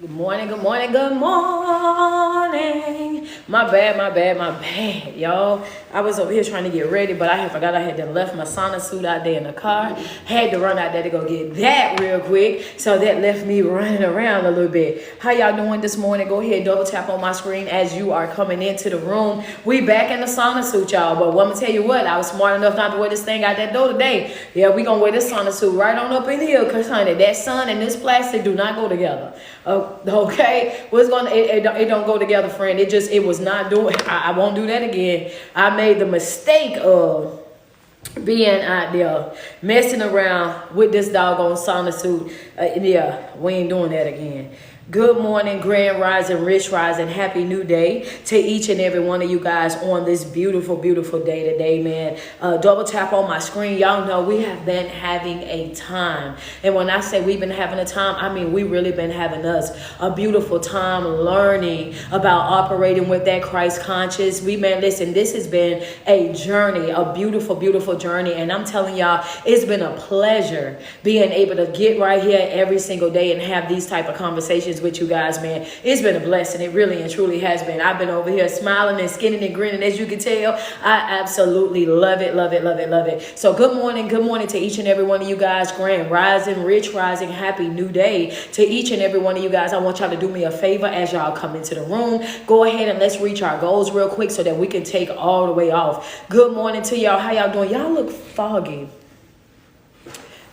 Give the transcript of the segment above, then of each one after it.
Good morning, good morning, good morning. My bad, y'all. I was over here trying to get ready, but I forgot I had left my sauna suit out there in the car. Had to run out there to go get that real quick. So that left me running around a little bit. How y'all doing this morning? Go ahead, double tap on my screen as you are coming into the room. We back in the sauna suit, y'all. But I'm gonna tell you what, I was smart enough not to wear this thing out that door today. Yeah, we gonna wear this sauna suit right on up in here, cause honey, that sun and this plastic do not go together. Okay, what's going? It don't go together, friend. It was not doing. I won't do that again. I made the mistake of being out there messing around with this doggone sauna suit. Yeah, we ain't doing that again. Good morning, grand rising, rich rising, happy new day to each and every one of you guys on this beautiful, beautiful day today, man. Double tap on my screen. Y'all know we have been having a time. And when I say we've been having a time, I mean we really been having us a beautiful time learning about operating with that Christ conscious. Listen, this has been a journey, a beautiful, beautiful journey. And I'm telling y'all, it's been a pleasure being able to get right here every single day and have these type of conversations with you guys, man. It's been a blessing. It really and truly has been. I've been over here smiling and skinning and grinning, as you can tell. I absolutely love it, love it, love it, love it. So good morning to each and every one of you guys. Grand rising, rich rising, happy new day to each and every one of you guys. I want y'all to do me a favor as y'all come into the room. Go ahead and let's reach our goals real quick so that we can take all the way off. Good morning to y'all. How y'all doing? Y'all look foggy.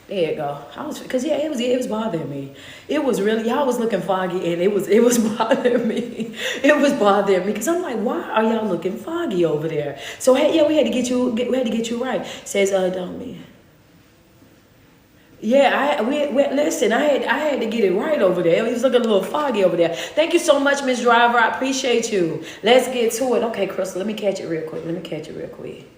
There you go. It was bothering me. It was really, y'all was looking foggy, and it was bothering me. It was bothering me because I'm like, why are y'all looking foggy over there? So hey, yeah, we had to get you right. Says don't me. Yeah, listen. I had to get it right over there. It was looking a little foggy over there. Thank you so much, Miss Driver. I appreciate you. Let's get to it. Okay, Crystal, let me catch it real quick.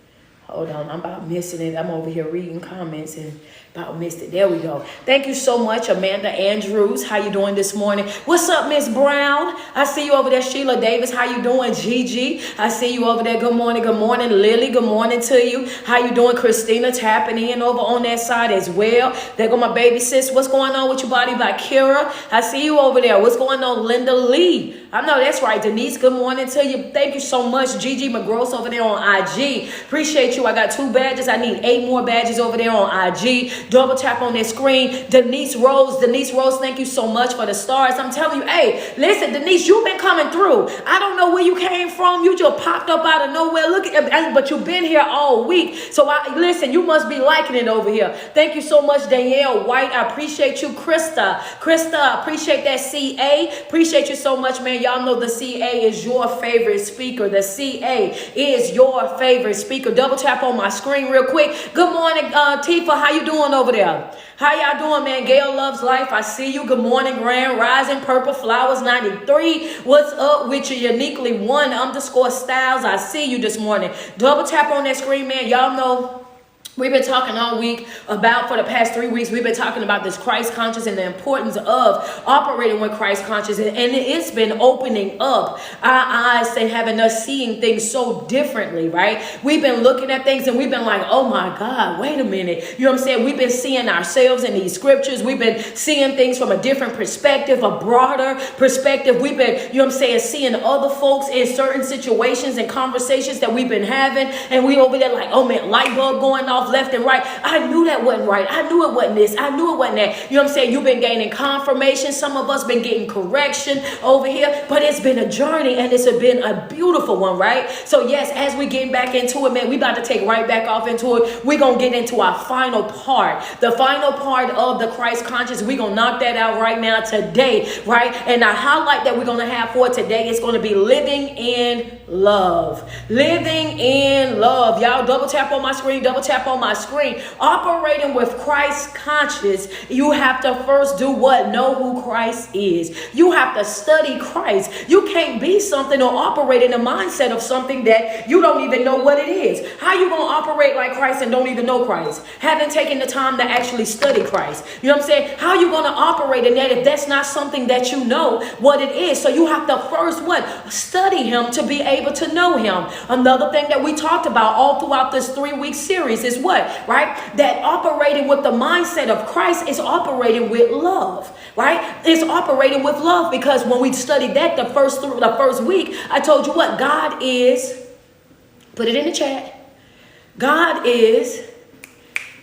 Hold on, I'm about missing it. I'm over here reading comments and about missed it. There we go. Thank you so much, Amanda Andrews. How you doing this morning? What's up, Miss Brown? I see you over there, Sheila Davis. How you doing, Gigi? I see you over there. Good morning, Lily. Good morning to you. How you doing, Christina? Tapping in over on that side as well. There go my baby sis. What's going on with your body by Kira? I see you over there. What's going on, Linda Lee? I know that's right, Denise. Good morning to you. Thank you so much, Gigi McGross over there on IG. Appreciate you. I got 2 badges. I need 8 more badges over there on IG. Double tap on that screen. Denise Rose, thank you so much for the stars. I'm telling you, hey, listen, Denise, you've been coming through. I don't know where you came from. You just popped up out of nowhere. Look at, but you've been here all week. So listen, you must be liking it over here. Thank you so much, Danielle White. I appreciate you, Krista, appreciate that. CA, appreciate you so much, man. Y'all know the CA is your favorite speaker. The CA is your favorite speaker. Double tap on my screen real quick. Good morning, Tifa. How you doing over there? How y'all doing, man? Gail Loves Life. I see you. Good morning, Grand Rising. Purple Flowers 93. What's up with you? Uniquely 1_Styles. I see you this morning. Double tap on that screen, man. Y'all know we've been talking all week about, for the past 3 weeks, we've been talking about this Christ conscious and the importance of operating with Christ conscious. And it's been opening up our eyes and having us seeing things so differently, right? We've been looking at things and we've been like, oh my God, wait a minute. You know what I'm saying? We've been seeing ourselves in these scriptures. We've been seeing things from a different perspective, a broader perspective. We've been, you know what I'm saying, seeing other folks in certain situations and conversations that we've been having. And we over there like, oh man, light bulb going off left and right. I knew that wasn't right. I knew it wasn't this. I knew it wasn't that. You know what I'm saying? You've been gaining confirmation. Some of us been getting correction over here, but it's been a journey and it's been a beautiful one, right? So yes, as we get back into it, man, we about to take right back off into it. We're going to get into our final part, the final part of the Christ conscious. We're going to knock that out right now today, right? And our highlight that we're going to have for today is going to be living in love. Living in love. Y'all double tap on my screen, Operating with Christ conscious, you have to first do what? Know who Christ is. You have to study Christ. You can't be something or operate in the mindset of something that you don't even know what it is. How you going to operate like Christ and don't even know Christ? Haven't taken the time to actually study Christ. You know what I'm saying? How you going to operate in that if that's not something that you know what it is? So you have to first what? Study him to be able to know him. Another thing that we talked about all throughout this 3-week series is what, right? That operating with the mindset of Christ is operating with love, right? It's operating with love, because when we studied that the first week, I told you what God is. Put it in the chat. God is.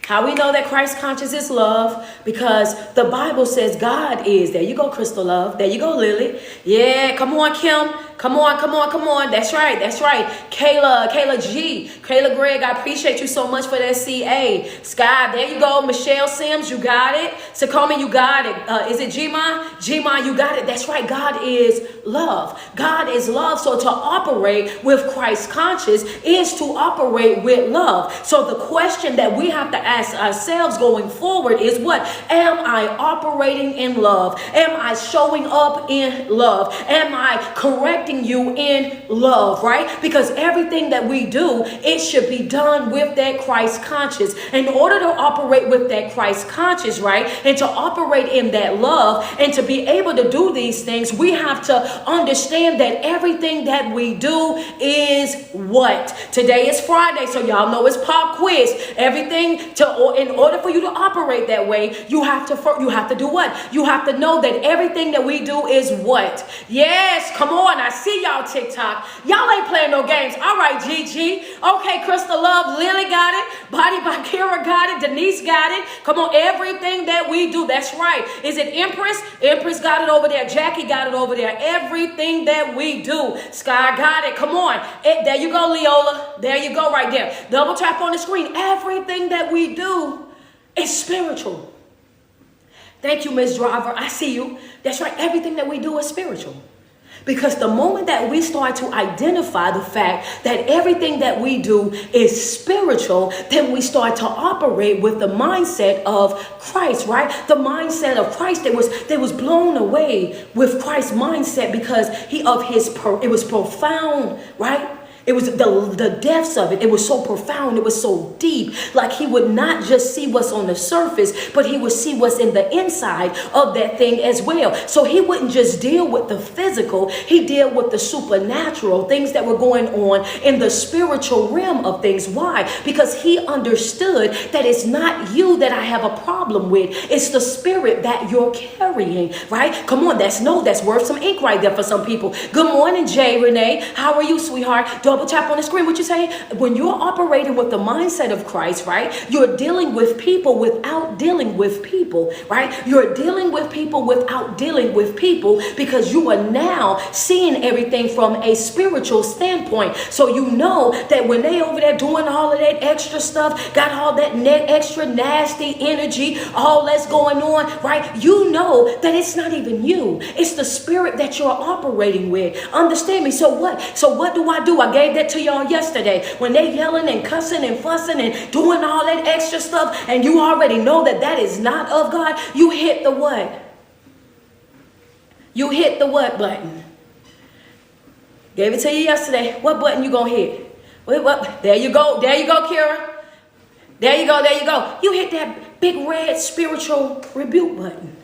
How we know that Christ conscious is love? Because the Bible says God is. There you go, Crystal Love. There you go, Lily. Yeah, come on, Kim. Come on, come on, come on. That's right, that's right. Kayla G. Kayla Gregg, I appreciate you so much for that CA. Sky, there you go. Michelle Sims, you got it. Sakoma, you got it. Is it Gma? Gma, you got it. That's right, God is love. God is love. So to operate with Christ conscious is to operate with love. So the question that we have to ask ourselves going forward is what? Am I operating in love? Am I showing up in love? Am I correcting you in love, right? Because everything that we do, it should be done with that Christ conscious. In order to operate with that Christ conscious, right, and to operate in that love, and to be able to do these things, we have to understand that everything that we do is what? Today is Friday, so y'all know it's pop quiz. In order for you to operate that way, you have to do what? You have to know that everything that we do is what? Yes, come on, I see y'all TikTok. Y'all ain't playing no games. All right, Gigi. Okay, Crystal Love, Lily got it. Body by Kira got it. Denise got it. Come on, everything that we do. That's right. Is it Empress? Empress got it over there. Jackie got it over there. Everything that we do. Sky got it. Come on. There you go, Leola. There you go right there. Double tap on the screen. Everything that we do is spiritual. Thank you, Miss Driver. I see you. That's right. Everything that we do is spiritual. Because the moment that we start to identify the fact that everything that we do is spiritual, then we start to operate with the mindset of Christ, right? The mindset of Christ that was blown away with Christ's mindset because it was profound, right? It was the depths of it. It was so profound. It was so deep. Like he would not just see what's on the surface, but he would see what's in the inside of that thing as well. So he wouldn't just deal with the physical. He dealt with the supernatural, things that were going on in the spiritual realm of things. Why? Because he understood that it's not you that I have a problem with. It's the spirit that you're carrying, right? Come on, that's worth some ink right there for some people. Good morning, Jay Renee. How are you, sweetheart? Double tap on the screen. What you say? When you're operating with the mindset of Christ, right? You're dealing with people without dealing with people, right? You're dealing with people without dealing with people because you are now seeing everything from a spiritual standpoint. So you know that when they over there doing all of that extra stuff, got all that extra nasty energy, all that's going on, right? You know that it's not even you. It's the spirit that you're operating with. Understand me? So what? So what do? I gave that to y'all yesterday when they yelling and cussing and fussing and doing all that extra stuff, and you already know that is not of God. You hit the what? You hit the what button? Gave it to you yesterday. What button you gonna hit? What? There you go, Kira. There you go. You hit that big red spiritual rebuke button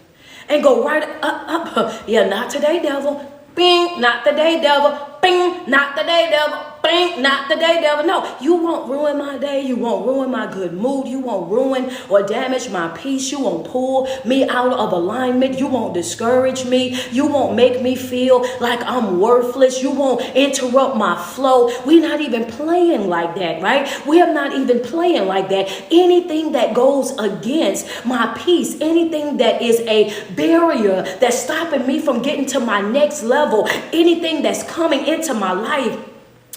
and go right up. Yeah, not today, devil. Bing, not today, devil. Bing, not today, devil. Bing, not today, devil. No, you won't ruin my day. You won't ruin my good mood. You won't ruin or damage my peace. You won't pull me out of alignment. You won't discourage me. You won't make me feel like I'm worthless. You won't interrupt my flow. We're not even playing like that, right? We are not even playing like that. Anything that goes against my peace, anything that is a barrier that's stopping me from getting to my next level, anything that's coming into my life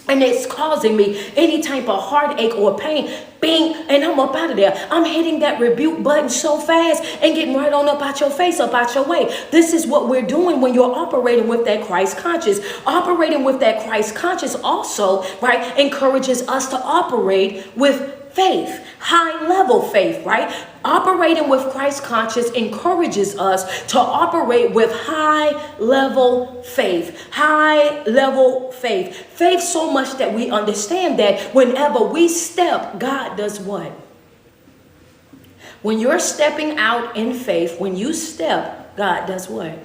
and it's causing me any type of heartache or pain, bing, and I'm up out of there. I'm hitting that rebuke button so fast and getting right on up out your face, up out your way. This is what we're doing when you're operating with that Christ conscious. Operating with that Christ conscious also, right, encourages us to operate with faith, high level faith, right? Operating with Christ conscious encourages us to operate with high level faith. High level faith. Faith so much that we understand that whenever we step, God does what? When you're stepping out in faith, when you step, God does what?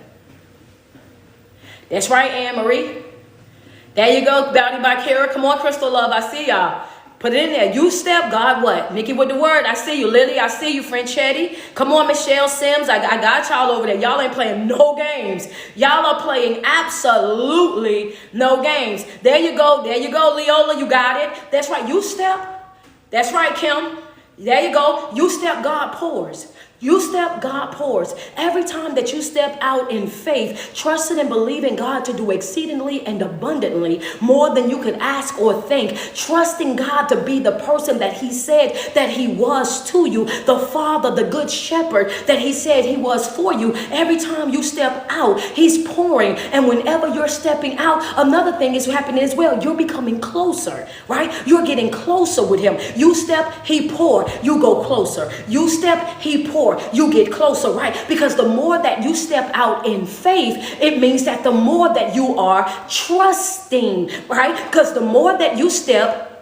That's right, Anne Marie. There you go, Bounty by Kara. Come on, Crystal Love. I see y'all. Put it in there. You step, God what? Nikki with the word. I see you. Lily, I see you. Franchetti. Come on, Michelle Sims. I got y'all over there. Y'all ain't playing no games. Y'all are playing absolutely no games. There you go. There you go, Leola. You got it. That's right. You step. That's right, Kim. There you go. You step, God pours. You step, God pours. Every time that you step out in faith, trusting and believing God to do exceedingly and abundantly more than you could ask or think, trusting God to be the person that he said that he was to you, the Father, the good shepherd that he said he was for you. Every time you step out, he's pouring. And whenever you're stepping out, another thing is happening as well. You're becoming closer, right? You're getting closer with him. You step, he pour. You go closer. You step, he pour. You get closer, right? Because the more that you step out in faith, it means that the more that you are trusting, right? Because the more that you step,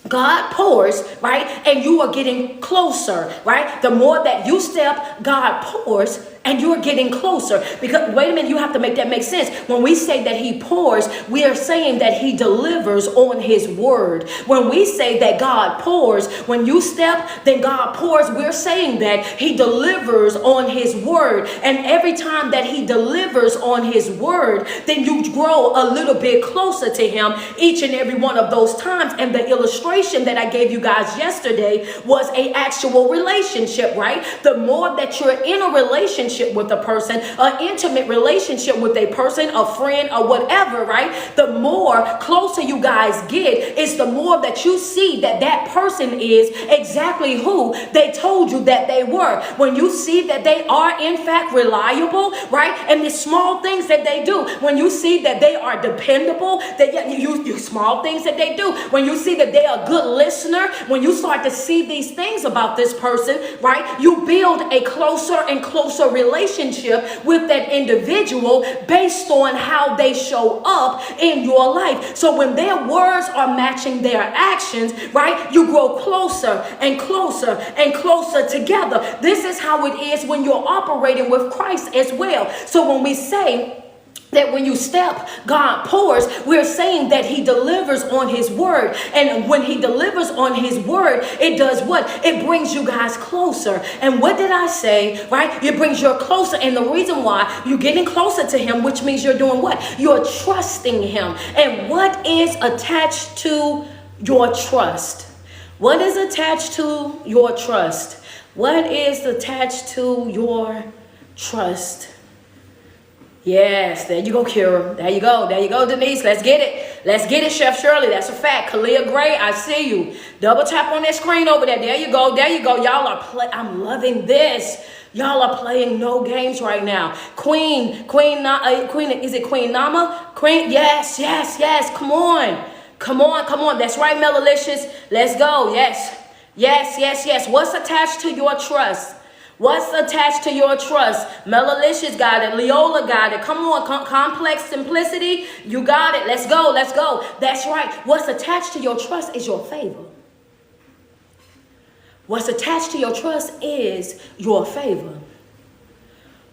God pours, right? And you are getting closer, right? The more that you step, God pours, and you're getting closer. Because, wait a minute, you have to make that make sense. When we say that he pours, we are saying that he delivers on his word. When we say that God pours, when you step, then God pours, we're saying that he delivers on his word. And every time that he delivers on his word, then you grow a little bit closer to him each and every one of those times. And the illustration that I gave you guys yesterday was an actual relationship, right? The more that you're in a relationship with a person, an intimate relationship with a person, a friend, or whatever, right? The more closer you guys get, is the more that you see that that person is exactly who they told you that they were. When you see that they are in fact reliable, right? And the small things that they do, when you see that they are dependable, that you small things that they do, when you see that they are a good listener, when you start to see these things about this person, right? You build a closer and closer relationship with that individual based on how they show up in your life. So when their words are matching their actions, right, you grow closer and closer and closer together. This is how it is when you're operating with Christ as well. So when we say that when you step, God pours, we're saying that he delivers on his word. And when he delivers on his word, it does what? It brings you guys closer. And what did I say, right? It brings you closer. And the reason why you're getting closer to him, which means you're doing what? You're trusting him. And what is attached to your trust? What is attached to your trust? What is attached to your trust? Yes, there you go, Kira. There you go. There you go, Denise. Let's get it. Let's get it, Chef Shirley. That's a fact. Kalia Gray, I see you. Double tap on that screen over there. There you go. There you go. Y'all are I'm loving this. Y'all are playing no games right now. Queen, is it Queen Nama? Queen, yes. Come on. That's right, Melalicious. Let's go. Yes. What's attached to your trust? What's attached to your trust? Melalicious got it. Leola got it. Come on, complex simplicity. You got it. Let's go. That's right. What's attached to your trust is your favor. What's attached to your trust is your favor.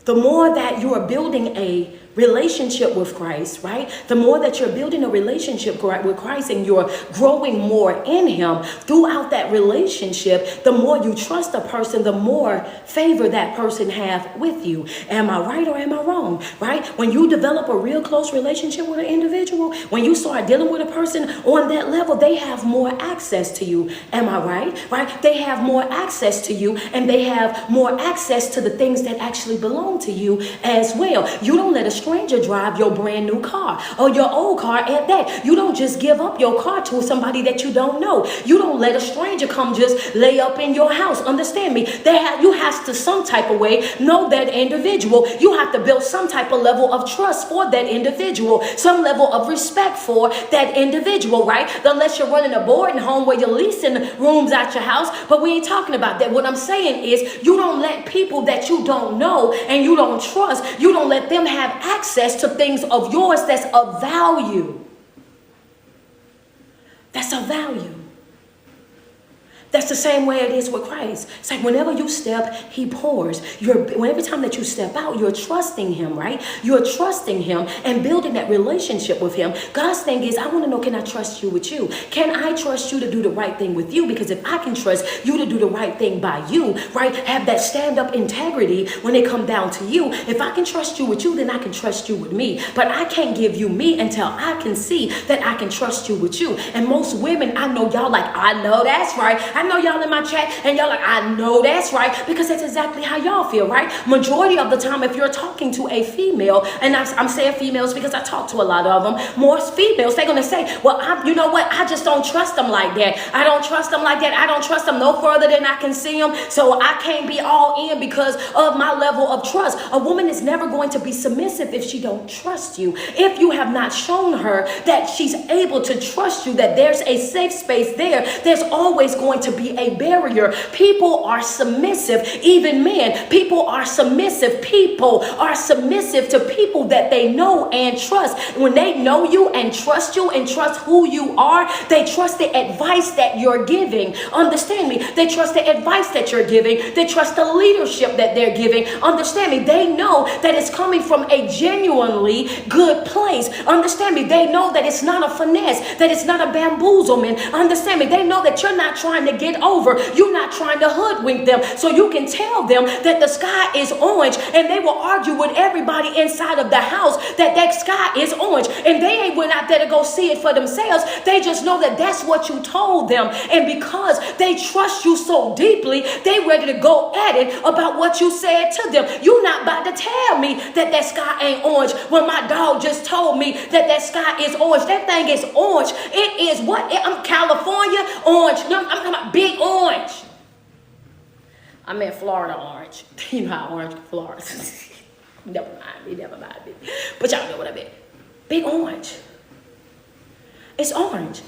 The more that you are building a relationship with Christ, right? The more that you're building a relationship with Christ and you're growing more in him throughout that relationship, the more you trust a person, the more favor that person have with you. Am I right or am I wrong, right? When you develop a real close relationship with an individual, when you start dealing with a person on that level, they have more access to you. Am I right? They have more access to you and they have more access to the things that actually belong to you as well. You don't let a stranger drive your brand new car or your old car at that. You don't just give up your car to somebody that you don't know. You don't let a stranger come just lay up in your house. Understand me? You have to some type of way know that individual. You have to build some type of level of trust for that individual, some level of respect for that individual, right? Unless you're running a boarding home where you're leasing rooms at your house, but we ain't talking about that. What I'm saying is you don't let people that you don't know and you don't trust, you don't let them have access to things of yours that's of value. That's of value. That's the same way it is with Christ. It's like whenever you step, he pours. Every time that you step out, you're trusting him, right? You're trusting him and building that relationship with him. God's thing is, I want to know, can I trust you with you? Can I trust you to do the right thing with you? Because if I can trust you to do the right thing by you, right? Have that stand-up integrity when it comes down to you. If I can trust you with you, then I can trust you with me. But I can't give you me until I can see that I can trust you with you. And most women, I know y'all like, I know that's right. I know y'all in my chat and y'all like, I know that's right, because that's exactly how y'all feel, right? Majority of the time, if you're talking to a female, and I'm saying females because I talk to a lot of them, more females, they're going to say, well, you know what? I just don't trust them like that. I don't trust them like that. I don't trust them no further than I can see them. So I can't be all in because of my level of trust. A woman is never going to be submissive if she don't trust you. If you have not shown her that she's able to trust you, that there's a safe space there, there's always going to be a barrier. People are submissive, even men. People are submissive. People are submissive to people that they know and trust. When they know you and trust who you are, they trust the advice that you're giving. Understand me? They trust the advice that you're giving. They trust the leadership that they're giving. Understand me? They know that it's coming from a genuinely good place. Understand me? They know that it's not a finesse, that it's not a bamboozlement. Understand me? They know that you're not trying to get over. You're not trying to hoodwink them. So you can tell them that the sky is orange, and they will argue with everybody inside of the house that sky is orange. And they ain't went out there to go see it for themselves. They just know that that's what you told them. And because they trust you so deeply, they ready to go at it about what you said to them. You're not about to tell me that sky ain't orange when my dog just told me that sky is orange. That thing is orange. It is what? I'm California orange. No, I'm talking about big orange. I meant Florida orange. You know how orange Florida. Never mind me. But y'all know what I meant. Big orange. It's orange.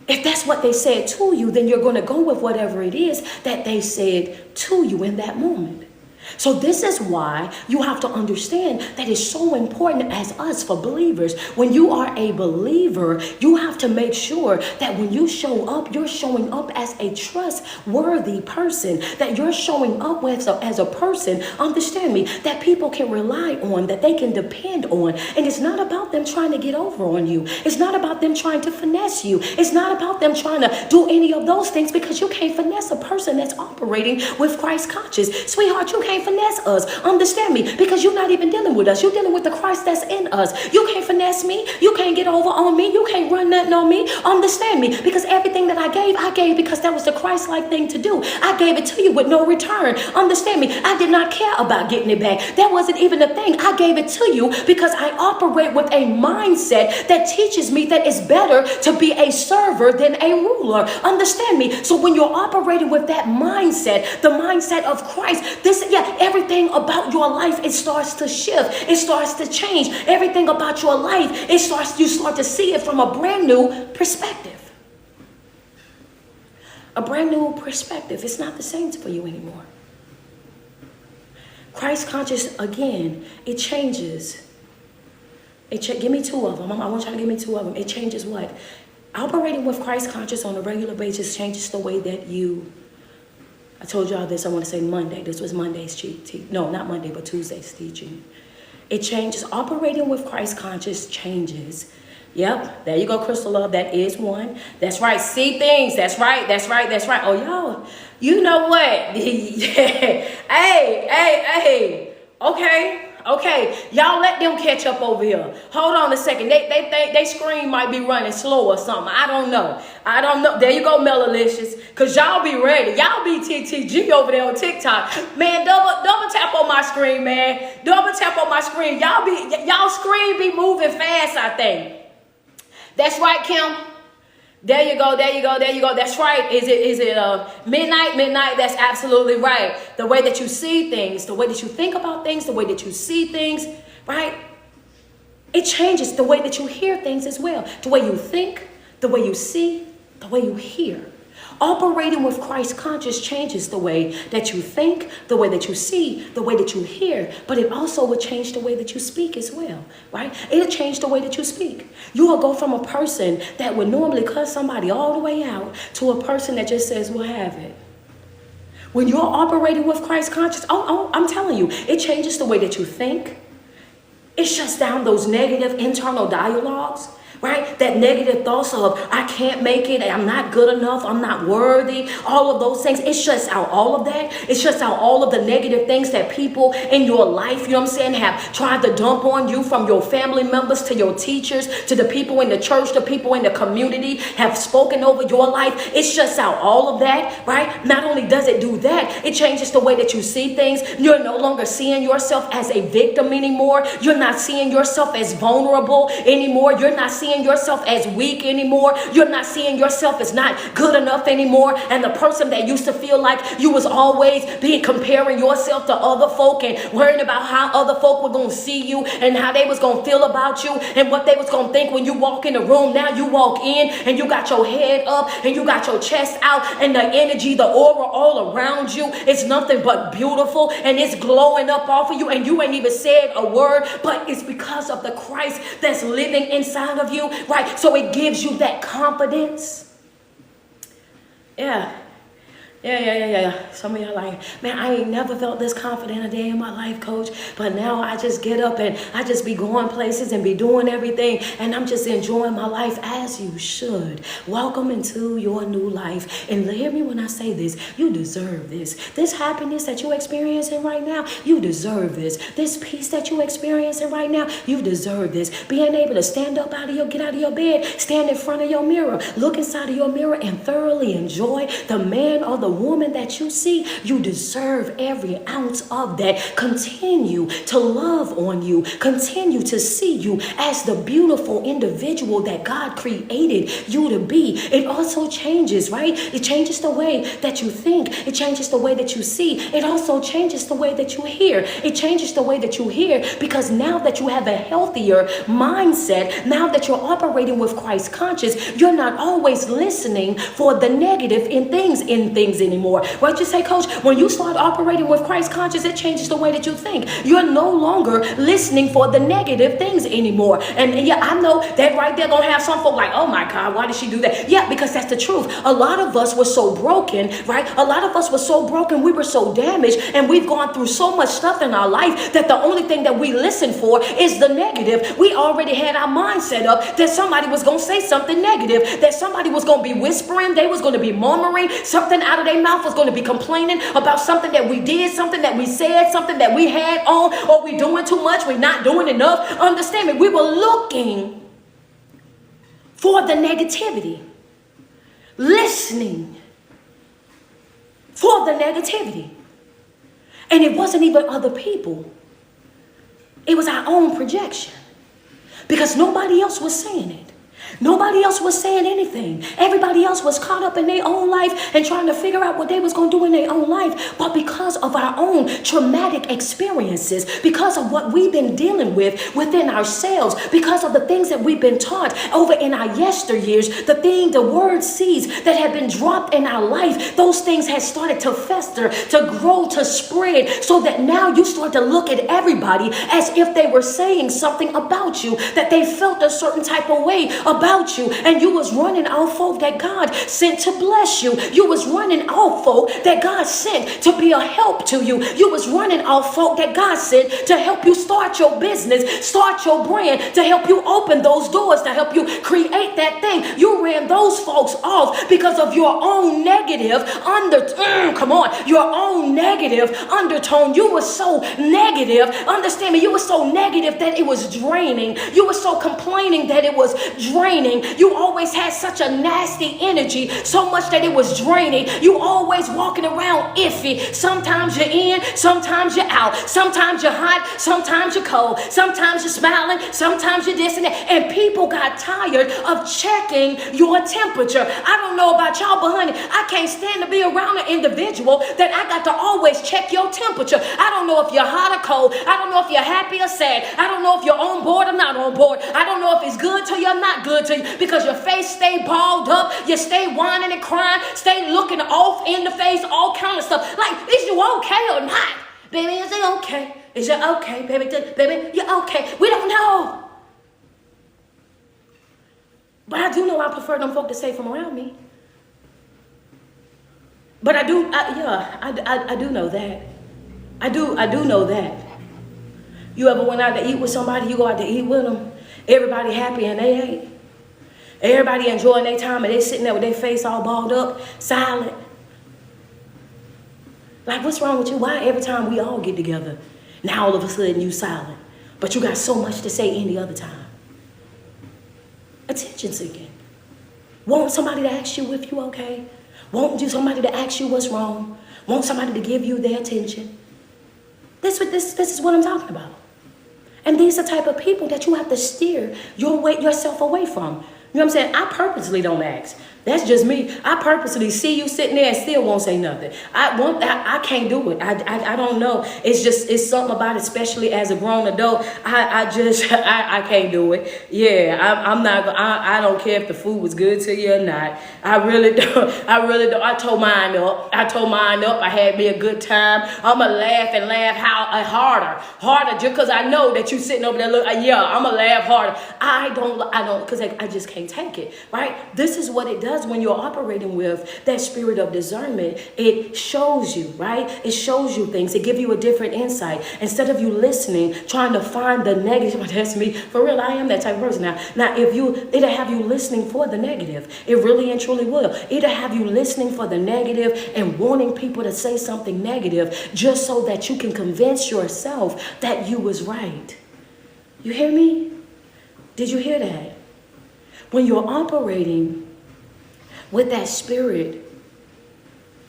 If that's what they said to you, then you're going to go with whatever it is that they said to you in that moment. So this is why you have to understand that it's so important as us for believers. When you are a believer, you have to make sure that when you show up, you're showing up as a trustworthy person, that you're showing up as a person, understand me, that people can rely on, that they can depend on. And it's not about them trying to get over on you. It's not about them trying to finesse you. It's not about them trying to do any of those things, because you can't finesse a person that's operating with Christ conscious. Sweetheart, you can't finesse us. Understand me? Because you're not even dealing with us. You're dealing with the Christ that's in us. You can't finesse me. You can't get over on me. You can't run nothing on me. Understand me? Because everything that I gave because that was the Christ-like thing to do. I gave it to you with no return. Understand me? I did not care about getting it back. That wasn't even a thing. I gave it to you because I operate with a mindset that teaches me that it's better to be a server than a ruler. Understand me? So when you're operating with that mindset, the mindset of Christ, everything about your life, it starts to shift. It starts to change. Everything about your life, you start to see it from a brand new perspective. A brand new perspective. It's not the same for you anymore. Christ conscious, again, it changes. Give me two of them. I want y'all to give me two of them. It changes what? Operating with Christ conscious on a regular basis changes the way that you... I told y'all this, I want to say Monday. This was Monday's no, not Monday, but Tuesday's teaching. It changes. Operating with Christ conscious changes. Yep, there you go, Crystal Love. That is one. That's right. See things. That's right. Oh, y'all, you know what? Hey. Okay, y'all let them catch up over here. Hold on a second. They think they screen might be running slow or something. I don't know. There you go, Melalicious. Cause y'all be ready. Y'all be TTG over there on TikTok. Man, double tap on my screen, man. Double tap on my screen. Y'all screen be moving fast, I think. That's right, Kim. There you go. That's right. Is it midnight? That's absolutely right. The way that you see things, the way that you think about things, the way that you see things, right? It changes the way that you hear things as well. The way you think, the way you see, the way you hear. Operating with Christ conscious changes the way that you think, the way that you see, the way that you hear, but it also will change the way that you speak as well, right? It'll change the way that you speak. You will go from a person that would normally cuss somebody all the way out to a person that just says, we'll have it. When you're operating with Christ conscious, I'm telling you, it changes the way that you think. It shuts down those negative internal dialogues, right? That negative thoughts of, I can't make it, I'm not good enough, I'm not worthy, all of those things. It shuts out all of that. It shuts out all of the negative things that people in your life, you know what I'm saying, have tried to dump on you, from your family members to your teachers, to the people in the church, the people in the community have spoken over your life. It shuts out all of that, right? Not only does it do that, it changes the way that you see things. You're no longer seeing yourself as a victim anymore. You're not seeing yourself as vulnerable anymore. You're not seeing yourself as weak anymore. You're not seeing yourself as not good enough anymore. And the person that used to feel like you was always being comparing yourself to other folk and worrying about how other folk were going to see you and how they was going to feel about you and what they was going to think when you walk in the room. Now you walk in and you got your head up and you got your chest out, and the energy, the aura all around you is nothing but beautiful, and it's glowing up off of you, and you ain't even said a word, but it's because of the Christ that's living inside of you. Right? So it gives you that confidence. Yeah. Some of y'all like, man, I ain't never felt this confident a day in my life, coach. But now I just get up and I just be going places and be doing everything. And I'm just enjoying my life as you should. Welcome into your new life. And hear me when I say this. You deserve this. This happiness that you're experiencing right now, you deserve this. This peace that you're experiencing right now, you deserve this. Being able to stand up get out of your bed, stand in front of your mirror, look inside of your mirror and thoroughly enjoy the man or the woman that you see. You deserve every ounce of that. Continue to love on you. Continue to see you as the beautiful individual that God created you to be. It also changes, right? It changes the way that you think. It changes the way that you see. It also changes the way that you hear. It changes the way that you hear, because now that you have a healthier mindset, now that you're operating with Christ conscious, you're not always listening for the negative in things anymore. What you say, coach? When you start operating with Christ conscious, it changes the way that you think. You're no longer listening for the negative things anymore. And yeah, I know that right there gonna have some folk like, oh my God, why did she do that? Yeah, because that's the truth. A lot of us were so broken, right? A lot of us were so broken, we were so damaged, and we've gone through so much stuff in our life that the only thing that we listen for is the negative. We already had our mind set up that somebody was gonna say something negative, that somebody was gonna be whispering, they was gonna be murmuring, something out of their mouth was going to be complaining about something that we did, something that we said, something that we had on, or we doing too much, we not doing enough. Understand me, we were looking for the negativity, listening for the negativity. And it wasn't even other people. It was our own projection, because nobody else was saying it. Nobody else was saying anything. Everybody else was caught up in their own life and trying to figure out what they was going to do in their own life. But because of our own traumatic experiences, because of what we've been dealing with within ourselves, because of the things that we've been taught over in our yesteryears, the word seeds that have been dropped in our life, those things have started to fester, to grow, to spread, so that now you start to look at everybody as if they were saying something about you, that they felt a certain type of way about you, and you was running off folk that God sent to bless you. You was running off folk that God sent to be a help to you. You was running off folk that God sent to help you start your business, start your brand, to help you open those doors, to help you create that thing. You ran those folks off because of your own negative your own negative undertone. You were so negative, understand me, you were so negative that it was draining. You were so complaining that it was draining. You always had such a nasty energy, so much that it was draining. You always walking around iffy. Sometimes you're in, sometimes you're out. Sometimes you're hot, sometimes you're cold. Sometimes you're smiling, sometimes you're this and that. And people got tired of checking your temperature. I don't know about y'all, but honey, I can't stand to be around an individual that I got to always check your temperature. I don't know if you're hot or cold. I don't know if you're happy or sad. I don't know if you're on board or not on board. I don't know if it's good to you or not good to to you because your face stay balled up, you stay whining and crying, stay looking off in the face, all kind of stuff. Like, is you okay or not? Baby, is it okay? Is it okay, baby? Baby, you're okay. We don't know. But I do know I prefer them folk to stay from around me. But I do know that. I do know that. You ever went out to eat with somebody, you go out to eat with them, everybody happy and they ain't. Everybody enjoying their time and they sitting there with their face all balled up, silent. Like, what's wrong with you? Why every time we all get together, now all of a sudden you silent, but you got so much to say any other time? Attention seeking. Want somebody to ask you if you okay? Want somebody to ask you what's wrong? Want somebody to give you their attention? This is what I'm talking about. And these are the type of people that you have to steer yourself away from. You know what I'm saying? I purposely don't ask. That's just me. I purposely see you sitting there and still won't say nothing. I can't do it. I don't know. It's something about it, especially as a grown adult. I can't do it. Yeah, I'm not. I don't care if the food was good to you or not. I really don't. I told mine up. I had me a good time. I'ma laugh harder, just because I know that you sitting over there. Look, I'ma laugh harder. I don't, because I just can't take it. Right? This is what it does when you're operating with that spirit of discernment. It shows you, right? It shows you things. It gives you a different insight. Instead of you listening, trying to find the negative. That's me. For real, I am that type of person now. Now, it'll have you listening for the negative. It really and truly will. It'll have you listening for the negative and wanting people to say something negative just so that you can convince yourself that you was right. You hear me? Did you hear that? When you're operating with that spirit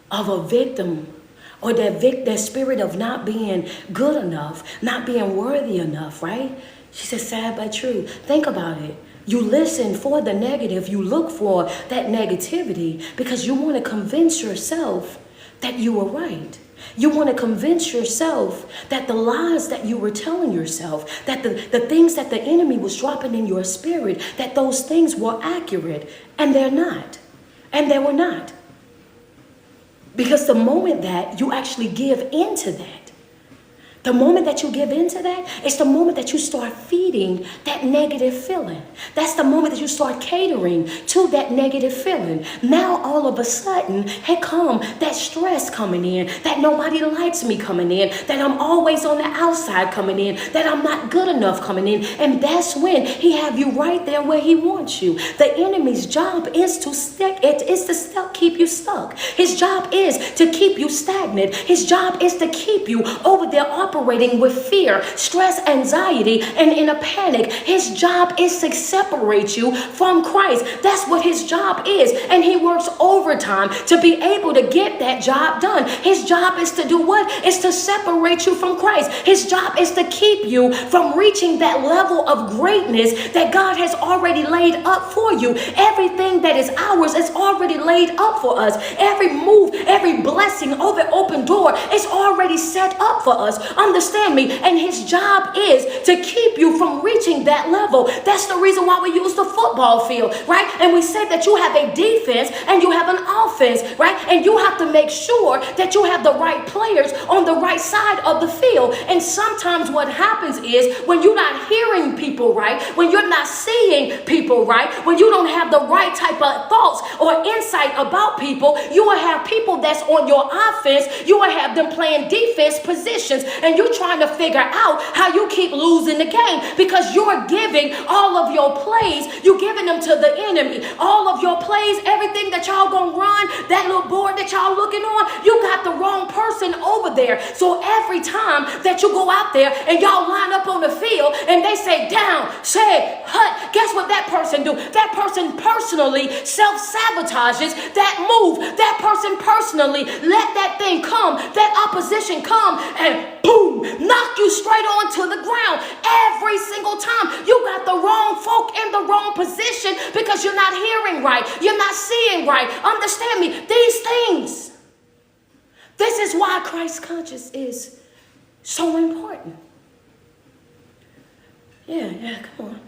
of a victim, or that spirit of not being good enough, not being worthy enough, right? She said, sad but true. Think about it. You listen for the negative. You look for that negativity because you want to convince yourself that you were right. You want to convince yourself that the lies that you were telling yourself, that the things that the enemy was dropping in your spirit, that those things were accurate, and they're not. And they were not. Because the moment that you actually give into that, the moment that you give into that, it's the moment that you start feeding that negative feeling. That's the moment that you start catering to that negative feeling. Now, all of a sudden, had come that stress coming in, that nobody likes me coming in, that I'm always on the outside coming in, that I'm not good enough coming in. And that's when he have you right there where he wants you. The enemy's job is to keep you stuck. His job is to keep you stagnant. His job is to keep you over there operating with fear, stress, anxiety, and in a panic. His job is to separate you from Christ. That's what his job is. And he works overtime to be able to get that job done. His job is to do what? It's to separate you from Christ. His job is to keep you from reaching that level of greatness that God has already laid up for you. Everything that is ours is already laid up for us. Every move, every blessing, every open door is already set up for us. Understand me? And his job is to keep you from reaching that level. That's the reason why we use the football field, right? And we say that you have a defense and you have an offense, right? And you have to make sure that you have the right players on the right side of the field. And sometimes what happens is when you're not hearing people right, when you're not seeing people right, when you don't have the right type of thoughts or insight about people, you will have people that's on your offense, you will have them playing defense positions, and you're trying to figure out how you keep losing the game because you're giving all of your plays, you're giving them to the enemy. All of your plays, everything that y'all gonna run, that little board that y'all looking on, you got the wrong person over there. So every time that you go out there and y'all line up on the field and they say down, say, hut, guess what that person do? That person personally self-sabotages that move. That person personally let that thing come, that opposition come, and boom, knock you straight onto the ground. Every single time you got the wrong folk in the wrong position because you're not hearing right, you're not seeing right. Understand me, these things. This is why Christ conscious is so important. Yeah, come on.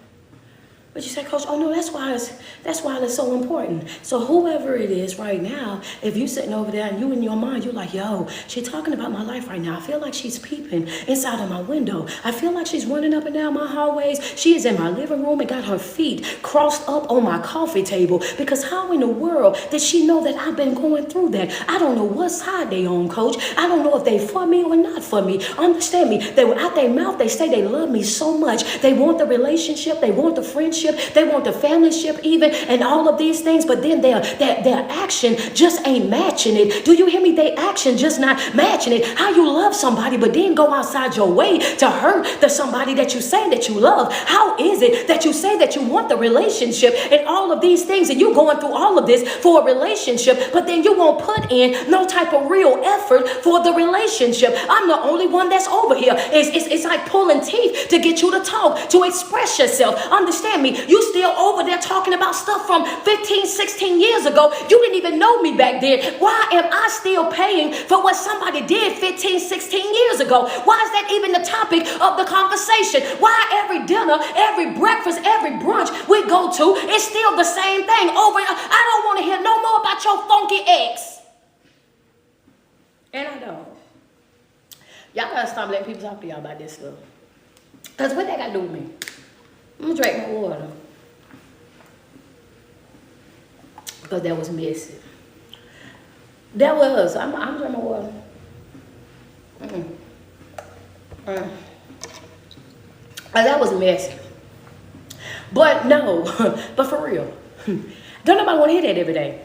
But you say, Coach, oh no, that's why it's so important. So whoever it is right now, if you sitting over there and you in your mind, you're like, yo, she talking about my life right now. I feel like she's peeping inside of my window. I feel like she's running up and down my hallways. She is in my living room and got her feet crossed up on my coffee table. Because how in the world did she know that I've been going through that? I don't know what side they on, Coach. I don't know if they for me or not for me. Understand me. They were out their mouth. They say they love me so much. They want the relationship. They want the friendship. They want the familyship even, and all of these things, but then their action just ain't matching it. Do you hear me? Their action just not matching it. How you love somebody, but then go outside your way to hurt the somebody that you say that you love? How is it that you say that you want the relationship and all of these things, and you going through all of this for a relationship, but then you won't put in no type of real effort for the relationship? I'm the only one that's over here. It's like pulling teeth to get you to talk, to express yourself. Understand me? You still over there talking about stuff from 15, 16 years ago. You didn't even know me back then. Why am I still paying for what somebody did 15, 16 years ago? Why is that even the topic of the conversation? Why every dinner, every breakfast, every brunch we go to, it's still the same thing over? I don't want to hear no more about your funky ex. And I don't. Y'all gotta stop letting people talk to y'all about this stuff. Because what that got to do with me? I'm going to drink my water. Because that was messy. That was. I'm drinking my water. That was messy. But no, but for real. Don't nobody want to hear that every day.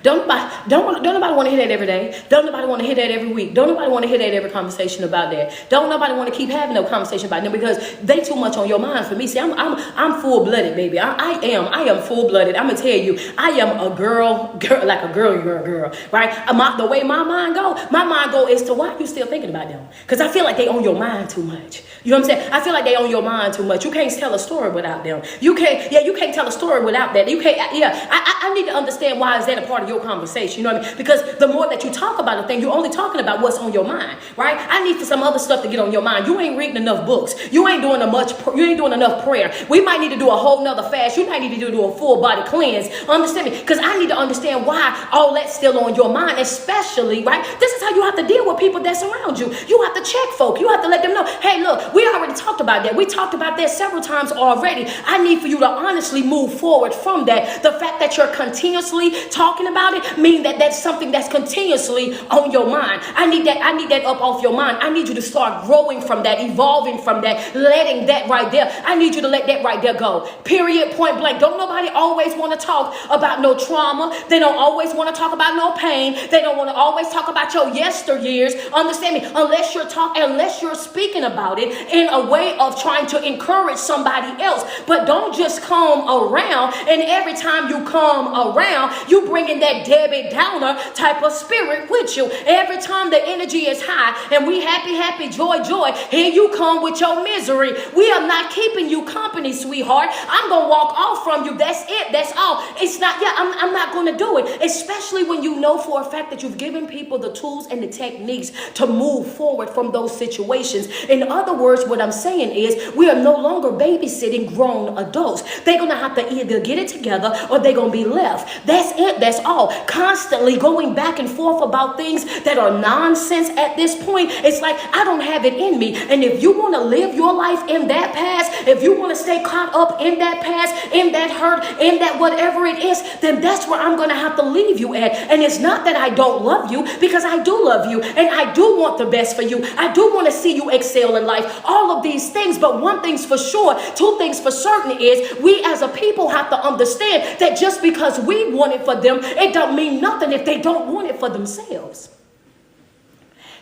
Don't nobody want to hear that every day. Don't nobody want to hear that every week. Don't nobody want to hear that every conversation about that. Don't nobody want to keep having no conversation about them because they too much on your mind for me. See, I'm full-blooded, baby. I am full-blooded. I'm gonna tell you, I am a girl, like a girl, right? The way my mind go is to why you still thinking about them? Because I feel like they on your mind too much. You know what I'm saying? I feel like they on your mind too much. You can't tell a story without them. You can't tell a story without that. You can't, I need to understand why is that a part of your conversation. You know what I mean? Because the more that you talk about a thing, you're only talking about what's on your mind, right? I need for some other stuff to get on your mind. You ain't reading enough books. You ain't doing enough prayer. We might need to do a whole nother fast. You might need to do a full body cleanse. Understand me? Because I need to understand why all that's still on your mind, especially, right? This is how you have to deal with people that's around you. You have to check folk. You have to let them know, hey, look, we already talked about that. We talked about that several times already. I need for you to honestly move forward from that. The fact that you're continuously talking about it mean that that's something that's continuously on your mind. I need that up off your mind. I need you to start growing from that, evolving from that, letting that right there. I need you to let that right there go. Period, point blank. Don't nobody always want to talk about no trauma. They don't always want to talk about no pain. They don't want to always talk about your yesteryears. Understand me? Unless you're speaking about it in a way of trying to encourage somebody else. But don't just come around and every time you come around, you bring in that Debbie Downer type of spirit with you. Every time the energy is high and we happy, joy, here you come with your misery. We are not keeping you company, sweetheart. I'm going to walk off from you. That's it. That's all. It's not, I'm not going to do it. Especially when you know for a fact that you've given people the tools and the techniques to move forward from those situations. In other words, what I'm saying is we are no longer babysitting grown adults. They're going to have to either get it together or they're going to be left. That's it. That's all. Constantly going back and forth about things that are nonsense at this point. It's like, I don't have it in me. And if you want to live your life in that past, if you want to stay caught up in that past, in that hurt, in that whatever it is, then that's where I'm going to have to leave you at. And it's not that I don't love you, because I do love you and I do want the best for you. I do want to see you excel in life. All of these things. But one thing's for sure, two things for certain is we as a people have to understand that just because we want it for them, it don't mean nothing if they don't want it for themselves.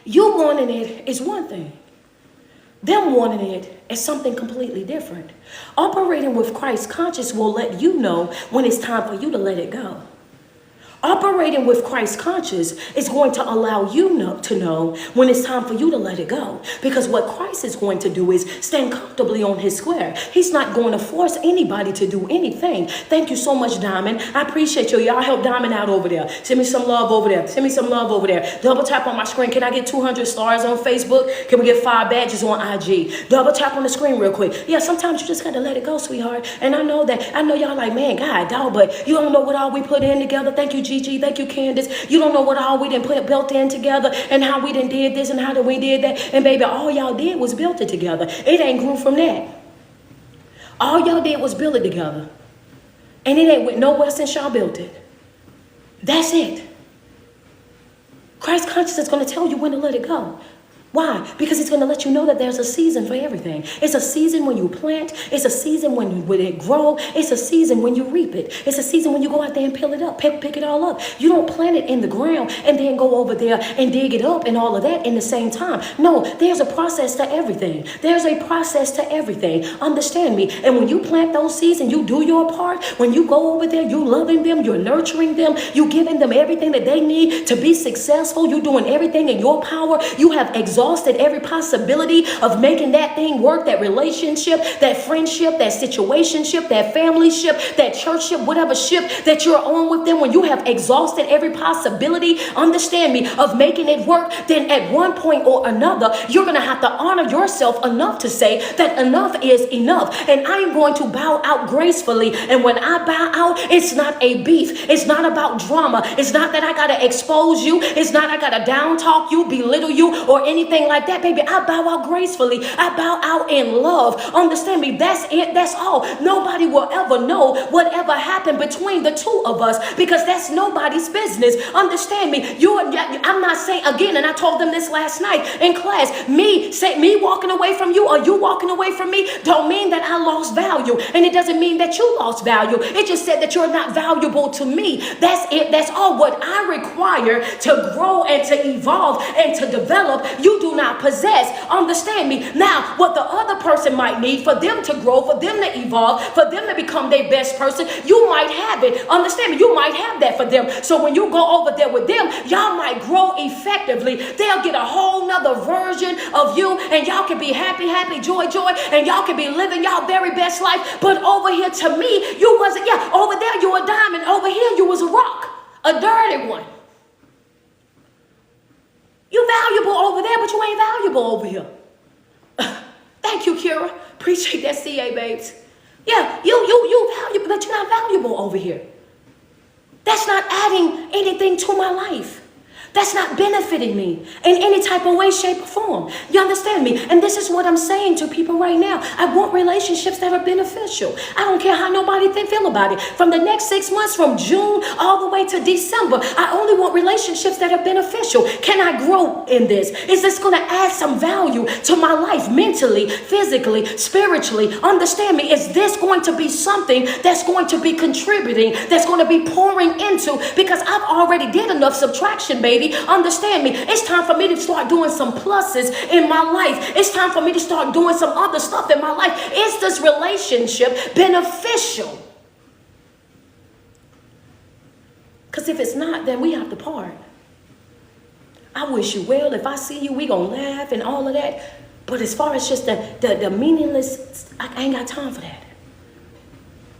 You wanting it is one thing. Them wanting it is something completely different. Operating with Christ conscious will let you know when it's time for you to let it go. Operating with Christ conscious is going to allow you to know when it's time for you to let it go. Because what Christ is going to do is stand comfortably on his square. He's not going to force anybody to do anything. Thank you so much, Diamond. I appreciate you. Y'all help Diamond out over there. Send me some love over there. Send me some love over there. Double tap on my screen. Can I get 200 stars on Facebook? Can we get 5 badges on IG? Double tap on the screen real quick. Yeah, sometimes you just got to let it go, sweetheart. And I know y'all like, man, God, dog, but you don't know what all we put in together. Thank you, Gigi. Thank you, Candace. You don't know what all we done built in together and how we done did this and how we did that. And baby, all y'all did was built it together. It ain't grew from that. All y'all did was build it together. And it ain't went nowhere since y'all built it. That's it. Christ conscious is going to tell you when to let it go. Why? Because it's going to let you know that there's a season for everything. It's a season when you plant. It's a season when it grows. It's a season when you reap it. It's a season when you go out there and peel it up, pick it all up. You don't plant it in the ground and then go over there and dig it up and all of that in the same time. No, there's a process to everything. There's a process to everything. Understand me. And when you plant those seeds and you do your part, when you go over there, you loving them, you're nurturing them, you giving them everything that they need to be successful. You're doing everything in your power. You have exhausted every possibility of making that thing work, that relationship, that friendship, that situationship, that family ship, that church ship, whatever ship that you're on with them. When you have exhausted every possibility, understand me, of making it work, then at one point or another, you're going to have to honor yourself enough to say that enough is enough. And I am going to bow out gracefully. And when I bow out, it's not a beef. It's not about drama. It's not that I got to expose you. It's not I got to down talk you, belittle you, or anything like that, baby. I bow out gracefully. I bow out in love. Understand me. That's it. That's all. Nobody will ever know whatever happened between the two of us because that's nobody's business. Understand me. I'm not saying again, and I told them this last night in class. Me walking away from you or you walking away from me don't mean that I lost value, and it doesn't mean that you lost value. It just said that you're not valuable to me. That's it. That's all. What I require to grow and to evolve and to develop, you do not possess. Understand me. Now, what the other person might need for them to grow, for them to evolve, for them to become their best person, you might have it. Understand me. You might have that for them. So when you go over there with them, y'all might grow effectively. They'll get a whole nother version of you, and y'all can be happy, joy, and y'all can be living y'all very best life. But over here, to me, you wasn't. Yeah, over there you a diamond. Over here you was a rock, a dirty one. You valuable over there, but you ain't valuable over here. Thank you, Kira. Appreciate that, CA, babes. Yeah, you valuable, but you're not valuable over here. That's not adding anything to my life. That's not benefiting me in any type of way, shape, or form. You understand me? And this is what I'm saying to people right now. I want relationships that are beneficial. I don't care how nobody feel about it. From the next 6 months, from June all the way to December, I only want relationships that are beneficial. Can I grow in this? Is this going to add some value to my life mentally, physically, spiritually? Understand me? Is this going to be something that's going to be contributing, that's going to be pouring into? Because I've already did enough subtraction, baby. Understand me. It's time for me to start doing some pluses in my life. It's time for me to start doing some other stuff in my life. Is this relationship beneficial? Because if it's not, then we have to part. I wish you well. If I see you, we gonna laugh and all of that. But as far as just the meaningless, I ain't got time for that.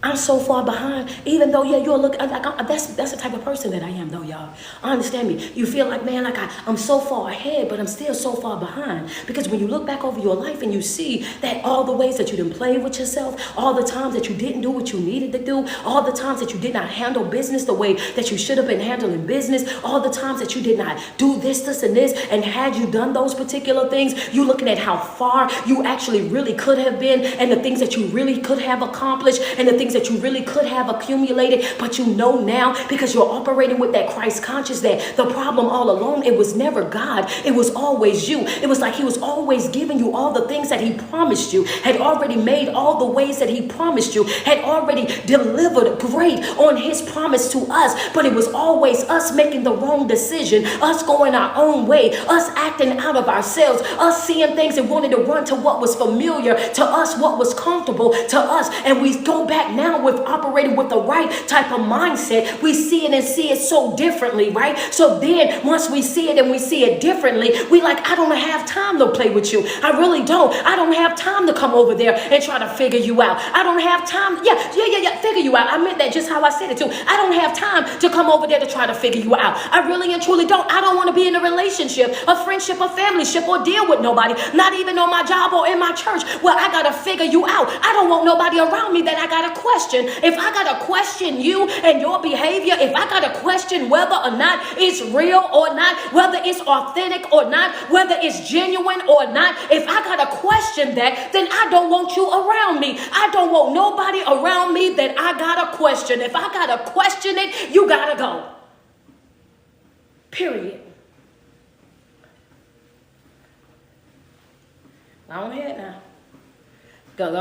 I'm so far behind, even though, yeah, you'll look, that's the type of person that I am, though, y'all. Understand me. You feel like, man, like I'm so far ahead, but I'm still so far behind. Because when you look back over your life and you see that all the ways that you didn't play with yourself, all the times that you didn't do what you needed to do, all the times that you did not handle business the way that you should have been handling business, all the times that you did not do this, and this, and had you done those particular things, you looking at how far you actually really could have been, and the things that you really could have accomplished, and the things that you really could have accumulated, but you know now because you're operating with that Christ conscious that the problem all along, it was never God, it was always you. It was like he was always giving you all the things that he promised you, had already made all the ways that he promised you, had already delivered great on his promise to us, but it was always us making the wrong decision, us going our own way, us acting out of ourselves, us seeing things and wanting to run to what was familiar to us, what was comfortable to us, and we go back now now with operating with the right type of mindset, we see it and see it so differently, right? So then once we see it and we see it differently, we like, I don't have time to play with you. I really don't. I don't have time to come over there and try to figure you out. I don't have time. Figure you out. I meant that just how I said it too. I don't have time to come over there to try to figure you out. I really and truly don't. I don't want to be in a relationship, a friendship, a familyship, or deal with nobody, not even on my job or in my church. Well, I got to figure you out. I don't want nobody around me that I got to question. If I got to question you and your behavior, if I got to question whether or not it's real or not, whether it's authentic or not, whether it's genuine or not, if I got to question that, then I don't want you around me. I don't want nobody around me that I got to question. If I got to question it, you got to go. Period. Go ahead now. Go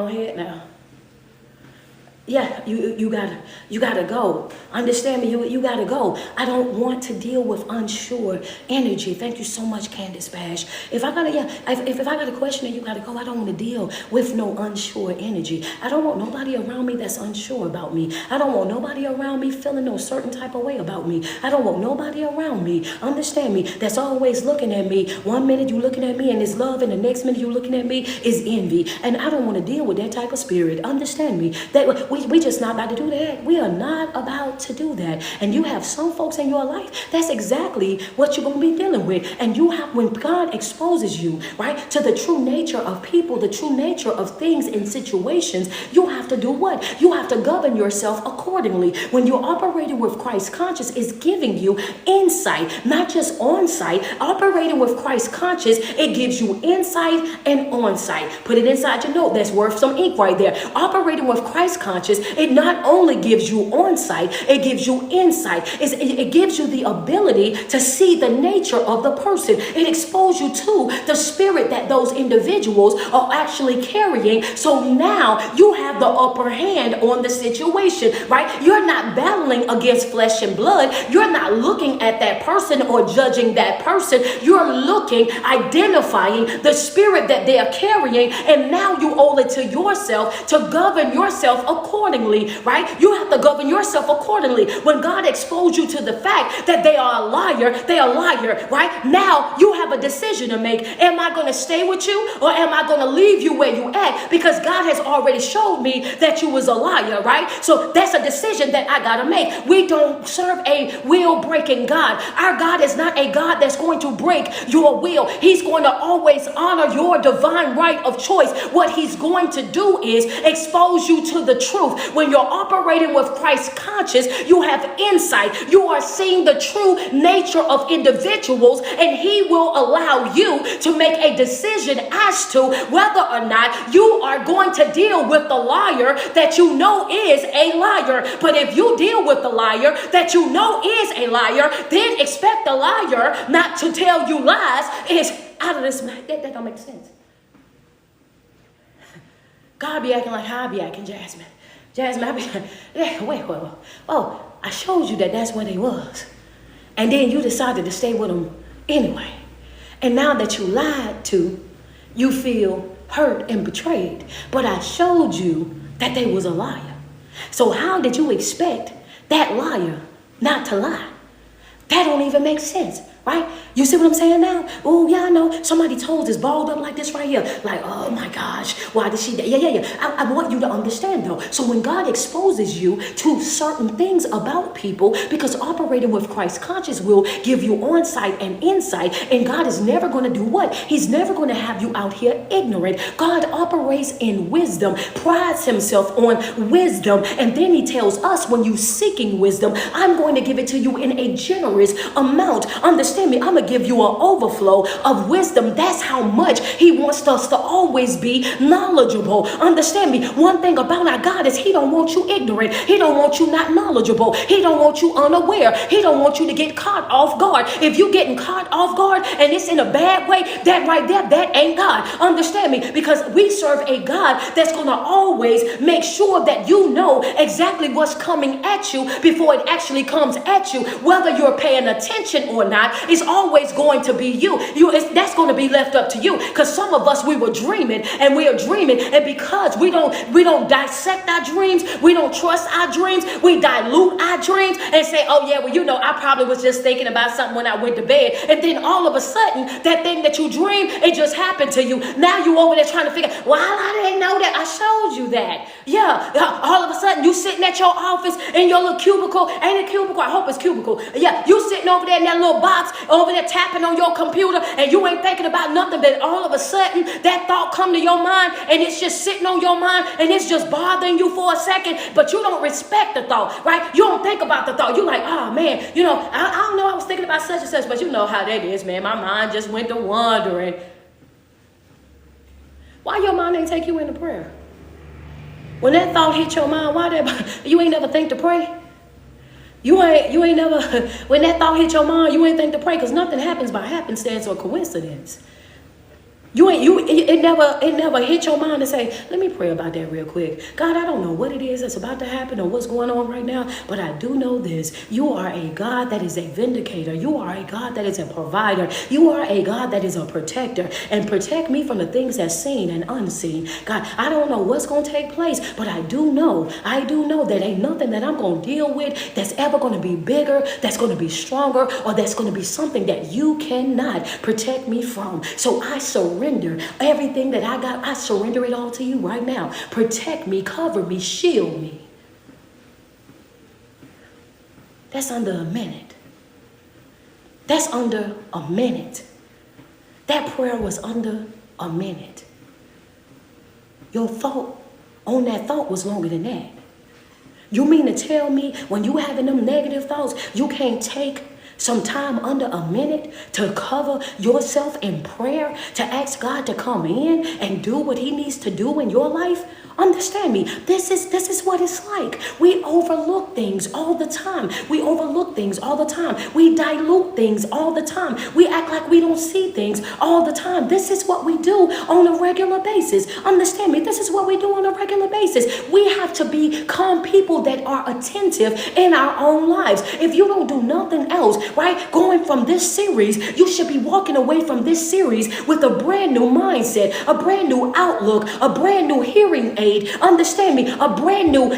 ahead now. Yeah, you gotta go. Understand me, you gotta go. I don't want to deal with unsure energy. Thank you so much, Candace Bash. If I gotta question it, you gotta go. I don't want to deal with no unsure energy. I don't want nobody around me that's unsure about me. I don't want nobody around me feeling no certain type of way about me. I don't want nobody around me, understand me, that's always looking at me. One minute you looking at me and it's love, and the next minute you looking at me is envy. And I don't want to deal with that type of spirit. Understand me. That we just not about to do that. We are not about to do that. And you have some folks in your life, that's exactly what you're going to be dealing with. And you have, when God exposes you, right, to the true nature of people, the true nature of things and situations, you have to do what? You have to govern yourself accordingly. When you're operating with Christ conscious, is giving you insight, not just on sight. Operating with Christ conscious, it gives you insight and on sight. Put it inside your note. That's worth some ink right there. Operating with Christ conscious, it not only gives you on sight, it gives you insight. It gives you the ability to see the nature of the person. It exposes you to the spirit that those individuals are actually carrying. So now you have the upper hand on the situation, right? You're not battling against flesh and blood. You're not looking at that person or judging that person. You're looking, identifying the spirit that they are carrying, and now you owe it to yourself to govern yourself accordingly, right? You have to govern yourself accordingly. When God exposed you to the fact that they are a liar, right? Now you have a decision to make. Am I going to stay with you, or am I going to leave you where you at? Because God has already showed me that you was a liar, right? So that's a decision that I got to make. We don't serve a will-breaking God. Our God is not a God that's going to break your will. He's going to always honor your divine right of choice. What he's going to do is expose you to the truth. When you're operating with Christ conscious, you have insight. You are seeing the true nature of individuals, and he will allow you to make a decision as to whether or not you are going to deal with the liar that you know is a liar. But if you deal with the liar that you know is a liar, then expect the liar not to tell you lies. Is out of this. That don't make sense. God be acting like how I be acting, Jasmine. I be wait. Oh, I showed you that that's where they was. And then you decided to stay with them anyway. And now that you lied to, you feel hurt and betrayed. But I showed you that they was a liar. So how did you expect that liar not to lie? That don't even make sense, right? You see what I'm saying now? Oh, yeah, I know. Somebody told is balled up like this right here. Like, oh my gosh, why did she? Yeah. I want you to understand though. So when God exposes you to certain things about people, because operating with Christ conscious will give you onsight and insight, and God is never going to do what? He's never going to have you out here ignorant. God operates in wisdom, prides himself on wisdom, and then he tells us, when you seeking wisdom, I'm going to give it to you in a generous amount. Understand me, I'm going to give you an overflow of wisdom. That's how much he wants us to always be knowledgeable. Understand me, one thing about our God is he don't want you ignorant. He don't want you not knowledgeable. He don't want you unaware. He don't want you to get caught off guard. If you're getting caught off guard and it's in a bad way, that right there, that ain't God. Understand me, because we serve a God that's going to always make sure that you know exactly what's coming at you before it actually comes at you, whether you're paying attention or not, It's always going to be you. That's going to be left up to you. Because some of us, we were dreaming and we are dreaming. And because we don't dissect our dreams, we don't trust our dreams, we dilute our dreams and say, oh yeah, well, I probably was just thinking about something when I went to bed. And then all of a sudden, that thing that you dreamed, it just happened to you. Now you over there trying to figure, well, I didn't know that. I showed you that. Yeah. All of a sudden, you sitting at your office in your little cubicle. Ain't it cubicle? I hope it's cubicle. Yeah. You sitting over there in that little box, over there tapping on your computer, and you ain't thinking about nothing, but all of a sudden, that thought come to your mind, and it's just sitting on your mind, and it's just bothering you for a second, but you don't respect the thought, right? You don't think about the thought. You're like, oh man, I don't know, I was thinking about such and such, but you know how that is, man. My mind just went to wandering. Why your mind ain't take you into prayer? When that thought hit your mind, you ain't never think to pray? You ain't never, when that thought hit your mind, you ain't think to pray, because nothing happens by happenstance or coincidence. It never hit your mind to say, let me pray about that real quick. God, I don't know what it is that's about to happen or what's going on right now, but I do know this. You are a God that is a vindicator. You are a God that is a provider. You are a God that is a protector, and protect me from the things that's seen and unseen. God, I don't know what's going to take place, but I do know that ain't nothing that I'm going to deal with that's ever going to be bigger, that's going to be stronger, or that's going to be something that you cannot protect me from. So I surrender everything that I got. I surrender it all to you right now. Protect me, cover me, shield me. That's under a minute. That's under a minute. That prayer was under a minute. Your thought on that thought was longer than that. You mean to tell me when you having them negative thoughts, you can't take some time under a minute to cover yourself in prayer, to ask God to come in and do what he needs to do in your life? Understand me. This is what it's like. We overlook things all the time. We overlook things all the time. We dilute things all the time. We act like we don't see things all the time. This is what we do on a regular basis. Understand me. This is what we do on a regular basis. We have to become people that are attentive in our own lives. If you don't do nothing else, right, going from this series, you should be walking away from this series with a brand new mindset, a brand new outlook, a brand new hearing aid. Understand me, a brand new,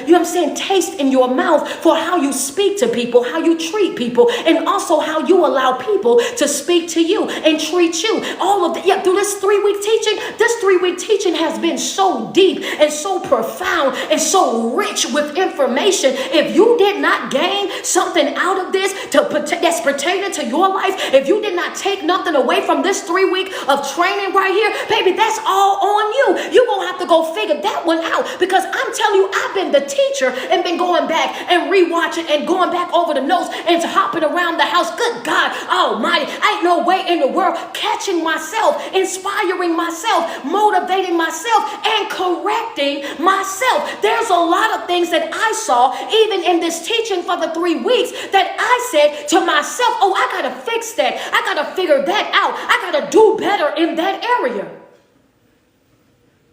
taste in your mouth for how you speak to people, how you treat people, and also how you allow people to speak to you and treat you. All of that, through this 3-week teaching has been so deep and so profound and so rich with information. If you did not gain something out of this that's pertaining to your life, if you did not take nothing away from this 3 week of training right here, baby, that's all on you. You're going to have to go figure that one out, because I'm telling you, I've been the teacher and been going back and rewatching and going back over the notes and hopping around the house. Good God Almighty, ain't no way in the world catching myself, inspiring myself, motivating myself, and correcting myself. There's a lot of things that I saw even in this teaching for the 3 weeks that I said to myself, oh, I gotta fix that. I gotta figure that out. I gotta do better in that area.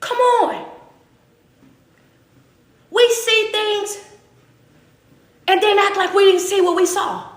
Come on. We see things and then act like we didn't see what we saw.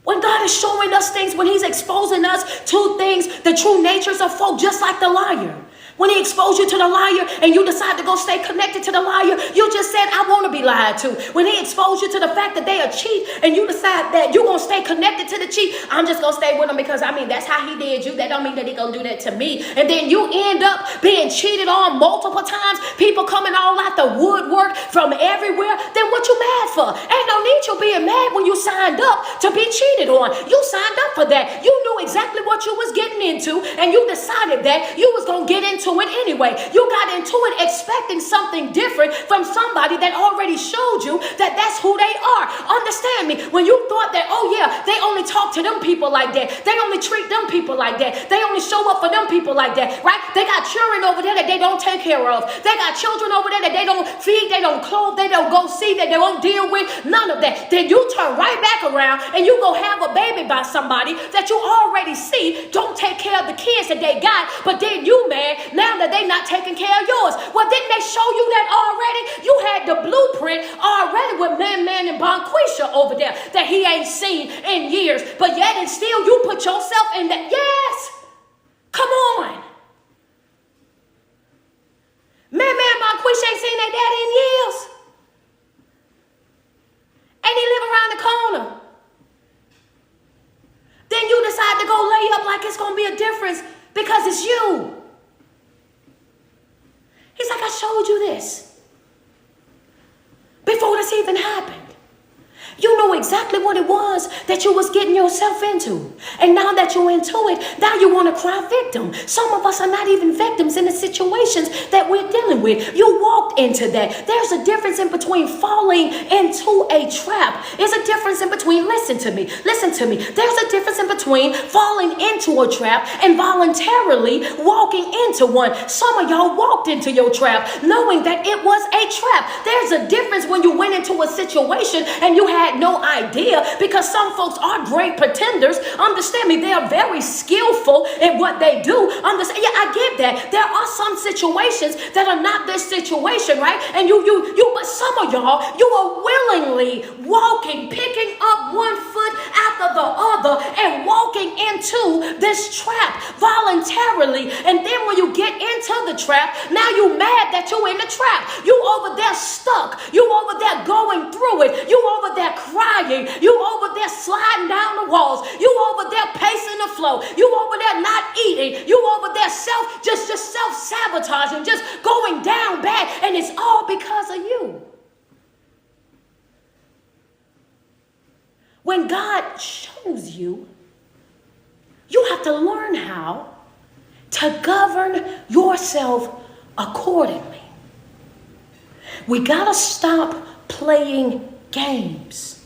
When God is showing us things, when he's exposing us to things, the true natures of folk, just like the liar. When he exposed you to the liar and you decide to go stay connected to the liar, you just said, I want to be lied to. When he exposed you to the fact that they are cheat and you decide that you're going to stay connected to the cheat, I'm just going to stay with them because, that's how he did you. That don't mean that he going to do that to me. And then you end up being cheated on multiple times, people coming all out the woodwork from everywhere. Then what you mad for? Ain't no need you being mad when you signed up to be cheated on. You signed up for that. You knew exactly what you was getting into, and you decided that you was going to get into it anyway. You got into it expecting something different from somebody that already showed you that that's who they are. Understand me. When you thought that, oh yeah, they only talk to them people like that. They only treat them people like that. They only show up for them people like that, right? They got children over there that they don't take care of. They got children over there that they don't feed, they don't clothe, they don't go see, that they won't deal with. None of that. Then you turn right back around and you go have a baby by somebody that you already see don't take care of the kids that they got, but then you mad now that they not taking care of yours. Well, didn't they show you that already? You had the blueprint already with Man and Bonquisha over there that he ain't seen in years. But yet and still you put yourself in that. Yes. Come on. Man and Bonquisha ain't seen their daddy in years. And he live around the corner. Then you decide to go lay up like it's going to be a difference because it's you. He's like, I showed you this before this even happened. You knew exactly what it was that you was getting yourself into. And now that you're into it, now you want to cry victim. Some of us are not even victims in the situations that we're dealing with. You walked into that. There's a difference in between falling into a trap. There's a difference in between, listen to me. There's a difference in between falling into a trap and voluntarily walking into one. Some of y'all walked into your trap knowing that it was a trap. There's a difference when you went into a situation and you had no idea, because some folks are great pretenders. Understand me, they are very skillful in what they do. Understand? Yeah, I get that. There are some situations that are not this situation, right? And but some of y'all, you are willingly walking, picking up one foot after the other and walking into this trap voluntarily. And then when you get into the trap, now you mad that you're in the trap. You over there stuck. You over there going through it. You over there crying. You over there sliding down the walls. You over there pacing the floor. You over there not eating. You over there just self-sabotaging, just going down bad. And it's all because of you. When God shows you, you have to learn how to govern yourself accordingly. We got to stop playing games.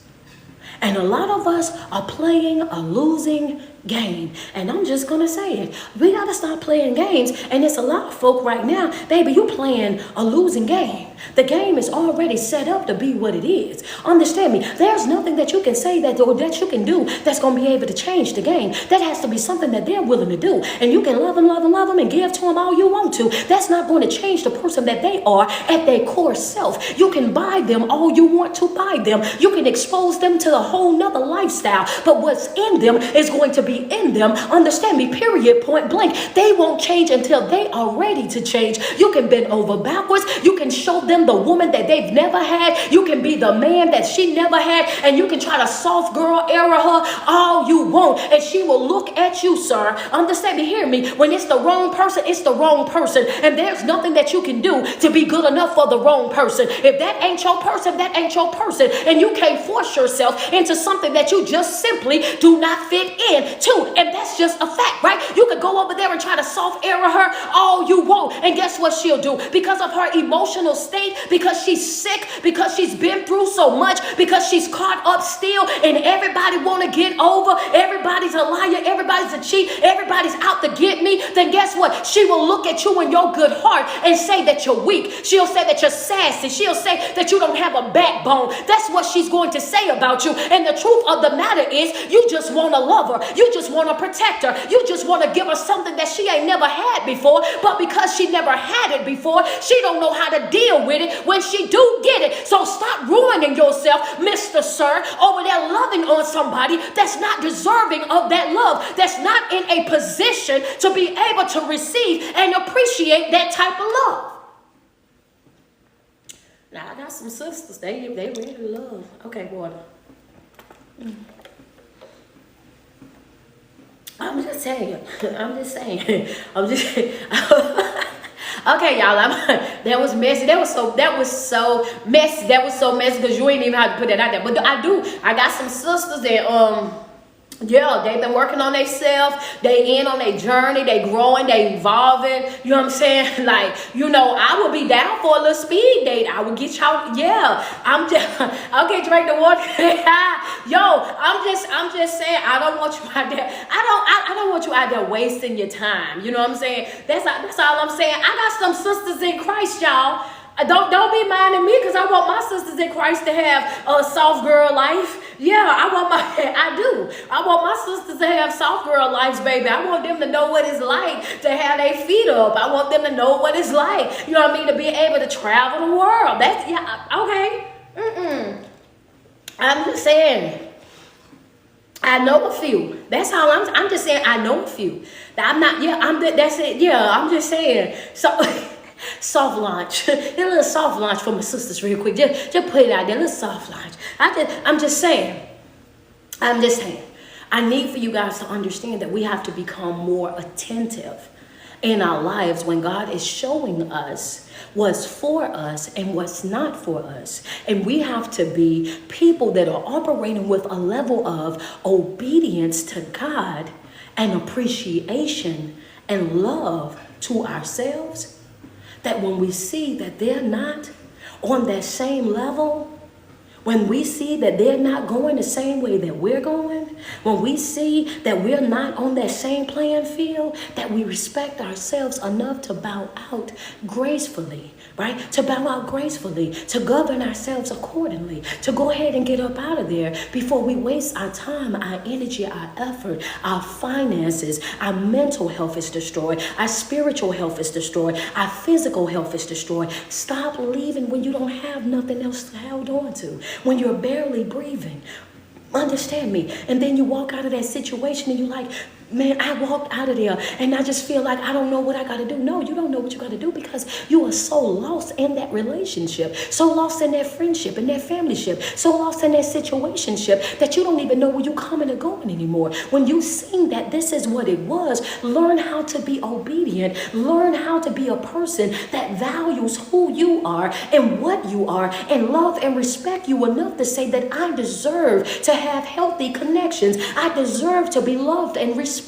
And a lot of us are playing a losing game. And I'm just going to say it. We got to stop playing games. And it's a lot of folk right now, baby, you playing a losing game. The game is already set up to be what it is. Understand me. There's nothing that you can say that you can do that's going to be able to change the game. That has to be something that they're willing to do. And you can love them and give to them all you want to. That's not going to change the person that they are at their core self. You can buy them all you want to buy them. You can expose them to a whole nother lifestyle. But what's in them is going to be in them. Understand me, period, point blank. They won't change until they are ready to change. You can bend over backwards. You can show them the woman that they've never had. You can be the man that she never had. And you can try to soft girl era her all you want. And she will look at you, sir. Understand me, hear me. When it's the wrong person, it's the wrong person. And there's nothing that you can do to be good enough for the wrong person. If that ain't your person, that ain't your person. And you can't force yourself into something that you just simply do not fit in to. And that's just a fact, right? You could go over there and try to soft era her all you want. And guess what she'll do? Because of her emotional state, because she's sick, because she's been through so much, because she's caught up still and everybody want to get over, everybody's a liar, everybody's a cheat, everybody's out to get me, then guess what? She will look at you in your good heart and say that you're weak. She'll say that you're sassy. She'll say that you don't have a backbone. That's what she's going to say about you. And the truth of the matter is, you just want to love her. You just want to protect her. You just want to give her something that she ain't never had before. But because she never had it before, she don't know how to deal with it when she do get it. So stop ruining yourself, Mr. Sir, over there loving on somebody that's not deserving of that love, that's not in a position to be able to receive and appreciate that type of love. Now, I got some sisters, they really love. Okay, water. I'm just saying. Okay, y'all. That was messy. That was so messy. That was so messy because you ain't even have to put that out there. But I got some sisters that yeah, they've been working on themselves. They in on their journey. They growing. They evolving. You know what I'm saying? Like, I would be down for a little speed date. I would get y'all. Yeah, okay, drink the water. Yo, I'm just saying. I don't want you out there. I don't want you out there wasting your time. You know what I'm saying? That's all I'm saying. I got some sisters in Christ, y'all. Don't be minding me because I want my sisters in Christ to have a soft girl life. Yeah, I do. I want my sisters to have soft girl lives, baby. I want them to know what it's like to have their feet up. I want them to know what it's like, you know what I mean, to be able to travel the world. That's, yeah, okay. I'm just saying, I know a few. That's how I'm just saying, I know a few. I'm not, that's it. Yeah, I'm just saying. So, soft launch. A little soft launch for my sisters real quick. Just put it out there, a little soft launch. I'm just saying. I need for you guys to understand that we have to become more attentive in our lives when God is showing us what's for us and what's not for us. And we have to be people that are operating with a level of obedience to God and appreciation and love to ourselves, that when we see that they're not on that same level, when we see that they're not going the same way that we're going, when we see that we're not on that same playing field, that we respect ourselves enough to bow out gracefully, right? To bow out gracefully, to govern ourselves accordingly, to go ahead and get up out of there before we waste our time, our energy, our effort, our finances, our mental health is destroyed, our spiritual health is destroyed, our physical health is destroyed. Stop leaving when you don't have nothing else to hold on to, when you're barely breathing. Understand me. And then you walk out of that situation and you're like, man, I walked out of there and I just feel like I don't know what I got to do. No, you don't know what you got to do because you are so lost in that relationship, so lost in that friendship and that familyship, so lost in that situationship that you don't even know where you're coming or going anymore. When you sing that this is what it was, learn how to be obedient. Learn how to be a person that values who you are and what you are and love and respect you enough to say that I deserve to have healthy connections. I deserve to be loved and respected.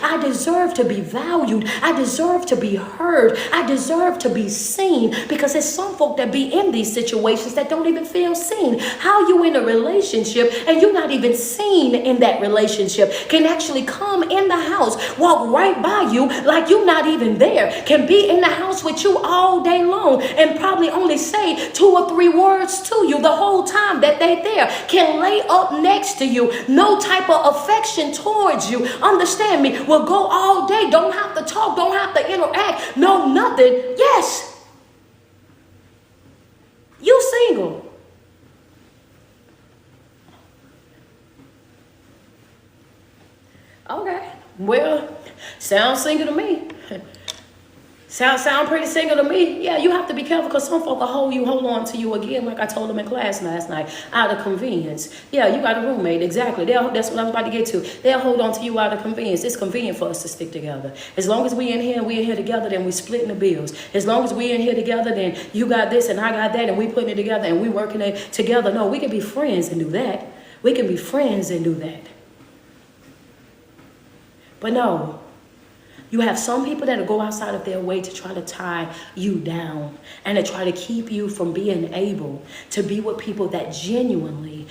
I deserve to be valued. I deserve to be heard. I deserve to be seen, because there's some folk that be in these situations that don't even feel seen. How you in a relationship and you're not even seen in that relationship, can actually come in the house, walk right by you like you're not even there, can be in the house with you all day long and probably only say 2 or 3 words to you the whole time that they there, can lay up next to you, no type of affection towards you. Understand me, will go all day, don't have to talk, don't have to interact, no nothing. Yes, you single. Okay, well, sounds single to me. Sound pretty single to me. Yeah, you have to be careful, because some folk will hold on to you again, like I told them in class last night, out of convenience. Yeah, you got a roommate, exactly. That's what I was about to get to. They'll hold on to you out of convenience. It's convenient for us to stick together. As long as we in here together, then we splitting the bills. As long as we in here together, then you got this and I got that, and we putting it together and we working it together. No, we can be friends and do that. We can be friends and do that. But no. You have some people that will go outside of their way to try to tie you down and to try to keep you from being able to be with people that genuinely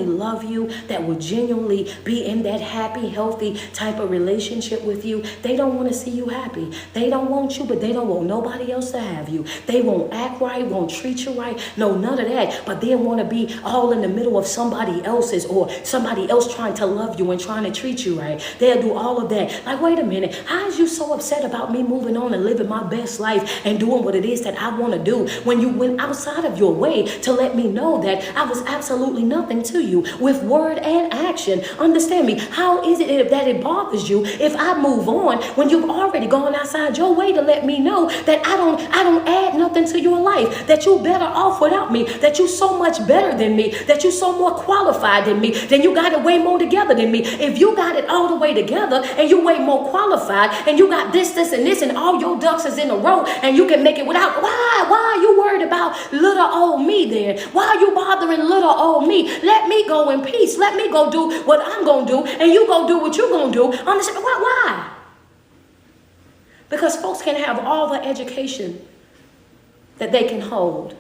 love you, that will genuinely be in that happy, healthy type of relationship with you. They don't want to see you happy. They don't want you, but they don't want nobody else to have you. They won't act right, won't treat you right, no, none of that. But they want to be all in the middle of somebody else's, or somebody else trying to love you and trying to treat you right. They'll do all of that. Like, wait a minute, how is you so upset about me moving on and living my best life and doing what it is that I want to do, when you went outside of your way to let me know that I was absolutely nothing to you with word and action? Understand me. How is it that it bothers you if I move on when you've already gone outside your way to let me know that I don't add nothing to your life, that you're better off without me, that you're so much better than me, that you're so more qualified than me, then you got it way more together than me? If you got it all the way together and you way more qualified and you got this and this and all your ducks is in a row and you can make it without, why are you worried about little old me then? Why are you bothering little old me? Let me go in peace. Let me go do what I'm going to do and you go do what you're going to do. Understand? Why? Because folks can have all the education that they can hold.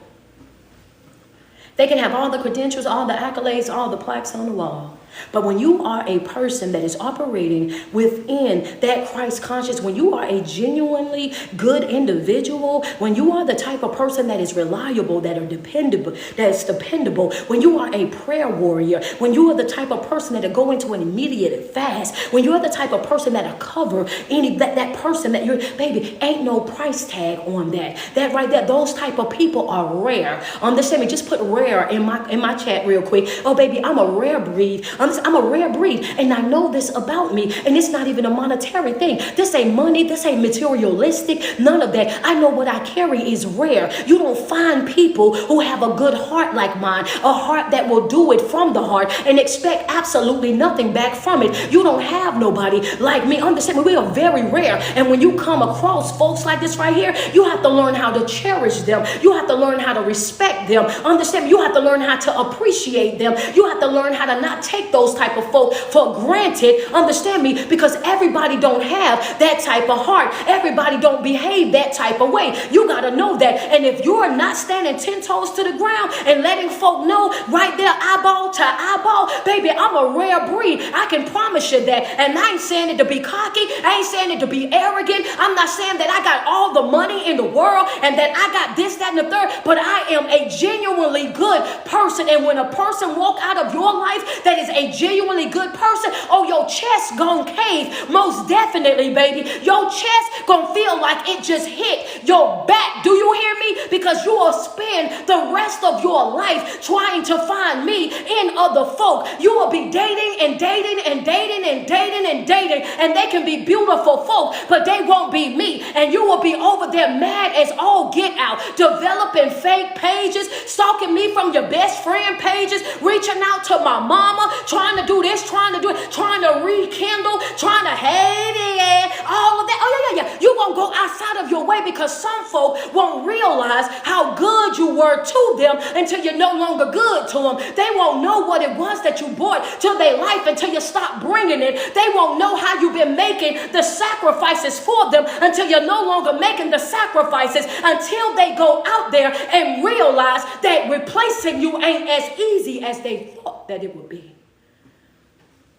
They can have all the credentials, all the accolades, all the plaques on the wall. But when you are a person that is operating within that Christ conscious, when you are a genuinely good individual, when you are the type of person that is reliable, that is dependable, when you are a prayer warrior, when you are the type of person that will go into an immediate fast, when you are the type of person that will cover that person that you're, baby, ain't no price tag on that. That right there, those type of people are rare. Understand me? Just put rare in my chat real quick. Oh, baby, I'm a rare breed. I'm a rare breed, and I know this about me, and it's not even a monetary thing. This ain't money, this ain't materialistic, none of that. I know what I carry is rare. You don't find people who have a good heart like mine, a heart that will do it from the heart and expect absolutely nothing back from it. You don't have nobody like me. Understand me? We are very rare, and when you come across folks like this right here, you have to learn how to cherish them. You have to learn how to respect them. Understand me? You have to learn how to appreciate them. You have to learn how to not take those type of folk for granted. Understand me? Because everybody don't have that type of heart. Everybody don't behave that type of way. You got to know that. And if you're not standing 10 toes to the ground and letting folk know right there, eyeball to eyeball, baby, I'm a rare breed. I can promise you that. And I ain't saying it to be cocky. I ain't saying it to be arrogant. I'm not saying that I got all the money in the world and that I got this, that, and the third, but I am a genuinely good person. And when a person walk out of your life that is a genuinely good person, oh, your chest gon' cave. Most definitely, baby. Your chest gon' feel like it just hit your back. Do you hear me? Because you will spend the rest of your life trying to find me in other folk. You will be dating and dating and dating and dating and dating, and they can be beautiful folk, but they won't be me. And you will be over there mad as all get out, developing fake pages, stalking me from your best friend pages, reaching out to my mama, trying to do this, trying to do it, trying to rekindle, trying to hate it, all of that. Oh, yeah. You won't go outside of your way because some folk won't realize how good you were to them until you're no longer good to them. They won't know what it was that you brought to their life until you stop bringing it. They won't know how you've been making the sacrifices for them until you're no longer making the sacrifices, until they go out there and realize that replacing you ain't as easy as they thought that it would be.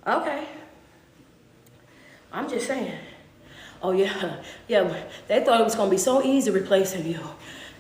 Okay. I'm just saying. Oh, yeah. They thought it was going to be so easy replacing you.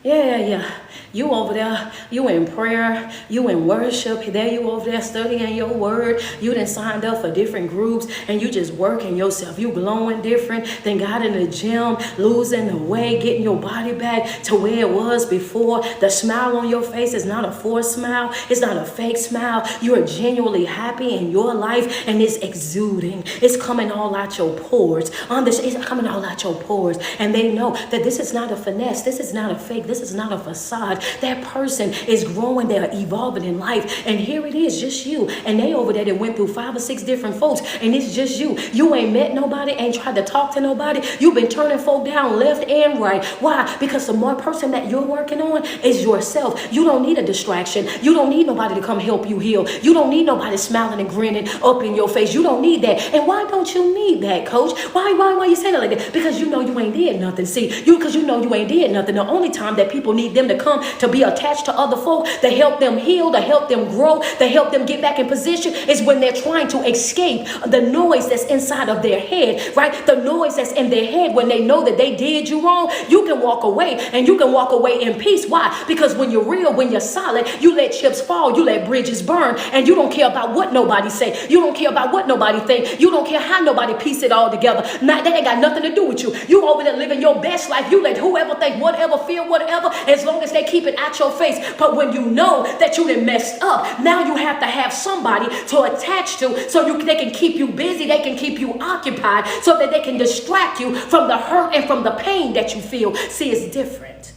Yeah. You over there, you in prayer, you in worship. There you over there studying your word. You done signed up for different groups and you just working yourself. You glowing different than got in the gym, losing the weight, getting your body back to where it was before. The smile on your face is not a forced smile. It's not a fake smile. You are genuinely happy in your life and it's exuding. It's coming all out your pores. It's coming all out your pores. And they know that this is not a finesse. This is not a fake. This is not a facade. That person is growing. They're evolving in life. And here it is, just you. And they over there that went through 5 or 6 different folks. And it's just you. You ain't met nobody, ain't tried to talk to nobody. You've been turning folk down left and right. Why? Because the more person that you're working on is yourself. You don't need a distraction. You don't need nobody to come help you heal. You don't need nobody smiling and grinning up in your face. You don't need that. And why don't you need that, coach? Why you saying it like that? Because you know you ain't did nothing. See, because you know you ain't did nothing. The only time that people need them to come to be attached to other folk, to help them heal, to help them grow, to help them get back in position is when they're trying to escape the noise that's inside of their head, right? The noise that's in their head when they know that they did you wrong. You can walk away and you can walk away in peace. Why? Because when you're real, when you're solid, you let chips fall, you let bridges burn, and you don't care about what nobody say. You don't care about what nobody think. You don't care how nobody piece it all together. That ain't got nothing to do with you. You over there living your best life. You let whoever think whatever, feel whatever, as long as they keep it at your face. But when you know that you done messed up, now you have to have somebody to attach to so they can keep you busy, they can keep you occupied, so that they can distract you from the hurt and from the pain that you feel. See, it's different.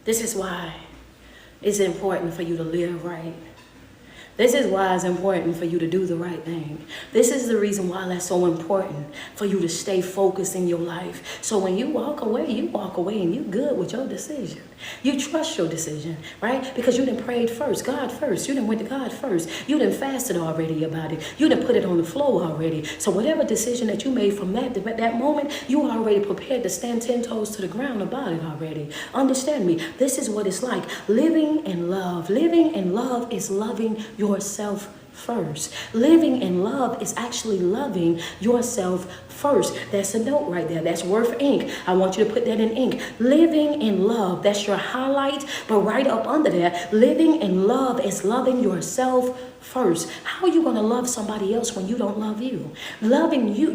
This is why it's important for you to live right. This is why it's important for you to do the right thing. This is the reason why that's so important for you to stay focused in your life. So when you walk away and you're good with your decision. You trust your decision, right? Because you done prayed first, God first. You done went to God first. You done fasted already about it. You done put it on the floor already. So whatever decision that you made from that moment, you are already prepared to stand 10 toes to the ground about it already. Understand me. This is what it's like. Living in love. Living in love is loving yourself first. Living in love is actually loving yourself first. That's a note right there. That's worth ink. I want you to put that in ink. Living in love. That's your highlight. But right up under there, living in love is loving yourself first. How are you going to love somebody else when you don't love you? Loving you,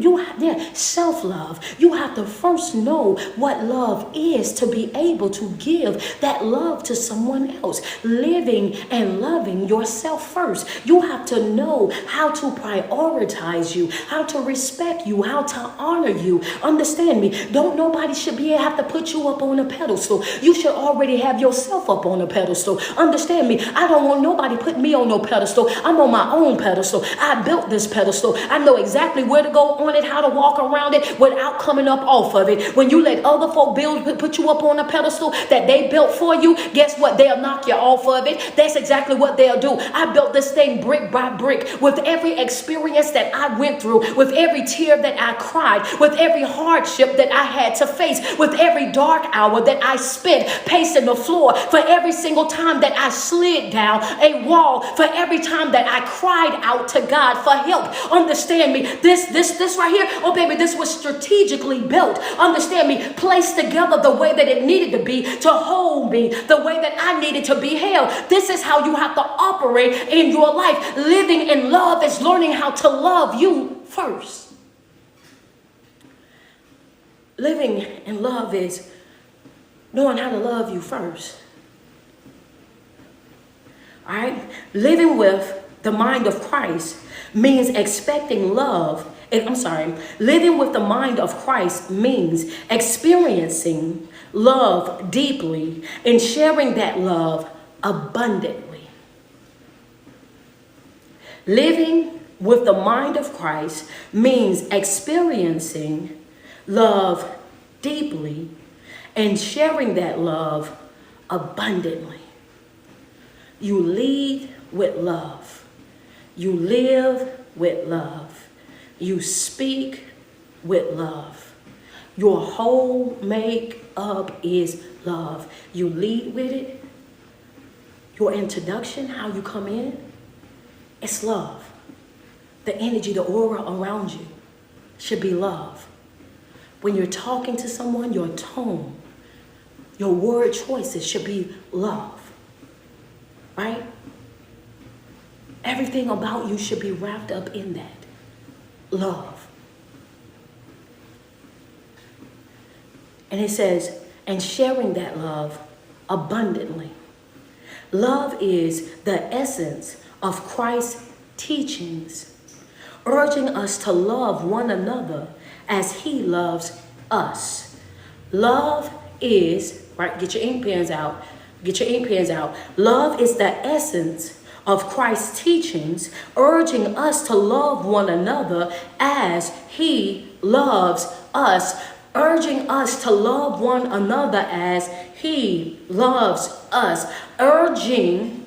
self-love. You have to first know what love is to be able to give that love to someone else. Living and loving yourself first. You have to know how to prioritize you, how to respect you, how to honor you. Understand me. Don't nobody should have to put you up on a pedestal. You should already have yourself up on a pedestal. Understand me. I don't want nobody put me on no pedestal. I'm on my own pedestal. I built this pedestal. I know exactly where to go on it, how to walk around it without coming up off of it. When you let other folk put you up on a pedestal that they built for you, guess what? They'll knock you off of it. That's exactly what they'll do. I built this thing brick by brick with every experience that I went through, with every tear that I cried, with every hardship that I had to face, with every dark hour that I spent pacing the floor, for every single time that I slid down a wall, for every time that I cried out to God for help. Understand me. This right here, oh baby, this was strategically built. Understand me. Placed together the way that it needed to be to hold me, the way that I needed to be held. This is how you have to operate in your life. Living in love is learning how to love you first. Living in love is knowing how to love you first. All right? Living with the mind of Christ means expecting love. Living with the mind of Christ means experiencing love deeply and sharing that love abundantly. Living with the mind of Christ means experiencing love deeply and sharing that love abundantly. You lead with love. You live with love. You speak with love. Your whole makeup is love. You lead with it. Your introduction, how you come in, it's love. The energy, the aura around you should be love. When you're talking to someone, your tone, your word choices should be love. Right? Everything about you should be wrapped up in that. Love. And it says, and sharing that love abundantly. Love is the essence of Christ's teachings, urging us to love one another as he loves us. Love is, right, get your ink pens out. Get your ink pens out. Love is the essence of Christ's teachings, urging us to love one another as he loves us. Urging us to love one another as he loves us. Urging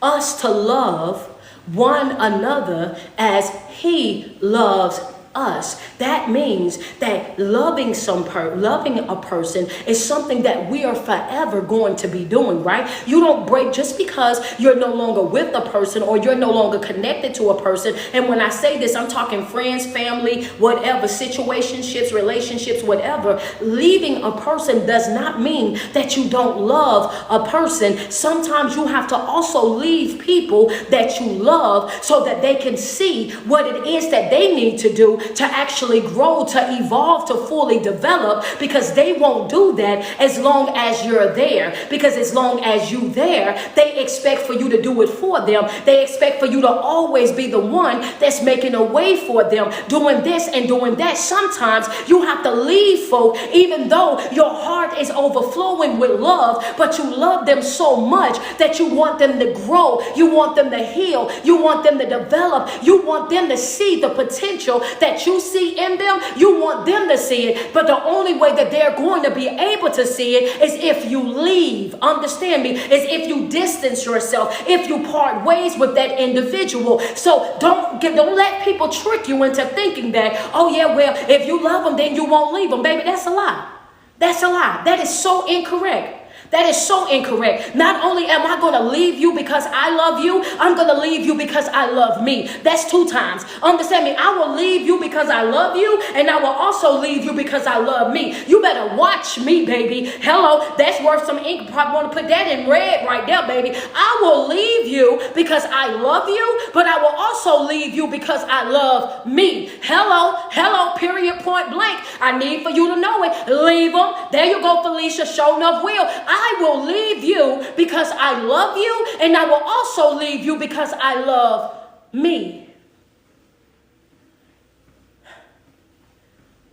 us to love one another as he loves us. That means that loving a person is something that we are forever going to be doing, right? You don't break just because you're no longer with a person or you're no longer connected to a person. And when I say this, I'm talking friends, family, whatever, situationships, relationships, whatever. Leaving a person does not mean that you don't love a person. Sometimes you have to also leave people that you love so that they can see what it is that they need to do to actually grow, to evolve, to fully develop, because they won't do that as long as you're there. Because as long as you're there, they expect for you to do it for them. They expect for you to always be the one that's making a way for them, doing this and doing that. Sometimes you have to leave folk, even though your heart is overflowing with love, but you love them so much that you want them to grow, you want them to heal, you want them to develop, you want them to see the potential that you see in them. You want them to see it, but the only way that they're going to be able to see it is if you leave. Understand me? Is if you distance yourself, if you part ways with that individual. So don't let people trick you into thinking that, oh yeah, well, if you love them, then you won't leave them. Baby, that's a lie. That's a lie. That is so incorrect. That is so incorrect. Not only am I going to leave you because I love you, I'm going to leave you because I love me. That's 2 times. Understand me? I will leave you because I love you, and I will also leave you because I love me. You better watch me, baby. Hello, that's worth some ink. Probably want to put that in red right there, baby. I will leave you because I love you, but I will also leave you because I love me. Hello, period, point blank. I need for you to know it. Leave them. There you go, Felicia. Show enough will. I will leave you because I love you, and I will also leave you because I love me.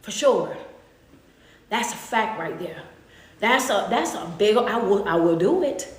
For sure. That's a fact right there. That's a big, I will do it.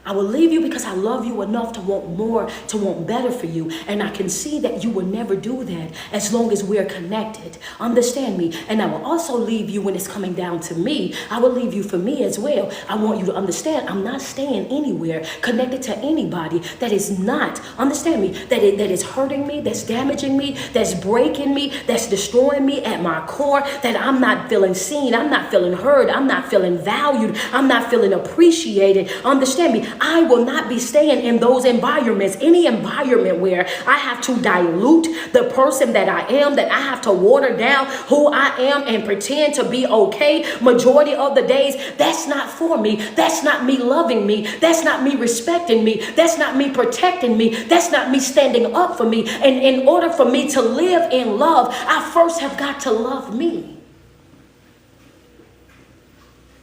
I will leave you because I love you enough to want more, to want better for you. And I can see that you will never do that as long as we're connected. Understand me? And I will also leave you when it's coming down to me. I will leave you for me as well. I want you to understand I'm not staying anywhere connected to anybody that is not, understand me, that is hurting me, that's damaging me, that's breaking me, that's destroying me at my core, that I'm not feeling seen, I'm not feeling heard, I'm not feeling valued, I'm not feeling appreciated. Understand me? I will not be staying in those environments, any environment where I have to dilute the person that I am, that I have to water down who I am and pretend to be okay majority of the days. That's not for me. That's not me loving me. That's not me respecting me. That's not me protecting me. That's not me standing up for me. And in order for me to live in love, I first have got to love me.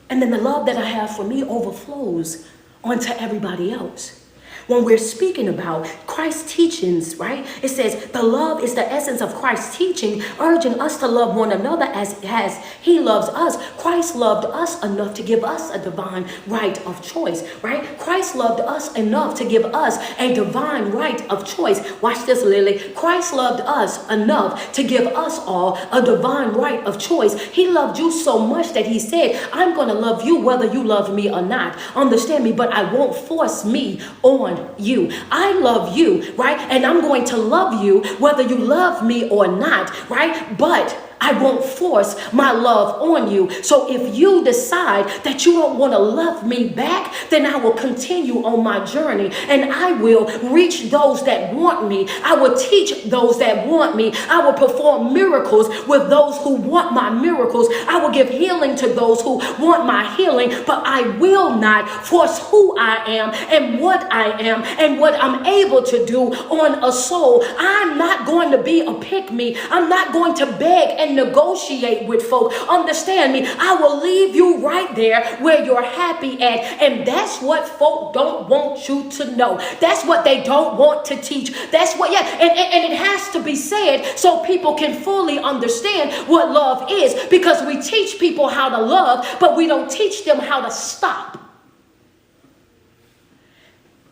And then the love that I have for me overflows onto everybody else. When we're speaking about Christ's teachings, right? It says the love is the essence of Christ's teaching, urging us to love one another as he loves us. Christ loved us enough to give us a divine right of choice, right? Christ loved us enough to give us a divine right of choice. Watch this, Lily. Christ loved us enough to give us all a divine right of choice. He loved you so much that he said, I'm going to love you whether you love me or not. Understand me, but I won't force me on you. I love you, right? And I'm going to love you whether you love me or not, right? But I won't force my love on you. So if you decide that you don't want to love me back, then I will continue on my journey and I will reach those that want me. I will teach those that want me. I will perform miracles with those who want my miracles. I will give healing to those who want my healing, but I will not force who I am and what I am and what I'm able to do on a soul. I'm not going to be a pick-me. I'm not going to beg and negotiate with folk. Understand me? I will leave you right there where you're happy at. And that's what folk don't want you to know. That's what they don't want to teach. That's what, and it has to be said so people can fully understand what love is, because we teach people how to love, but we don't teach them how to stop.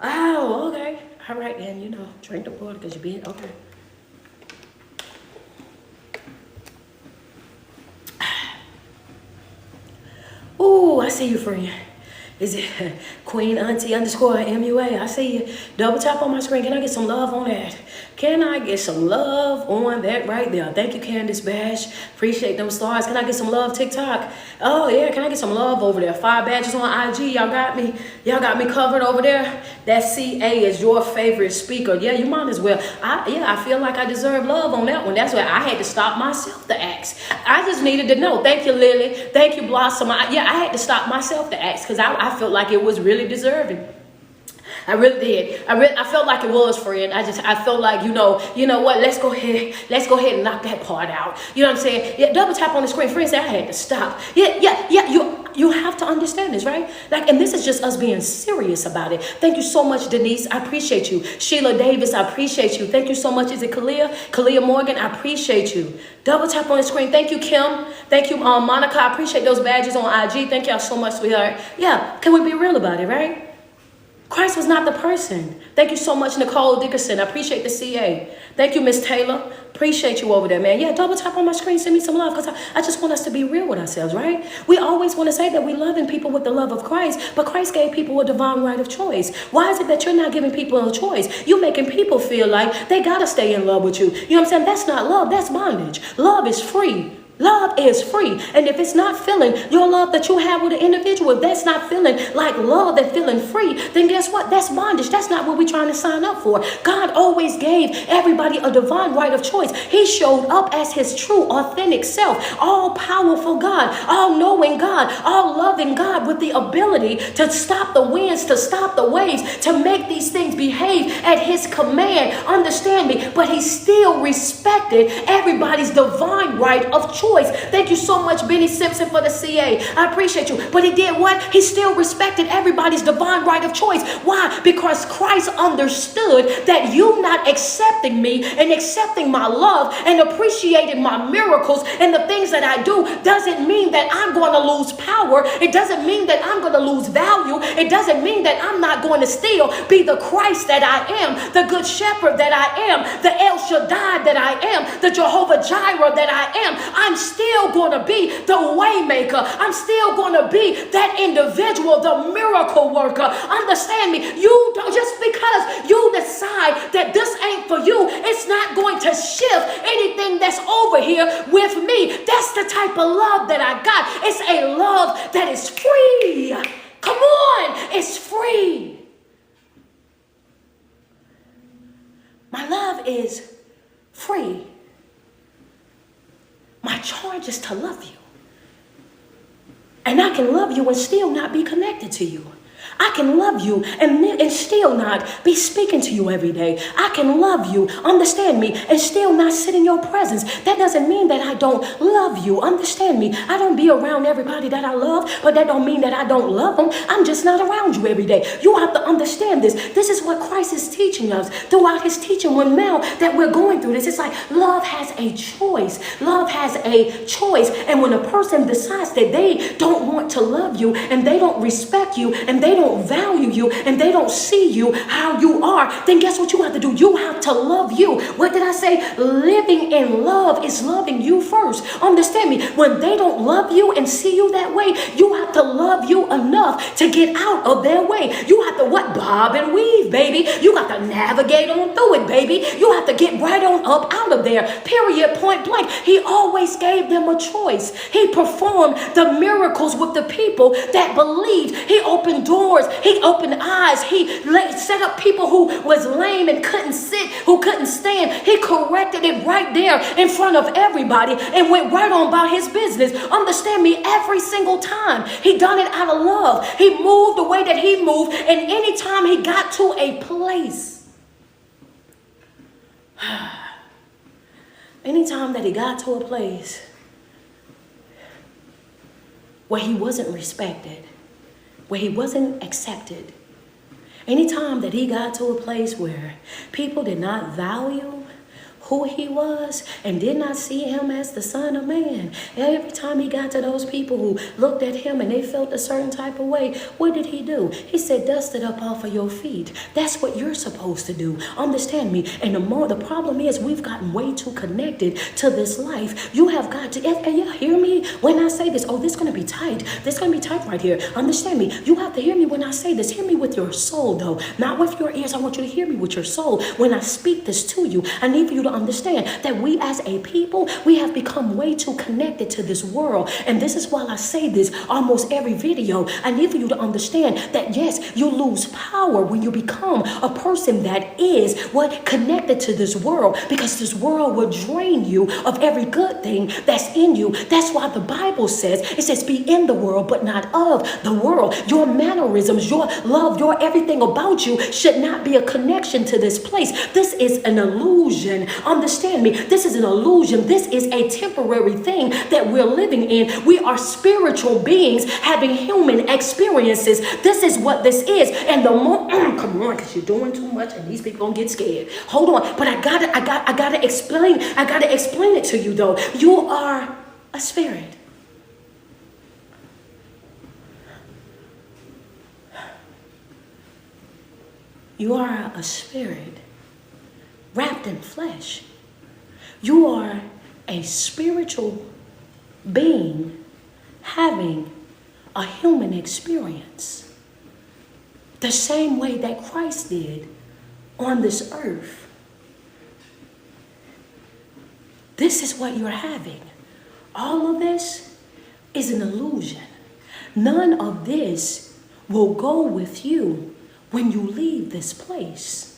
Oh, okay. All right, then, drink the water because you're being, okay. Ooh, I see you, friend. Is it Queen Auntie _ MUA? I see you. Double tap on my screen. Can I get some love on that? Can I get some love on that right there? Thank you, Candace Bash. Appreciate them stars. Can I get some love, TikTok? Oh, yeah. Can I get some love over there? 5 badges on IG. Y'all got me. Y'all got me covered over there. That CA is your favorite speaker. Yeah, you might as well. I feel like I deserve love on that one. That's why I had to stop myself to ask. I just needed to know. Thank you, Lily. Thank you, Blossom. I had to stop myself to ask because I felt like it was really deserving. I really did. I felt like it was, friend. I felt like, you know what? Let's go ahead and knock that part out. You know what I'm saying? Yeah, double tap on the screen. Friend said I had to stop. Yeah. You have to understand this, right? And this is just us being serious about it. Thank you so much, Denise. I appreciate you. Sheila Davis, I appreciate you. Thank you so much. Is it Kalia Morgan? I appreciate you. Double tap on the screen. Thank you, Kim. Thank you, Monica. I appreciate those badges on IG. Thank y'all so much, sweetheart. Yeah, can we be real about it, right? Christ was not the person. Thank you so much, Nicole Dickerson. I appreciate the CA. Thank you, Miss Taylor. Appreciate you over there, man. Yeah, double tap on my screen. Send me some love because I just want us to be real with ourselves, right? We always want to say that we loving people with the love of Christ, but Christ gave people a divine right of choice. Why is it that you're not giving people a choice? You're making people feel like they got to stay in love with you. You know what I'm saying? That's not love. That's bondage. Love is free. Love is free. And if it's not feeling your love that you have with an individual, if that's not feeling like love and feeling free, then guess what? That's bondage. That's not what we're trying to sign up for. God always gave everybody a divine right of choice. He showed up as his true, authentic self, all-powerful God, all-knowing God, all-loving God with the ability to stop the winds, to stop the waves, to make these things behave at his command. Understand me. But he still respected everybody's divine right of choice. Thank you so much, Benny Simpson, for the CA. I appreciate you. But he did what? He still respected everybody's divine right of choice. Why? Because Christ understood that you not accepting me and accepting my love and appreciating my miracles and the things that I do doesn't mean that I'm going to lose power. It doesn't mean that I'm going to lose value. It doesn't mean that I'm not going to still be the Christ that I am, the good shepherd that I am, the El Shaddai that I am, the Jehovah Jireh that I am. I'm still going to be the way maker. I'm still going to be that individual, the miracle worker. Understand me. You don't, just because you decide that this ain't for you, it's not going to shift anything that's over here with me. That's the type of love that I got. It's a love that is free. Come on, it's free. My love is free. My charge is to love you. And I can love you and still not be connected to you. I can love you and still not be speaking to you every day. I can love you, understand me, and still not sit in your presence. That doesn't mean that I don't love you. Understand me. I don't be around everybody that I love, but that don't mean that I don't love them. I'm just not around you every day. You have to understand this. This is what Christ is teaching us throughout his teaching. When now that we're going through this, it's like love has a choice. Love has a choice. And when a person decides that they don't want to love you and they don't respect you and they don't value you and they don't see you how you are, then guess what you have to do? You have to love you. What did I say? Living in love is loving you first. Understand me. When they don't love you and see you that way, you have to love you enough to get out of their way. You have to what? Bob and weave, baby. You got to navigate on through it, baby. You have to get right on up out of there. Period. Point blank. He always gave them a choice. He performed the miracles with the people that believed. He opened doors. He opened eyes. He set up people who was lame and couldn't sit, who couldn't stand. He corrected it right there in front of everybody and went right on about his business. Understand me, every single time. He done it out of love. He moved the way that he moved, and anytime he got to a place, anytime that he got to a place where he wasn't respected, where he wasn't accepted, anytime that he got to a place where people did not value who he was and did not see him as the Son of Man, every time he got to those people who looked at him and they felt a certain type of way, what did he do? He said, dust it up off of your feet. That's what you're supposed to do. Understand me. And the problem is we've gotten way too connected to this life. You have got to, and you hear me when I say this. Oh, this is going to be tight. This is going to be tight right here. Understand me. You have to hear me when I say this. Hear me with your soul, though. Not with your ears. I want you to hear me with your soul. When I speak this to you, I need for you to understand that we as a people, we have become way too connected to this world. And this is why I say this almost every video. I need for you to understand that yes, you lose power when you become a person that is what connected to this world, because this world will drain you of every good thing that's in you. That's why the Bible says, it says be in the world but not of the world. Your mannerisms, your love, your everything about you should not be a connection to this place. This is an illusion. Understand me. This is an illusion. This is a temporary thing that we're living in. We are spiritual beings having human experiences. This is what this is. And the more, come on, because you're doing too much and these people gonna get scared. Hold on. But I gotta explain it to you though. You are a spirit. You are a spirit wrapped in flesh. You are a spiritual being having a human experience the same way that Christ did on this earth. This is what you're having. All of this is an illusion. None of this will go with you when you leave this place.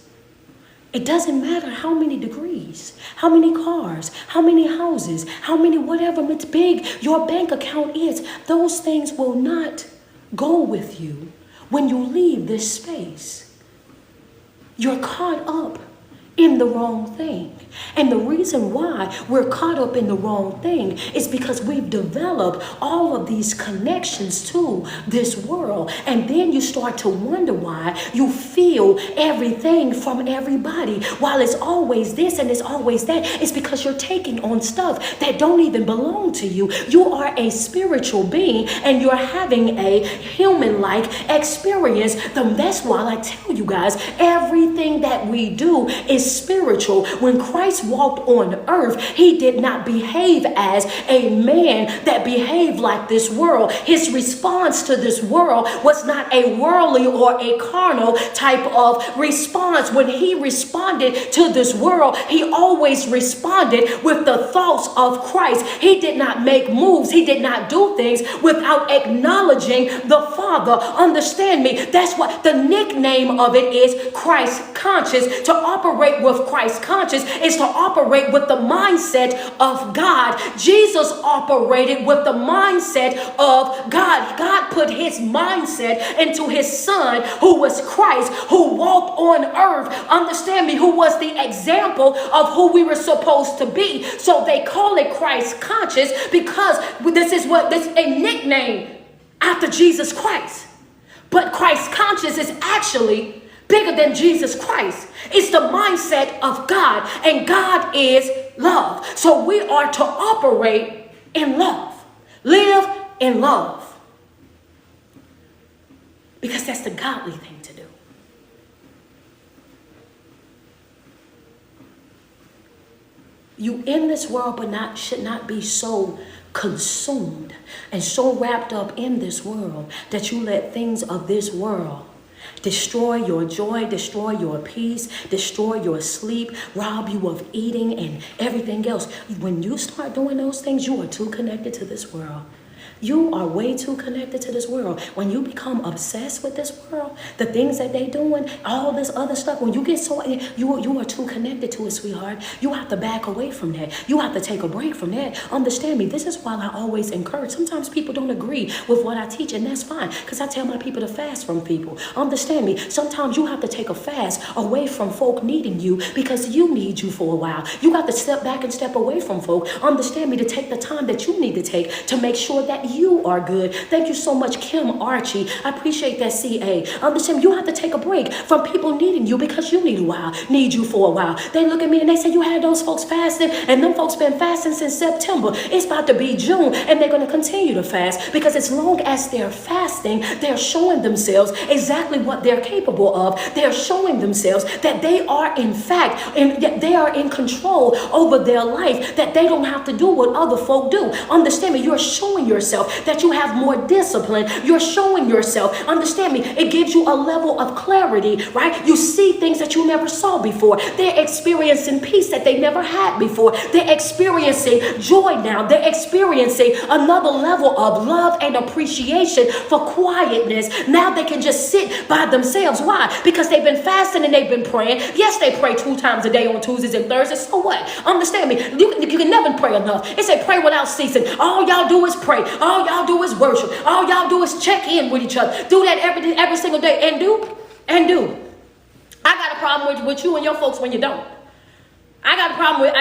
It doesn't matter how many degrees, how many cars, how many houses, how many whatever big your bank account is. Those things will not go with you when you leave this space. You're caught up in the wrong thing. And the reason why we're caught up in the wrong thing is because we've developed all of these connections to this world. And then you start to wonder why you feel everything from everybody. While it's always this and it's always that, it's because you're taking on stuff that don't even belong to you. You are a spiritual being and you're having a human-like experience. That's why I tell you guys, everything that we do is spiritual. When Christ walked on earth, he did not behave as a man that behaved like this world. His response to this world was not a worldly or a carnal type of response. When he responded to this world, he always responded with the thoughts of Christ. He did not make moves. He did not do things without acknowledging the Father. Understand me. That's what the nickname of it is, Christ conscious. To operate with Christ conscious is to operate with the mindset of God. Jesus operated with the mindset of God. God put his mindset into his son, who was Christ, who walked on earth. Understand me, who was the example of who we were supposed to be. So they call it Christ conscious because this is a nickname after Jesus Christ. But Christ conscious is actually bigger than Jesus Christ. It's the mindset of God, and God is love. So we are to operate in love, live in love, because that's the godly thing to do. You in this world, but should not be so consumed and so wrapped up in this world that you let things of this world destroy your joy, destroy your peace, destroy your sleep, rob you of eating and everything else. When you start doing those things, you are too connected to this world. You are way too connected to this world. When you become obsessed with this world, the things that they doing, all this other stuff, when you get so, you are too connected to it, sweetheart. You have to back away from that. You have to take a break from that. Understand me. This is why I always encourage. Sometimes people don't agree with what I teach, and that's fine, because I tell my people to fast from people. Understand me. Sometimes you have to take a fast away from folk needing you because you need you for a while. You got to step back and step away from folk. Understand me, to take the time that you need to take to make sure that you are good. Thank you so much, Kim Archie. I appreciate that, CA. Understand, you have to take a break from people needing you because you need you for a while. They look at me and they say, you had those folks fasting, and them folks been fasting since September. It's about to be June, and they're going to continue to fast, because as long as they're fasting, they're showing themselves exactly what they're capable of. They're showing themselves that they are in fact, they are in control over their life, that they don't have to do what other folk do. Understand me, you're showing yourself that you have more discipline. You're showing yourself. Understand me, it gives you a level of clarity, right? You see things that you never saw before. They're experiencing peace that they never had before. They're experiencing joy now. They're experiencing another level of love and appreciation for quietness. Now they can just sit by themselves. Why? Because they've been fasting and they've been praying. Yes, they pray 2 times a day on Tuesdays and Thursdays. So what? Understand me, you can never pray enough. It say pray without ceasing. All y'all do is pray. All y'all do is worship. All y'all do is check in with each other. Do that every single day. And do. I got a problem with you and your folks when you don't. I got a problem with,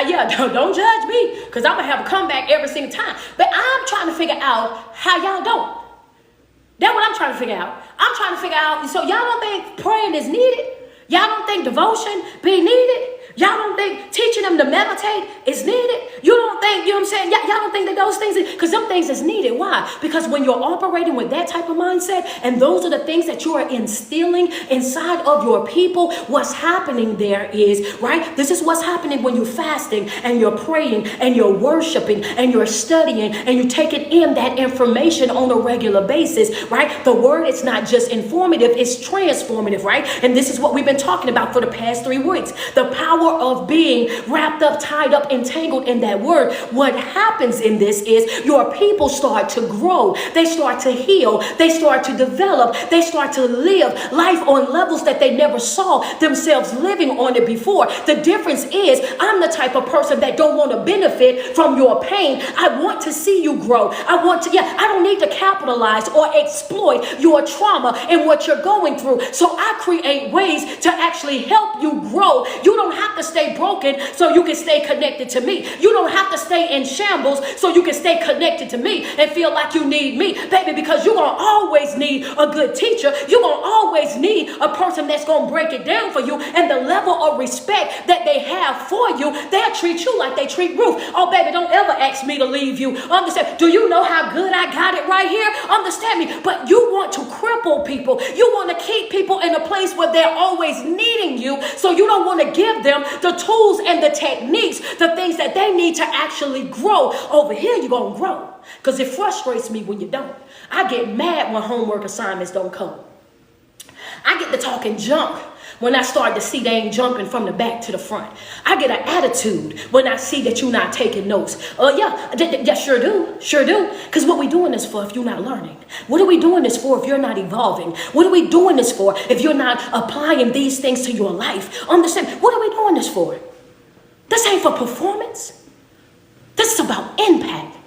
don't judge me, because I'm going to have a comeback every single time. But I'm trying to figure out how y'all don't. That's what I'm trying to figure out. I'm trying to figure out, so y'all don't think praying is needed? Y'all don't think devotion be needed? Y'all don't think teaching them to meditate is needed? You don't think, you know what I'm saying? Y'all don't think that those things, because them things is needed. Why? Because when you're operating with that type of mindset, and those are the things that you are instilling inside of your people, what's happening there is, right? This is what's happening when you're fasting and you're praying and you're worshiping and you're studying and you're taking in that information on a regular basis, right? The word is not just informative, it's transformative, right? And this is what we've been talking about for the past 3 weeks. The power power of being wrapped up, tied up, entangled in that word. What happens in this is your people start to grow. They start to heal. They start to develop. They start to live life on levels that they never saw themselves living on it before. The difference is I'm the type of person that don't want to benefit from your pain. I want to see you grow. I don't need to capitalize or exploit your trauma and what you're going through. So I create ways to actually help you grow. You don't have to stay broken so you can stay connected to me. You don't have to stay in shambles so you can stay connected to me and feel like you need me, baby, because you're going to always need a good teacher. You're going to always need a person that's going to break it down for you, and the level of respect that they have for you, they'll treat you like they treat Ruth. Oh, baby, don't ever ask me to leave you. Understand? Do you know how good I got it right here? Understand me? But you want to cripple people. You want to keep people in a place where they're always needing you, so you don't want to give them the tools and the techniques, the things that they need to actually grow. Over here, you're going to grow, because it frustrates me when you don't. I get mad when homework assignments don't come. I get to talking junk when I start to see they ain't jumping from the back to the front. I get an attitude when I see that you're not taking notes. Yeah, sure do. Because what we doing this for if you're not learning? What are we doing this for if you're not evolving? What are we doing this for if you're not applying these things to your life? Understand, what are we doing this for? This ain't for performance. This is about impact.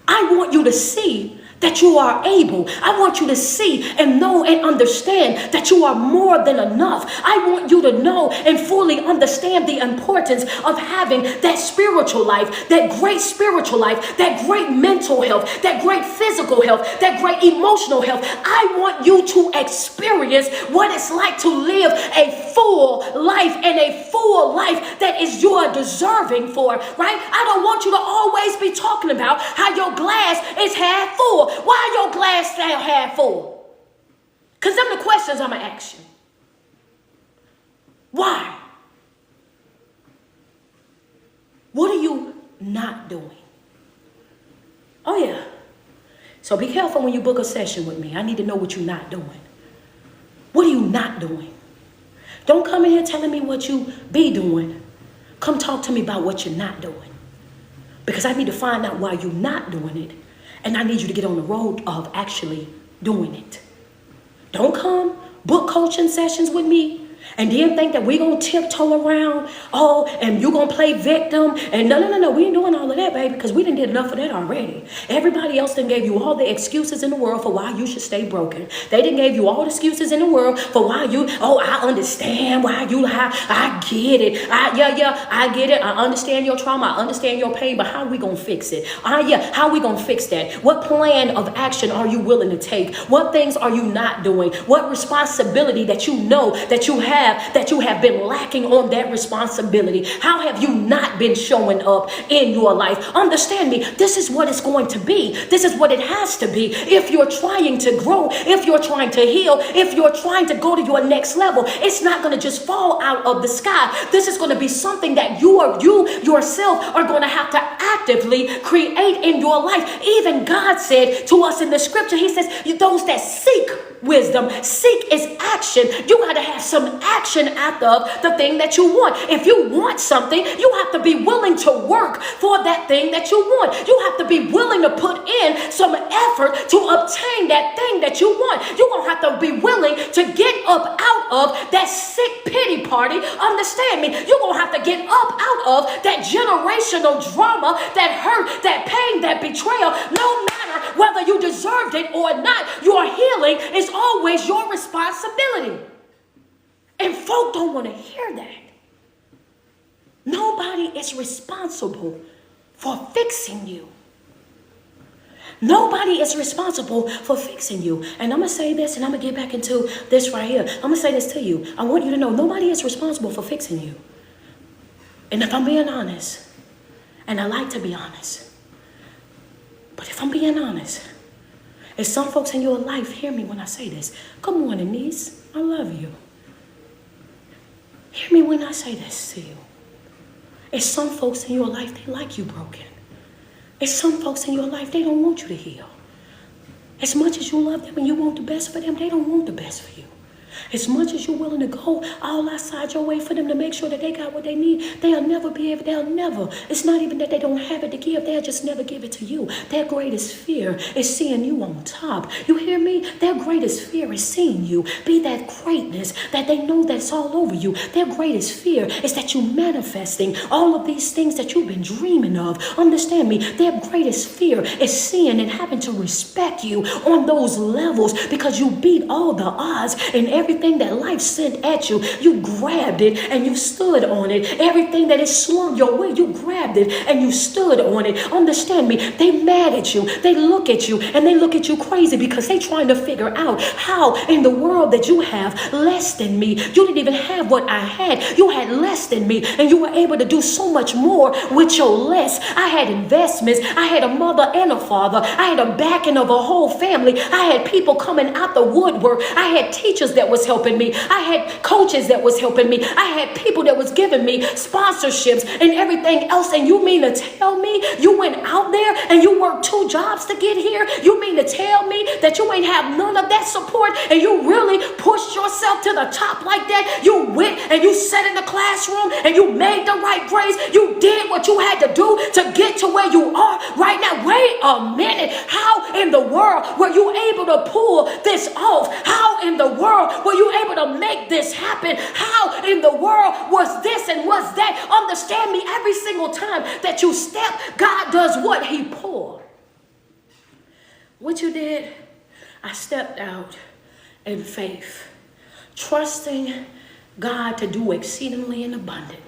I want you to see that you are able. I want you to see and know and understand that you are more than enough. I want you to know and fully understand the importance of having that spiritual life, that great spiritual life, that great mental health, that great physical health, that great emotional health. I want you to experience what it's like to live a full life, and a full life that is you're deserving for, right? I don't want you to always be talking about how your glass is half full. Why your glass still half full? Because them the questions I'm going to ask you. Why? What are you not doing? Oh, yeah. So be careful when you book a session with me. I need to know what you're not doing. What are you not doing? Don't come in here telling me what you be doing. Come talk to me about what you're not doing. Because I need to find out why you're not doing it. And I need you to get on the road of actually doing it. Don't come book coaching sessions with me and then think that we're going to tiptoe around, and you're going to play victim. And no, we ain't doing all of that, baby, because we done did enough of that already. Everybody else done gave you all the excuses in the world for why you should stay broken. They done gave you all the excuses in the world for why I understand why you lie. I get it. I get it. I understand your trauma. I understand your pain, but how are we going to fix it? How are we going to fix that? What plan of action are you willing to take? What things are you not doing? What responsibility that you know that you have been lacking on that responsibility? How have you not been showing up in your life? Understand me, this is what it's going to be. This is what it has to be. If you're trying to grow, if you're trying to heal, if you're trying to go to your next level, it's not going to just fall out of the sky. This is going to be something that you yourself are going to have to actively create in your life. Even God said to us in the scripture, he says, those that seek wisdom, seek is action. You got to have some action after the thing that you want. If you want something, you have to be willing to work for that thing that you want. You have to be willing to put in some effort to obtain that thing that you want. You're going to have to be willing to get up out of that sick pity party. Understand me? You're going to have to get up out of that generational drama, that hurt, that pain, that betrayal. No matter whether you deserved it or not, your healing is always your responsibility. And folk don't want to hear that. Nobody is responsible for fixing you. Nobody is responsible for fixing you. And I'm going to say this, and I'm going to get back into this right here. I'm going to say this to you. I want you to know nobody is responsible for fixing you. And if I'm being honest, and I like to be honest, but if I'm being honest, if some folks in your life hear me when I say this, good morning, niece. I love you. Hear me when I say this to you. If some folks in your life, they like you broken. If some folks in your life, they don't want you to heal. As much as you love them and you want the best for them, they don't want the best for you. As much as you're willing to go all outside your way for them to make sure that they got what they need, they'll never be able, they'll never. It's not even that they don't have it to give, they'll just never give it to you. Their greatest fear is seeing you on top. You hear me? Their greatest fear is seeing you be that greatness that they know that's all over you. Their greatest fear is that you're manifesting all of these things that you've been dreaming of. Understand me? Their greatest fear is seeing and having to respect you on those levels because you beat all the odds and everything that life sent at you. You grabbed it and you stood on it. Everything that is slung your way, you grabbed it and you stood on it. Understand me? They mad at you. They look at you and they look at you crazy because they trying to figure out how in the world that you have less than me. You didn't even have what I had. You had less than me and you were able to do so much more with your less. I had investments. I had a mother and a father. I had a backing of a whole family. I had people coming out the woodwork. I had teachers that was helping me. I had coaches that was helping me. I had people that was giving me sponsorships and everything else. And you mean to tell me you went out there and you worked 2 jobs to get here? You mean to tell me that you ain't have none of that support and you really pushed yourself to the top like that? You went and you sat in the classroom and you made the right grades. You did what you had to do to get to where you are right now. Wait a minute. How in the world were you able to pull this off? How in the world were you able to make this happen? How in the world was this and was that? Understand me, every single time that you step, God does what? He pulled. What you did, I stepped out in faith, trusting God to do exceedingly and abundantly.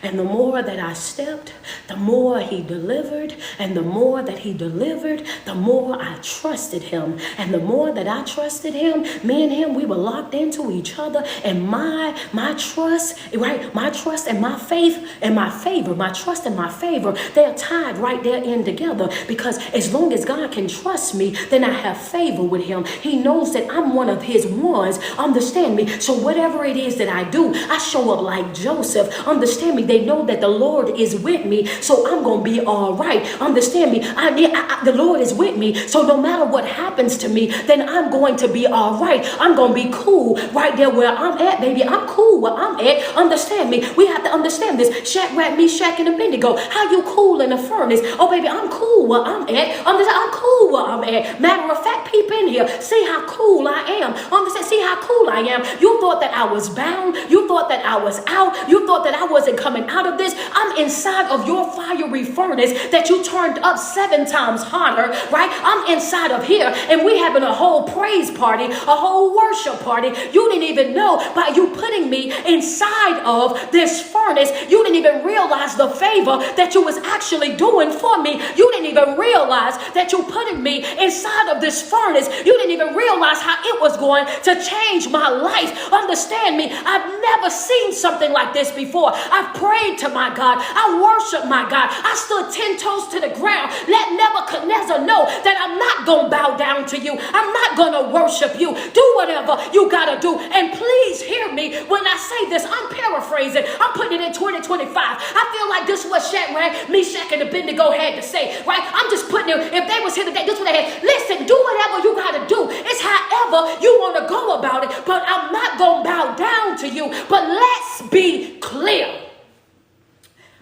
And the more that I stepped, the more he delivered. And the more that he delivered, the more I trusted him. And the more that I trusted him, me and him, we were locked into each other. And my trust, right? My trust and my faith and my favor, my trust and my favor, they're tied right there in together. Because as long as God can trust me, then I have favor with him. He knows that I'm one of his ones. Understand me? So whatever it is that I do, I show up like Joseph. Understand me? They know that the Lord is with me, so I'm going to be all right. Understand me? The Lord is with me, so no matter what happens to me, then I'm going to be all right. I'm going to be cool right there where I'm at, baby. I'm cool where I'm at. Understand me? We have to understand this. Shadrach, Meshach, and Abednego. How you cool in the furnace? Oh, baby, I'm cool where I'm at. I'm cool where I'm at. Matter of fact, peep in here. See how cool I am. Understand? See how cool I am. You thought that I was bound. You thought that I was out. You thought that I wasn't coming out of this. I'm inside of your fiery furnace that you turned up 7 times hotter, right? I'm inside of here and we having a whole praise party, a whole worship party. You didn't even know by you putting me inside of this furnace. You didn't even realize the favor that you was actually doing for me. You didn't even realize that you putting me inside of this furnace. You didn't even realize how it was going to change my life. Understand me? I've never seen something like this before. I've prayed to my God. I worship my God. I stood 10 toes to the ground. Let Nebuchadnezzar know that I'm not going to bow down to you. I'm not going to worship you. Do whatever you got to do. And please hear me when I say this. I'm paraphrasing. I'm putting it in 2025. I feel like this is what Shadrach, Meshach, and Abednego had to say, right? I'm just putting it, if they was here today, this is what they had. Listen, do whatever you got to do. It's however you want to go about it, but I'm not going to bow down to you. But let's be clear.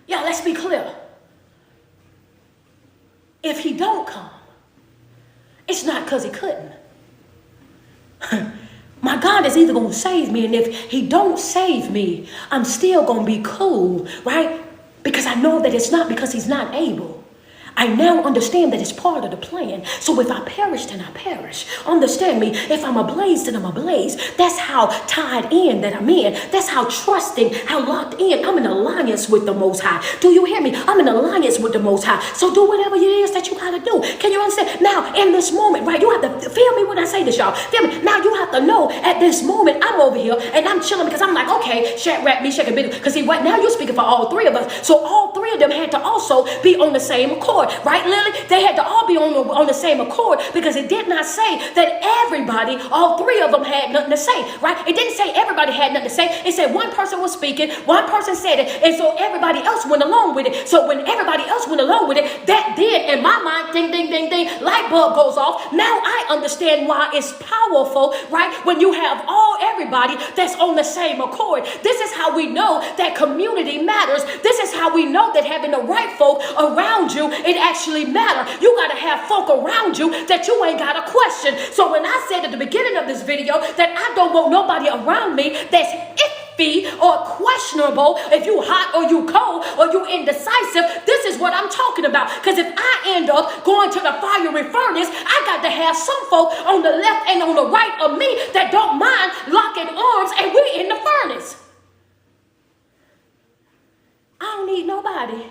Yeah, let's be clear. If he don't come, it's not because he couldn't. My God is either going to save me, and if he don't save me, I'm still going to be cool, right? Because I know that it's not because he's not able. I now understand that it's part of the plan. So if I perish, then I perish. Understand me? If I'm ablaze, then I'm ablaze. That's how tied in that I'm in. That's how trusting, how locked in. I'm in alliance with the Most High. Do you hear me? I'm in alliance with the Most High. So do whatever it is that you got to do. Can you understand? Now, in this moment, right, you have to feel me when I say this, y'all. Feel me? Now, you have to know at this moment, I'm over here and I'm chilling because I'm like, okay, Shadrach, Meshach, and Abednego. Because see, right now you're speaking for all 3 of us. So all 3 three of them had to also be on the same accord, right, Lily? They had to all be on the same accord, because it did not say that everybody, all three of them had nothing to say, right? It didn't say everybody had nothing to say. It said one person was speaking, one person said it, and so everybody else went along with it. So when everybody else went along with it, that did, in my mind, ding, ding, ding, ding, light bulb goes off. Now I understand why it's powerful, right? When you have everybody that's on the same accord. This is how we know that community matters. This is how we know that having the right folk around you, it actually matters. You got to have folk around you that you ain't got to question. So when I said at the beginning of this video that I don't want nobody around me that's iffy or questionable, if you hot or you cold or you indecisive, this is what I'm talking about. Because if I end up going to the fiery furnace, I got to have some folk on the left and on the right of me that don't mind locking arms, and we in the furnace. I don't need nobody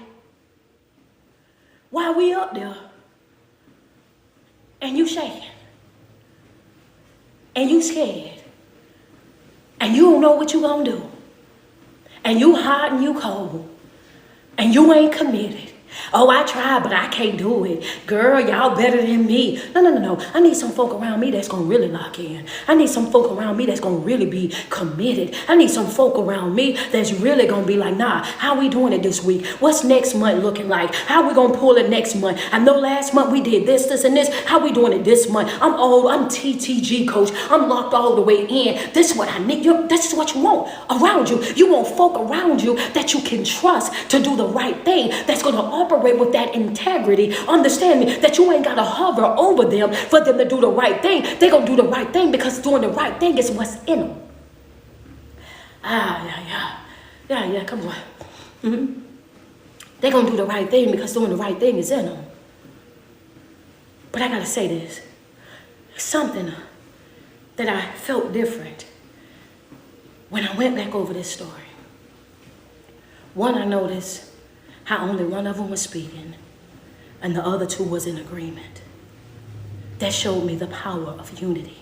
while we up there and you shaking and you scared and you don't know what you gonna do and you hot and you cold and you ain't committed. Oh, I tried, but I can't do it. Girl, y'all better than me. No. I need some folk around me that's going to really lock in. I need some folk around me that's going to really be committed. I need some folk around me that's really going to be like, nah, how we doing it this week? What's next month looking like? How we going to pull it next month? I know last month we did this, and this. How we doing it this month? I'm old. I'm TTG coach. I'm locked all the way in. This is what I need. This is what you want around you. You want folk around you that you can trust to do the right thing, that's going to operate with that integrity. Understand me, that you ain't got to hover over them for them to do the right thing. They're going to do the right thing because doing the right thing is what's in them. Yeah, come on. Mm-hmm. They're going to do the right thing because doing the right thing is in them. But I got to say this. Something that I felt different when I went back over this story. One, I noticed how only one of them was speaking and the other two was in agreement. That showed me the power of unity.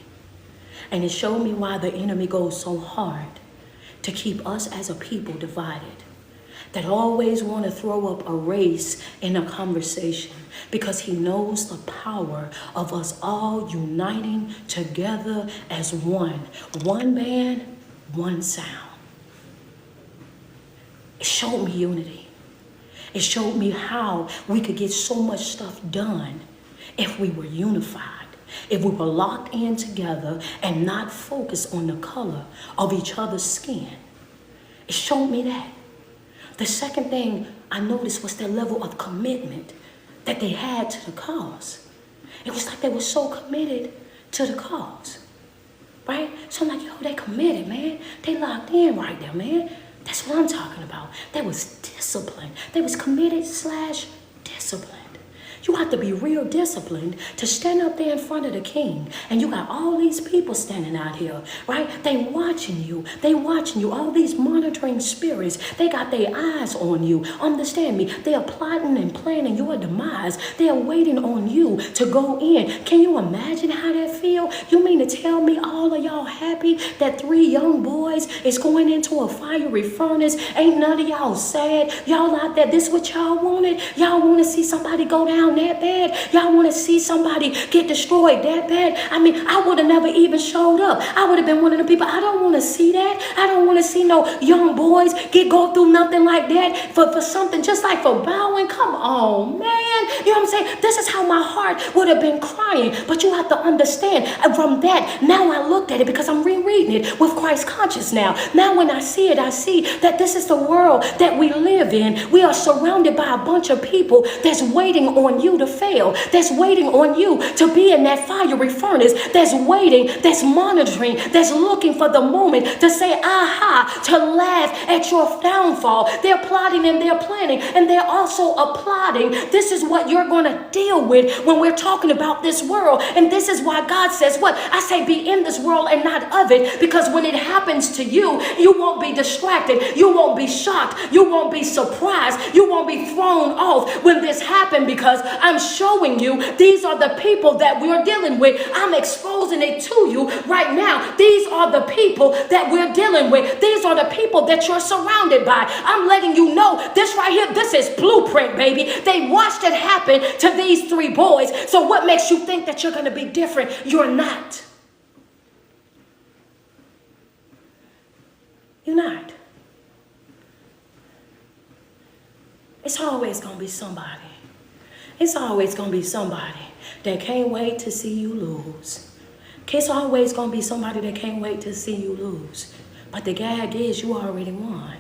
And it showed me why the enemy goes so hard to keep us as a people divided, that always want to throw up a race in a conversation, because he knows the power of us all uniting together as one band, one sound. It showed me unity. It showed me how we could get so much stuff done if we were unified, if we were locked in together and not focused on the color of each other's skin. It showed me that. The second thing I noticed was the level of commitment that they had to the cause. It was like they were so committed to the cause, right? So I'm like, yo, they committed, man. They locked in right there, man. That's what I'm talking about. They was disciplined. They was committed / disciplined. You have to be real disciplined to stand up there in front of the king. And you got all these people standing out here, right? They watching you. They watching you. All these monitoring spirits. They got their eyes on you. Understand me. They are plotting and planning your demise. They are waiting on you to go in. Can you imagine how that feel? You mean to tell me all of y'all happy that 3 young boys is going into a fiery furnace? Ain't none of y'all sad? Y'all out there, this what y'all wanted? Y'all want to see somebody go down that bad? Y'all want to see somebody get destroyed that bad? I mean, I would have never even showed up. I would have been one of the people. I don't want to see that. I don't want to see no young boys go through nothing like that for something just like for bowing. Come on, man. You know what I'm saying? This is how my heart would have been crying. But you have to understand, from that, now I looked at it because I'm rereading it with Christ conscious now. Now when I see it, I see that this is the world that we live in. We are surrounded by a bunch of people that's waiting on you to fail, that's waiting on you to be in that fiery furnace, that's waiting, that's monitoring, that's looking for the moment to say aha, to laugh at your downfall. They're plotting and they're planning, and they're also applauding. This is what you're going to deal with when we're talking about this world. And this is why God says what? I say be in this world and not of it, because when it happens to you, you won't be distracted, you won't be shocked, you won't be surprised, you won't be thrown off when this happened, because I'm showing you these are the people that we're dealing with. I'm exposing it to you right now. These are the people that we're dealing with. These are the people that you're surrounded by. I'm letting you know this right here, this is blueprint, baby. They watched it happen to these 3 boys. So what makes you think that you're going to be different? You're not. You're not. It's always going to be somebody. It's always going to be somebody that can't wait to see you lose. It's always going to be somebody that can't wait to see you lose. But the gag is you already won.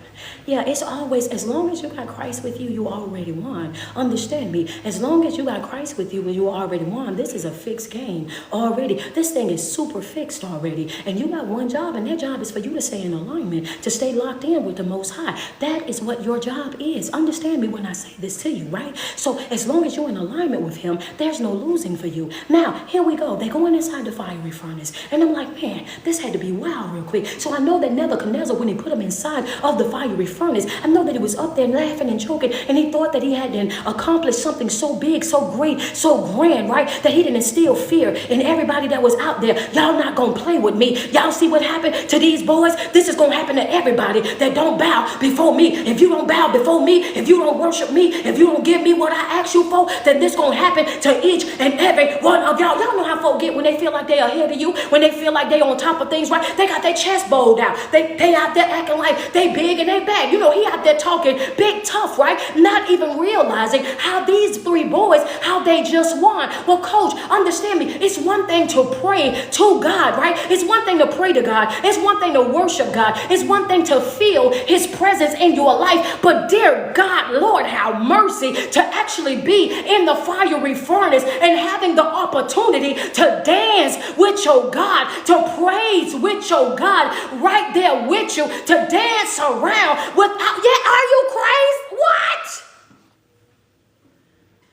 Yeah, it's always, as long as you got Christ with you, you already won. Understand me. As long as you got Christ with you, you already won. This is a fixed game already. This thing is super fixed already. And you got one job, and that job is for you to stay in alignment, to stay locked in with the Most High. That is what your job is. Understand me when I say this to you, right? So as long as you're in alignment with Him, there's no losing for you. Now, here we go. They're going inside the fiery furnace. And I'm like, man, this had to be wild real quick. So I know that Nebuchadnezzar, when he put him inside of the fiery furnace, I know that he was up there laughing and joking, and he thought that he had accomplished something so big, so great, so grand, right? That he didn't instill fear in everybody that was out there. Y'all not gonna play with me. Y'all see what happened to these boys? This is gonna happen to everybody that don't bow before me. If you don't bow before me, if you don't worship me, if you don't give me what I ask you for, then this gonna happen to each and every one of y'all. Y'all know how folks get when they feel like they are ahead of you, when they feel like they on top of things, right? They got their chest bowed out. They out there acting like they big and they bad. You know, he out there talking big tough, right? Not even realizing how these 3 boys, how they just won. Well, coach, understand me. It's one thing to pray to God, right? It's one thing to pray to God. It's one thing to worship God. It's one thing to feel His presence in your life. But dear God, Lord, have mercy to actually be in the fiery furnace and having the opportunity to dance with your God, to praise with your God right there with you, to dance around without, yeah, are you crazy? What?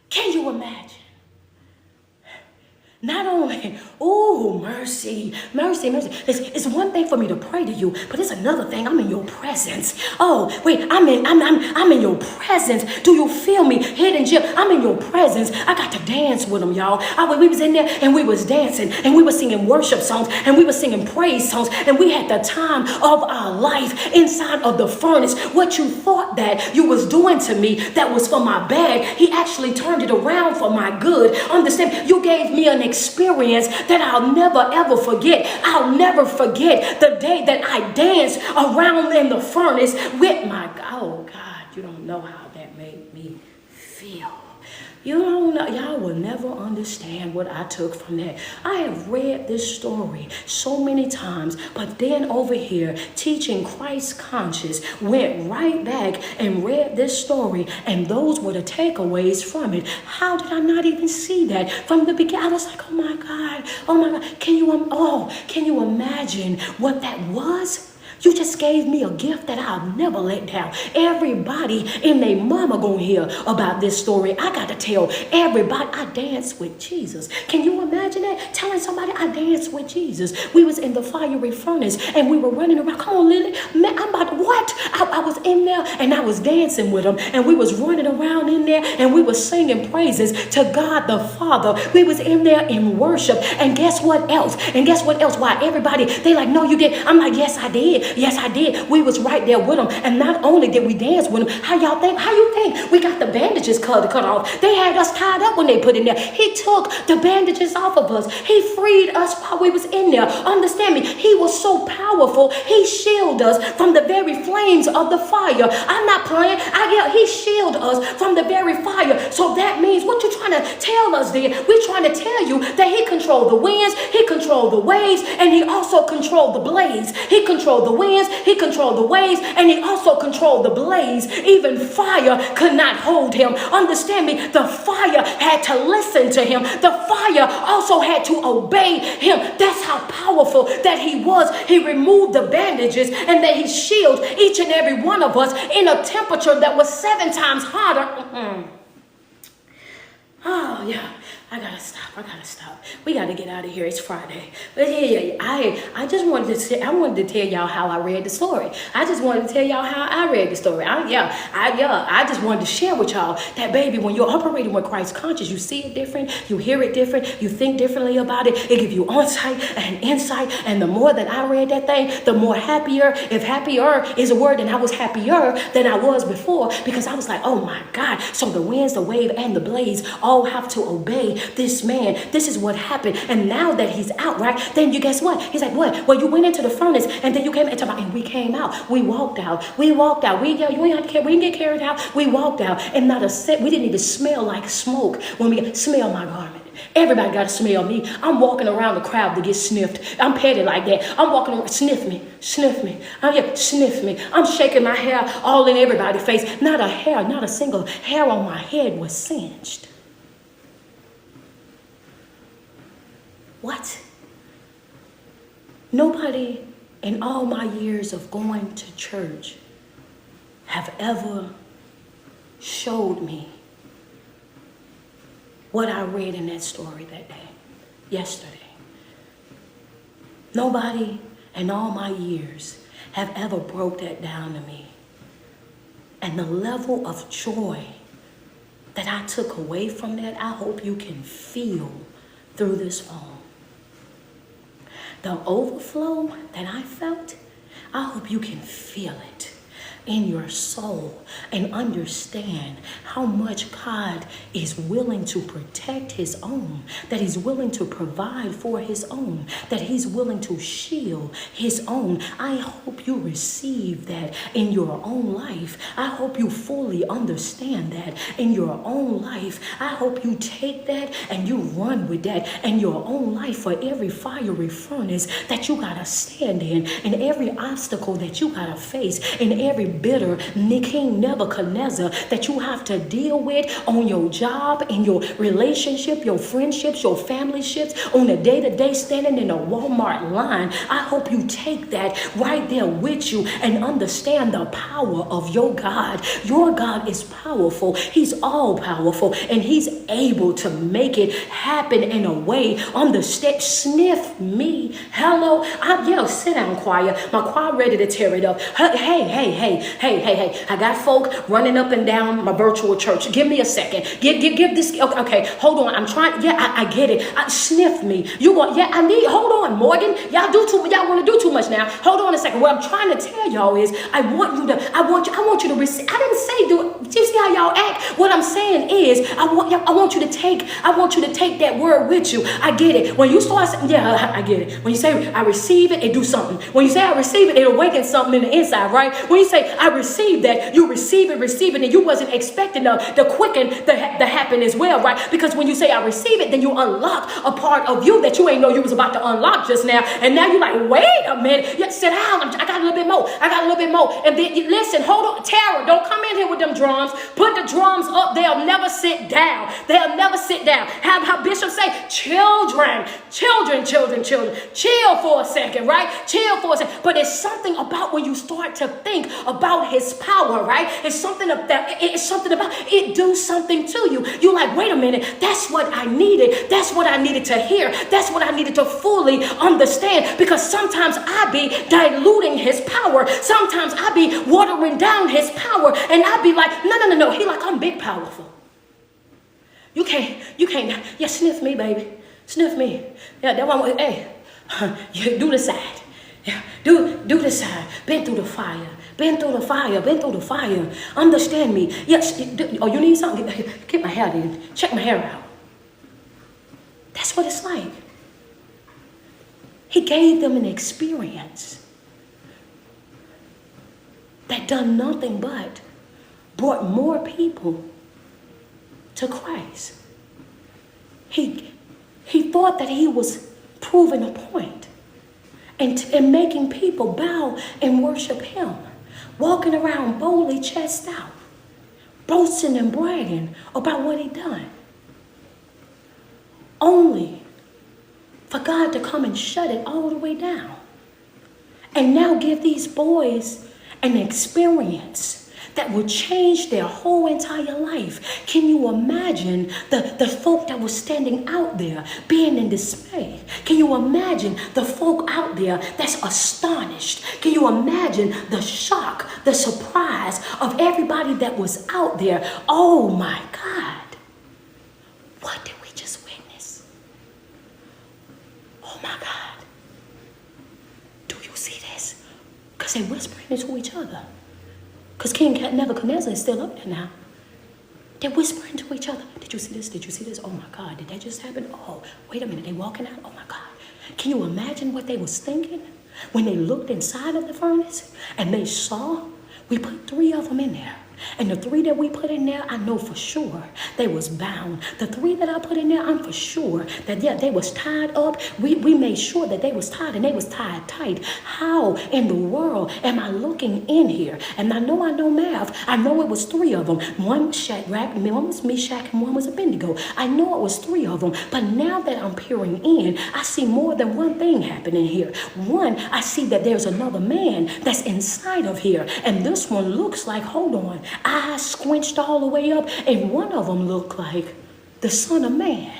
Can you imagine? Not only, oh, mercy. It's one thing for me to pray to you, but it's another thing. I'm in your presence. Oh, wait, I'm in your presence. Do you feel me? Hidden Jim, I'm in your presence. I got to dance with them, y'all. We was in there and we was dancing and we was singing worship songs and we was singing praise songs and we had the time of our life inside of the furnace. What you thought that you was doing to me that was for my bad, He actually turned it around for my good. Understand? You gave me an experience that I'll never ever forget. I'll never forget the day that I danced around in the furnace with my God. Oh God, you don't know how that made me feel. You don't know, y'all will never understand what I took from that. I have read this story so many times, but then over here, teaching Christ conscious, went right back and read this story, and those were the takeaways from it. How did I not even see that from the beginning? I was like, oh my God, can you imagine what that was? You just gave me a gift that I'll never let down. Everybody in their mama gonna hear about this story. I got to tell everybody I danced with Jesus. Can you imagine that? Telling somebody I danced with Jesus. We was in the fiery furnace and we were running around. Come on, Lily. Man, I'm about to, what? I was in there and I was dancing with them and we was running around in there and we was singing praises to God the Father. We was in there in worship. And guess what else? Why everybody, they like, no, you did. I'm like, yes, I did. Yes, I did. We was right there with them. And not only did we dance with them, how you think we got the bandages cut off? They had us tied up when they put in there. He took the bandages off of us. He freed us while we was in there. Understand me? He was so powerful. He shielded us from the very flames of the fire. I'm not playing. He shielded us from the very fire. So that means what you trying to tell us then? We're trying to tell you that He controlled the winds, He controlled the waves, and He also controlled the blaze. He controlled the winds, He controlled the waves, and He also controlled the blaze. Even fire could not hold Him. Understand me? The fire had to listen to Him. The fire also had to obey Him. That's how powerful that He was. He removed the bandages and that He shielded each and every one of us in a temperature that was 7 times hotter. Oh, yeah. I gotta stop. We gotta get out of here. It's Friday. But yeah. I just wanted to say, I wanted to tell y'all how I read the story. I just wanted to tell y'all how I read the story. I just wanted to share with y'all that, baby, when you're operating with Christ conscious, you see it different, you hear it different, you think differently about it. It gives you insight and insight. And the more that I read that thing, the more happier, if happier is a word, then I was happier than I was before, because I was like, oh my God. So the winds, the wave, and the blaze all have to obey this man. This is what happened. And now that he's out, right, then you guess what? He's like, what? Well, you went into the furnace, and then you came into my, and we came out. We walked out. We didn't get carried out. We walked out, and not a set. We didn't even smell like smoke when we smell my garment. Everybody got to smell me. I'm walking around the crowd to get sniffed. I'm petty like that. I'm walking around, sniff me. Sniff me. I'm shaking my hair all in everybody's face. Not a single hair on my head was singed. What? Nobody in all my years of going to church have ever showed me what I read in that story that day, yesterday. Nobody in all my years have ever broke that down to me. And the level of joy that I took away from that, I hope you can feel through this phone. The overflow that I felt, I hope you can feel it in your soul and understand how much God is willing to protect his own, that he's willing to provide for his own, that he's willing to shield his own. I hope you receive that in your own life. I hope you fully understand that in your own life. I hope you take that and you run with that in your own life, for every fiery furnace that you gotta stand in, and every obstacle that you gotta face, and every bitter King Nebuchadnezzar that you have to deal with on your job, in your relationship, your friendships, your family ships, on a day-to-day standing in a Walmart line. I hope you take that right there with you and understand the power of your God. Your God is powerful. He's all powerful, and he's able to make it happen in a way. Understand? Sniff me. Hello. Sit down, choir. My choir ready to tear it up. Hey. I got folk running up and down my virtual church. Give me a second. Give this. Okay. Hold on. I'm trying. Yeah, I get it. Sniff me. Hold on, Morgan. Y'all want to do too much now. Hold on a second. What I'm trying to tell y'all is, I want you to receive. I didn't say do you see how y'all act? What I'm saying is, I want you to take that word with you. I get it. When you start saying, I get it. When you say I receive it do something. When you say I receive it awakens something in the inside, right? When you say I receive that, you receive it, and you wasn't expecting the quicken to happen as well, right? Because when you say I receive it, then you unlock a part of you that you ain't know you was about to unlock just now, and now you're like, wait a minute, sit down, I got a little bit more, and then listen, hold on, Tara, don't come in here with them drums, put the drums up, they'll never sit down, how Bishop say, children, chill for a second, right? But it's something about when you start to think about his power, right? It's something about it do something to you. You're like, wait a minute, that's what I needed. That's what I needed to hear. That's what I needed to fully understand, because sometimes I be diluting his power. Sometimes I be watering down his power, and I be like, no. He like, I'm big powerful. You can't. Yeah, sniff me, baby. Sniff me. Yeah, that one. Hey, you do the side. Yeah, do the side. Been through the fire. Understand me. Yes. Oh, you need something? Get my hair in. Check my hair out. That's what it's like. He gave them an experience that done nothing but brought more people to Christ. He thought that he was proving a point and making people bow and worship him, walking around boldly chest out, boasting and bragging about what he done, only for God to come and shut it all the way down, and now give these boys an experience that will change their whole entire life. Can you imagine the folk that was standing out there being in dismay? Can you imagine the folk out there that's astonished? Can you imagine the shock, the surprise of everybody that was out there? Oh my God. What did we just witness? Oh my God. Do you see this? Because they're whispering to each other. Because King Nebuchadnezzar is still up there now. They're whispering to each other. Did you see this? Did you see this? Oh my God, did that just happen? Oh, wait a minute, they walking out? Oh my God. Can you imagine what they was thinking when they looked inside of the furnace and they saw we put 3 of them in there? And the 3 that we put in there, I know for sure they was bound. The 3 that I put in there, I'm for sure that, yeah, they was tied up. We made sure that they was tied, and they was tied tight. How in the world am I looking in here? And I know math. I know it was 3 of them. One was Shadrach, one was Meshach, and one was Abednego. I know it was 3 of them. But now that I'm peering in, I see more than one thing happening here. One, I see that there's another man that's inside of here. And this one looks like, hold on, eyes squinched all the way up, and one of them looked like the Son of Man.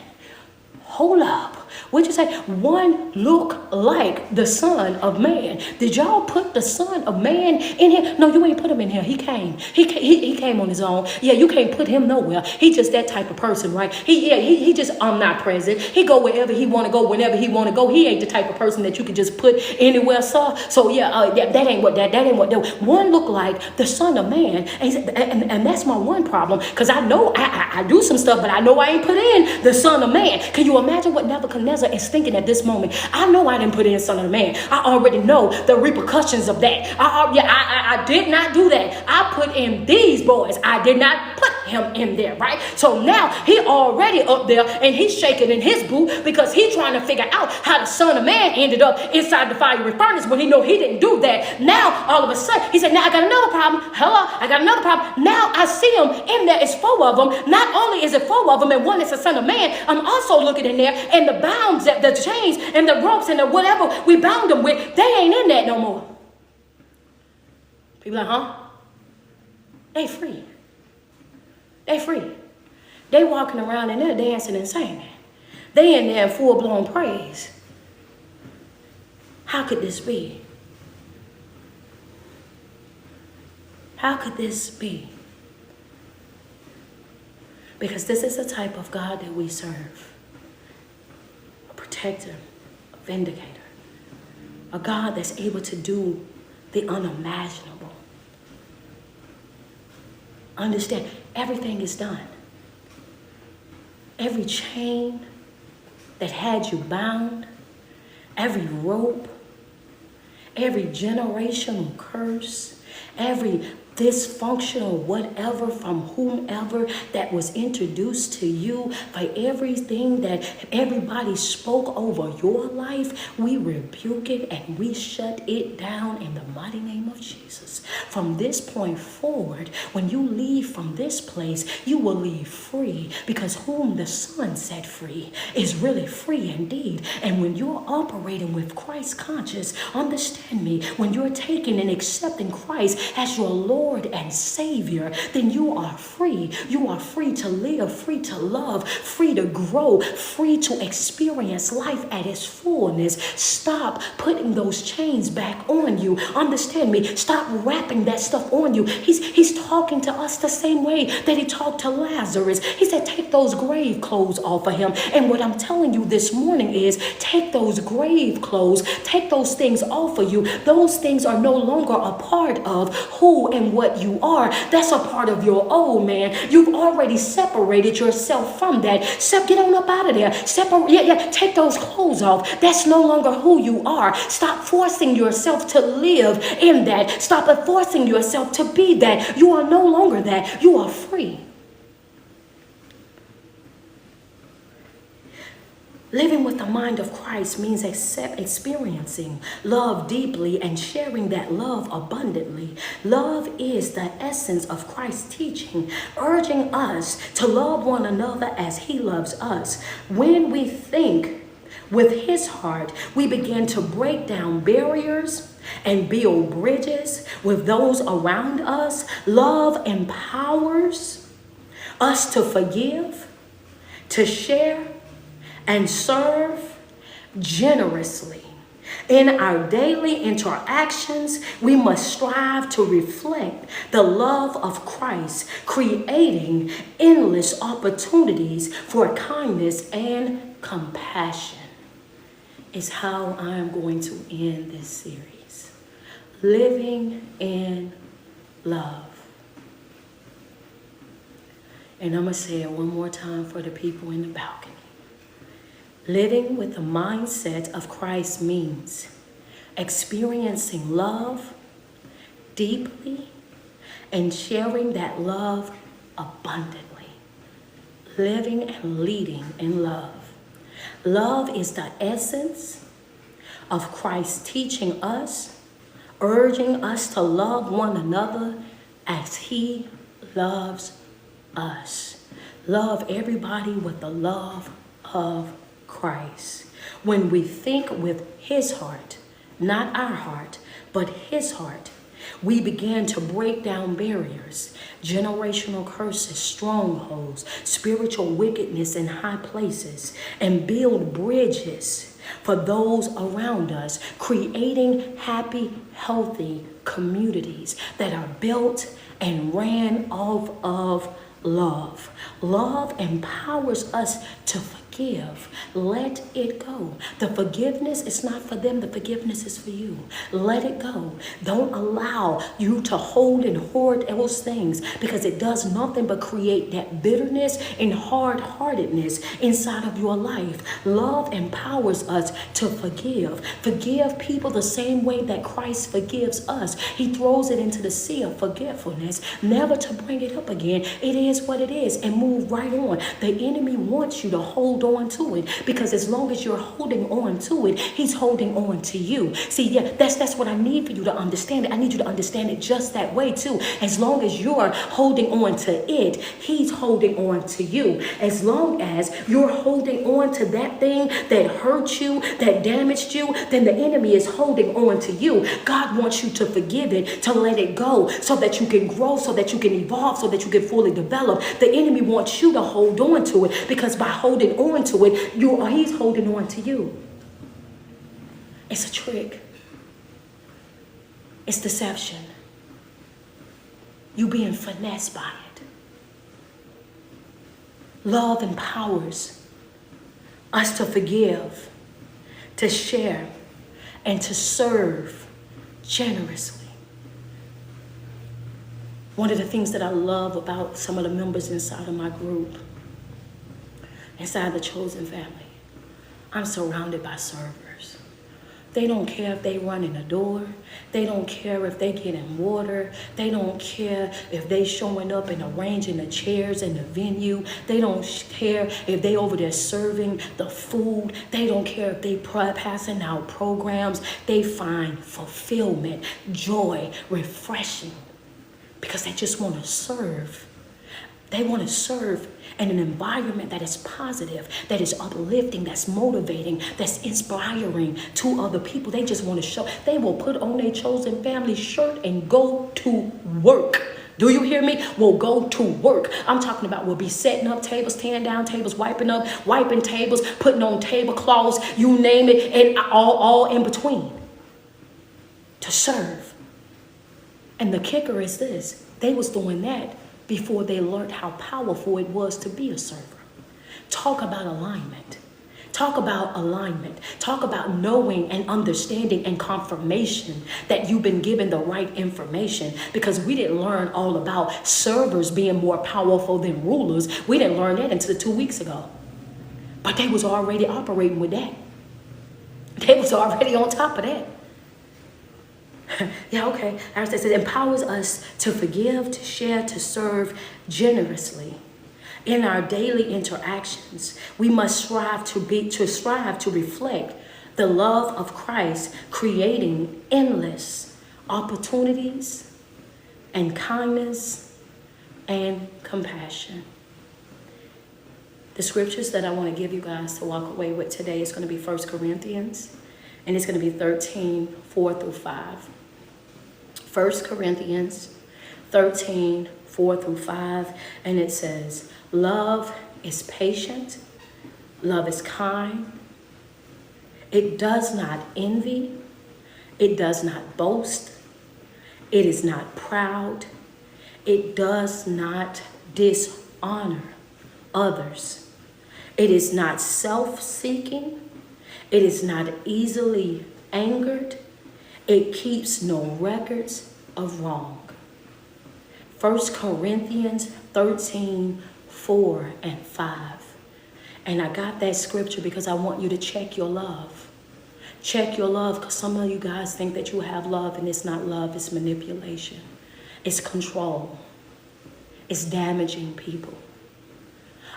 Hold up. What'd you say? One looked like the Son of Man. Did y'all put the Son of Man in here? No, you ain't put him in here. He came. He came on his own. Yeah, you can't put him nowhere. He just that type of person, right? He just omnipresent. He go wherever he want to go, whenever he want to go. He ain't the type of person that you could just put anywhere. So that ain't what that. One looked like the Son of Man, and that's my one problem, because I know I do some stuff, but I know I ain't put in the Son of Man. Can you imagine what Nebuchadnezzar is thinking at this moment? I know I didn't put in Son of Man. I already know the repercussions of that. I did not do that. I put in these boys. I did not put him in there, right? So now he already up there, and he's shaking in his boot because he's trying to figure out how the Son of Man ended up inside the fiery furnace when he know he didn't do that. Now all of a sudden he said, now I got another problem. Hello, I got another problem. Now I see him in there. It's 4 of them. Not only is it 4 of them and one is the Son of Man, I'm also looking in there, and the bounds, the chains and the ropes and the whatever we bound them with, they ain't in that no more. People like, huh? They free. They free. They walking around and they're dancing and singing. They in there in full-blown praise. How could this be? How could this be? Because this is the type of God that we serve. A protector, a vindicator, a God that's able to do the unimaginable. Understand, everything is done. Every chain that had you bound, every rope, every generational curse, every dysfunctional whatever from whomever that was introduced to you, by everything that everybody spoke over your life, we rebuke it and we shut it down in the mighty name of Jesus. From this point forward, when you leave from this place, you will leave free, because whom the Son set free is really free indeed. And when you're operating with Christ conscious, understand me, when you're taking and accepting Christ as your Lord and Savior, then you are free. You are free to live, free to love, free to grow, free to experience life at its fullness. Stop putting those chains back on you. Understand me. Stop wrapping that stuff on you. He's talking to us the same way that he talked to Lazarus. He said, take those grave clothes off of him. And what I'm telling you this morning is, take those grave clothes, take those things off of you. Those things are no longer a part of who and what you are. That's a part of your old man. You've already separated yourself from that. Get on up out of there. Take those clothes off. That's no longer who you are. Stop forcing yourself to live in that. Stop forcing yourself to be that. You are no longer that. You are free. Living with the mind of Christ means experiencing love deeply and sharing that love abundantly. Love is the essence of Christ's teaching, urging us to love one another as he loves us. When we think with his heart, we begin to break down barriers and build bridges with those around us. Love empowers us to forgive, to share, and serve generously. In our daily interactions, we must strive to reflect the love of Christ, creating endless opportunities for kindness and compassion. Is how I am going to end this series. Living in love. And I'm going to say it one more time for the people in the balcony. Living with the mindset of Christ means experiencing love deeply and sharing that love abundantly. Living and leading in love. Love is the essence of Christ teaching us, urging us to love one another as he loves us. Love everybody with the love of Christ. When we think with his heart, not our heart, but his heart, we begin to break down barriers, generational curses, strongholds, spiritual wickedness in high places, and build bridges for those around us, creating happy, healthy communities that are built and ran off of love. Love empowers us to forgive. Let it go. The forgiveness is not for them. The forgiveness is for you. Let it go. Don't allow you to hold and hoard those things, because it does nothing but create that bitterness and hard-heartedness inside of your life. Love empowers us to forgive. Forgive people the same way that Christ forgives us. He throws it into the sea of forgetfulness, never to bring it up again. It is what it is, and move right on. The enemy wants you to hold on to it, because as long as you're holding on to it, he's holding on to you. See, yeah, that's what I need for you to understand it. I need you to understand it just that way too. As long as you're holding on to it, he's holding on to you. As long as you're holding on to that thing that hurt you, that damaged you, then the enemy is holding on to you. God wants you to forgive it, to let it go, so that you can grow, so that you can evolve, so that you can fully develop. The enemy wants you to hold on to it, because by holding on to it, he's holding on to you. It's a trick. It's deception. You being finessed by it. Love empowers us to forgive, to share, and to serve generously. One of the things that I love about some of the members inside of my group, inside the chosen family, I'm surrounded by servers. They don't care if they run in the door. They don't care if they get in water. They don't care if they showing up and arranging the chairs in the venue. They don't care if they over there serving the food. They don't care if they passing out programs. They find fulfillment, joy, refreshing, because they just want to serve. They want to serve in an environment that is positive, that is uplifting, that's motivating, that's inspiring to other people. They just want to show. They will put on their chosen family shirt and go to work. Do you hear me? We'll go to work. I'm talking about we'll be setting up tables, tearing down tables, wiping tables, putting on tablecloths, you name it, and all in between. To serve. And the kicker is this. They was doing that before they learned how powerful it was to be a server. Talk about alignment. Talk about alignment. Talk about knowing and understanding and confirmation that you've been given the right information, because we didn't learn all about servers being more powerful than rulers. We didn't learn that until 2 weeks ago. But they was already operating with that. They was already on top of that. Yeah, okay. As I said, it empowers us to forgive, to share, to serve generously. In our daily interactions, we must strive to reflect the love of Christ, creating endless opportunities and kindness and compassion. The scriptures that I want to give you guys to walk away with today is going to be 1 Corinthians And it's going to be 13, 4 through 5. 1 Corinthians 13, 4 through 5. And it says, love is patient. Love is kind. It does not envy. It does not boast. It is not proud. It does not dishonor others. It is not self-seeking. It is not easily angered. It keeps no records of wrong. 1 Corinthians 13, 4 and 5. And I got that scripture because I want you to check your love. Check your love, because some of you guys think that you have love and it's not love, it's manipulation. It's control. It's damaging people.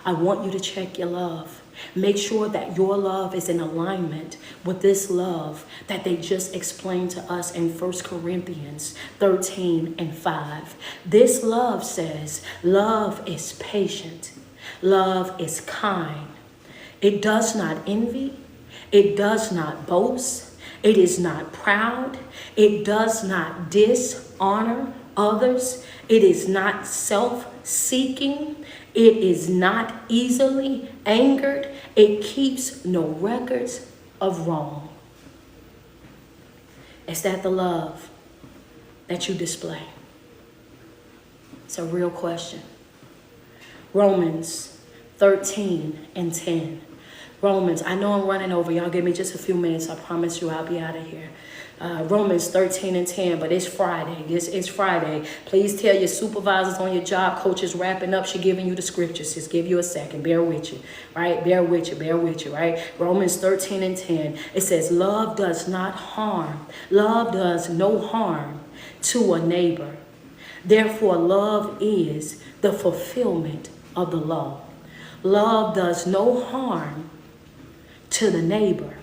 I want you to check your love. Make sure that your love is in alignment with this love that they just explained to us in 1 Corinthians 13 and 5. This love says, love is patient. Love is kind. It does not envy. It does not boast. It is not proud. It does not dishonor others. It is not self-seeking. It is not easily angered. It keeps no records of wrong. Is that the love that you display? It's a real question. Romans 13 and 10. Romans, I know I'm running over. Y'all give me just a few minutes. I promise you I'll be out of here. Romans 13 and 10, but it's Friday. It's Friday. Please tell your supervisors on your job, coaches wrapping up. She giving you the scriptures. Just give you a second. Bear with you, right? Bear with you, right? Romans 13 and 10. It says, love does not harm. Love does no harm to a neighbor. Therefore, love is the fulfillment of the law. Love does no harm to the neighbor.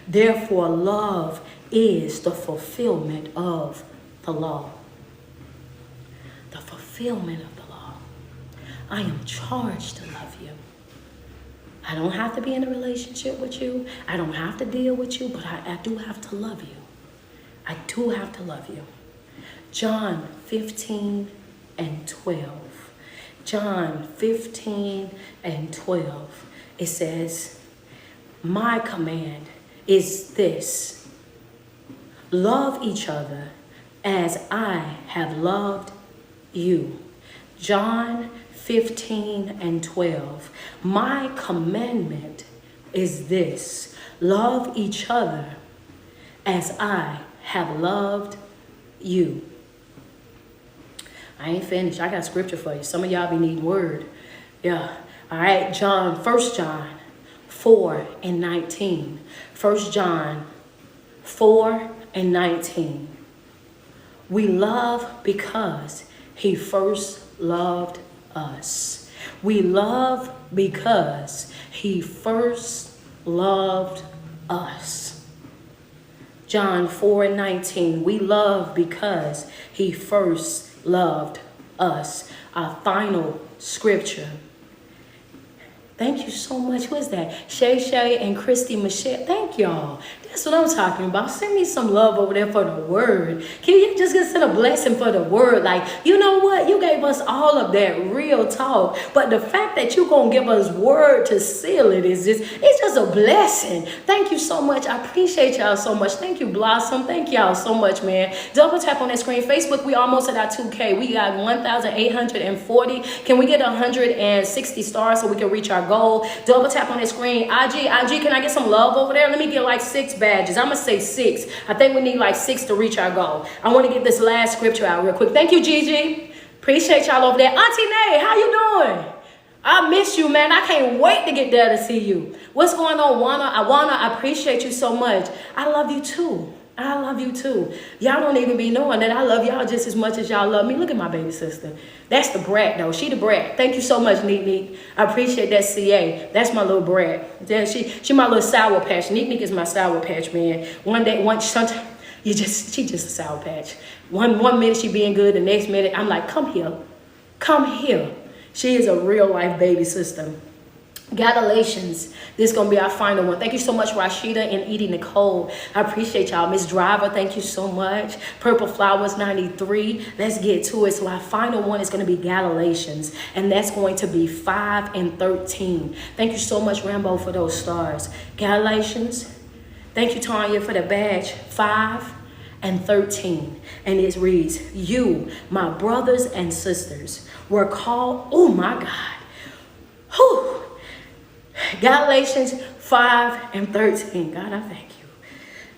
Therefore, love is the fulfillment of the law. The fulfillment of the law. I am charged to love you. I don't have to be in a relationship with you. I don't have to deal with you, but I do have to love you. I do have to love you. John 15 and 12. John 15 and 12. It says, my command is this: love each other as I have loved you. John 15 and 12. My commandment is this: love each other as I have loved you. I ain't finished. I got scripture for you. Some of y'all be needing word. Yeah. All right. 1 John 4 and 19. 1 John 4 and 19. We love because he first loved us. We love because he first loved us. John 4 and 19. We love because he first loved us. Our final scripture. Thank you so much. Who is that? Shay and Christy Michelle. Thank y'all. That's what I'm talking about. Send me some love over there for the word. Can you just send a blessing for the word? Like, you know what? You gave us all of that real talk. But the fact that you're going to give us word to seal it is it's just a blessing. Thank you so much. I appreciate y'all so much. Thank you, Blossom. Thank y'all so much, man. Double tap on that screen. Facebook, we almost at our 2K. We got 1,840. Can we get 160 stars so we can reach our goal? Double tap on that screen. IG, can I get some love over there? Let me get like 6 badges. I'm gonna say 6. I think we need like 6 to reach our goal. I want to get this last scripture out real quick. Thank you, Gigi. Appreciate y'all over there. Auntie Nay, how you doing? I miss you, man. I can't wait to get there to see you. What's going on, Wana? I appreciate you so much. I love you too. I love you too. Y'all don't even be knowing that I love y'all just as much as y'all love me. Look at my baby sister. That's the brat, though. She the brat. Thank you so much, Neek. I appreciate that, CA. That's my little brat. She my little sour patch. Neek is my sour patch, man. Sometimes she just a sour patch. One minute she being good, the next minute I'm like, come here. Come here. She is a real life baby sister. Galatians, this is going to be our final one. Thank you so much, Rashida and Edie Nicole. I appreciate y'all. Miss Driver, thank you so much. Purple Flowers 93. Let's get to it. So our final one is going to be Galatians, and that's going to be 5 and 13. Thank you so much, Rambo, for those stars. Galatians, thank you, Tanya, for the badge. 5 and 13. And it reads, you, my brothers and sisters, were called, oh my God. Whew. Galatians 5 and 13. God, I thank you.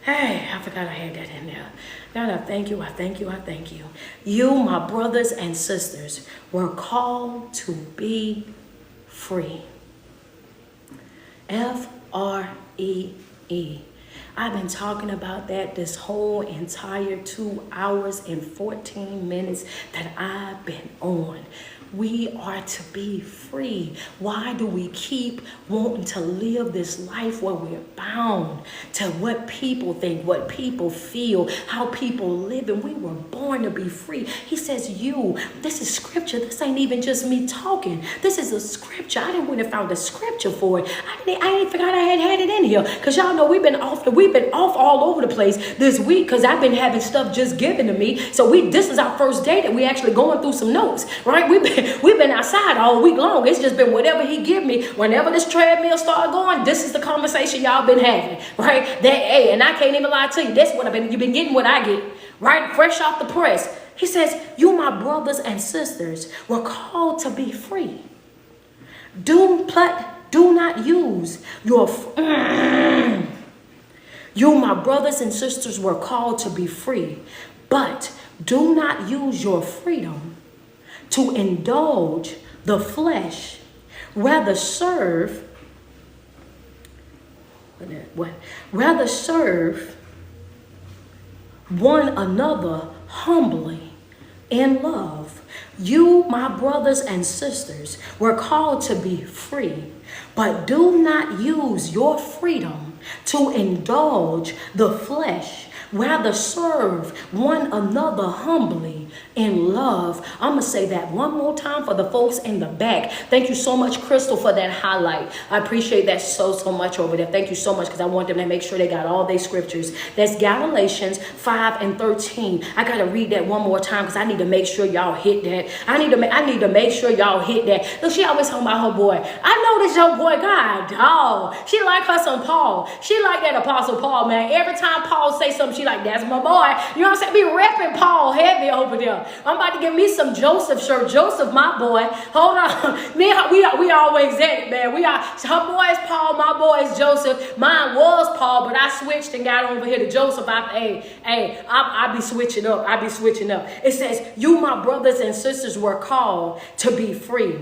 Hey, I forgot I had that in there. God, I thank you. I thank you. I thank you. You, my brothers and sisters, were called to be free. F-R-E-E. I've been talking about that this whole entire 2 hours and 14 minutes that I've been on. We are to be free. Why do we keep wanting to live this life where we're bound to what people think, what people feel, how people live? And we were born to be free. He says, this is scripture. This ain't even just me talking. This is a scripture. I didn't want to find a scripture for it. I ain't forgot I had it in here. Because y'all know we've been off all over the place this week because I've been having stuff just given to me. So this is our first day that we actually going through some notes, right? We've been outside all week long. It's just been whatever he give me. Whenever this treadmill start going, this is the conversation y'all been having, right? And I can't even lie to you. That's what you've been getting what I get, right? Fresh off the press. He says, you, my brothers and sisters, were called to be free. Do not use your... You, my brothers and sisters, were called to be free, but do not use your freedom to indulge the flesh, rather serve one another humbly in love. You, my brothers and sisters, were called to be free, but do not use your freedom to indulge the flesh, rather serve one another humbly in love. I'm going to say that one more time for the folks in the back. Thank you so much, Crystal, for that highlight. I appreciate that so much over there. Thank you so much because I want them to make sure they got all their scriptures. That's Galatians 5 and 13. I got to read that one more time because I need to make sure y'all hit that. I need to make sure y'all hit that. Look, she always talking about her boy. I know this young boy, God, dog. She like her some Paul. She like that Apostle Paul, man. Every time Paul say something, she like, that's my boy. You know what I'm saying? Be repping Paul heavy over there. I'm about to get me some Joseph shirt. Joseph, my boy. Hold on. We always at it, man. Her boy is Paul. My boy is Joseph. Mine was Paul, but I switched and got over here to Joseph. I be switching up. It says, you, my brothers and sisters, were called to be free.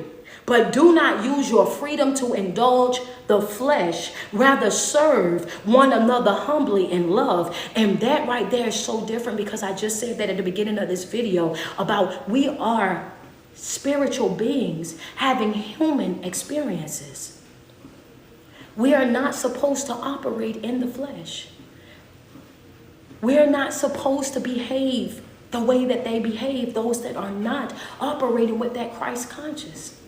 But do not use your freedom to indulge the flesh. Rather serve one another humbly in love. And that right there is so different because I just said that at the beginning of this video about we are spiritual beings having human experiences. We are not supposed to operate in the flesh. We are not supposed to behave the way that they behave, those that are not operating with that Christ conscious.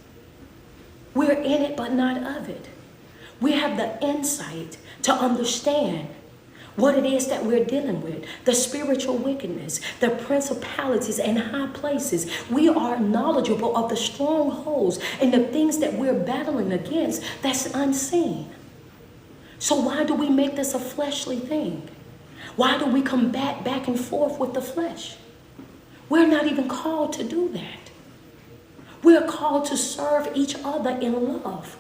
We're in it, but not of it. We have the insight to understand what it is that we're dealing with, the spiritual wickedness, the principalities and high places. We are knowledgeable of the strongholds and the things that we're battling against that's unseen. So why do we make this a fleshly thing? Why do we combat back and forth with the flesh? We're not even called to do that. We're called to serve each other in love.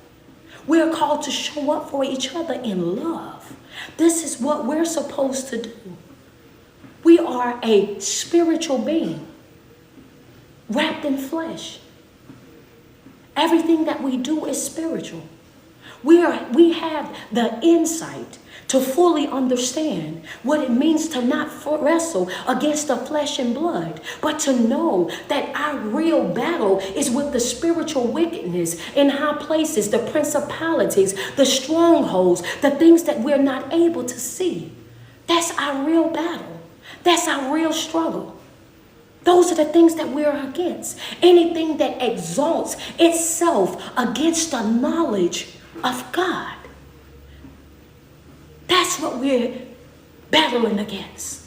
We're called to show up for each other in love. This is what we're supposed to do. We are a spiritual being wrapped in flesh. Everything that we do is spiritual. We have the insight to fully understand what it means to not wrestle against the flesh and blood, but to know that our real battle is with the spiritual wickedness in high places, the principalities, the strongholds, the things that we're not able to see. That's our real battle. That's our real struggle. Those are the things that we're against. Anything that exalts itself against the knowledge of God. That's what we're battling against,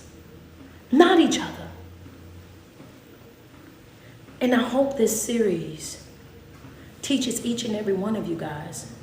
not each other. And I hope this series teaches each and every one of you guys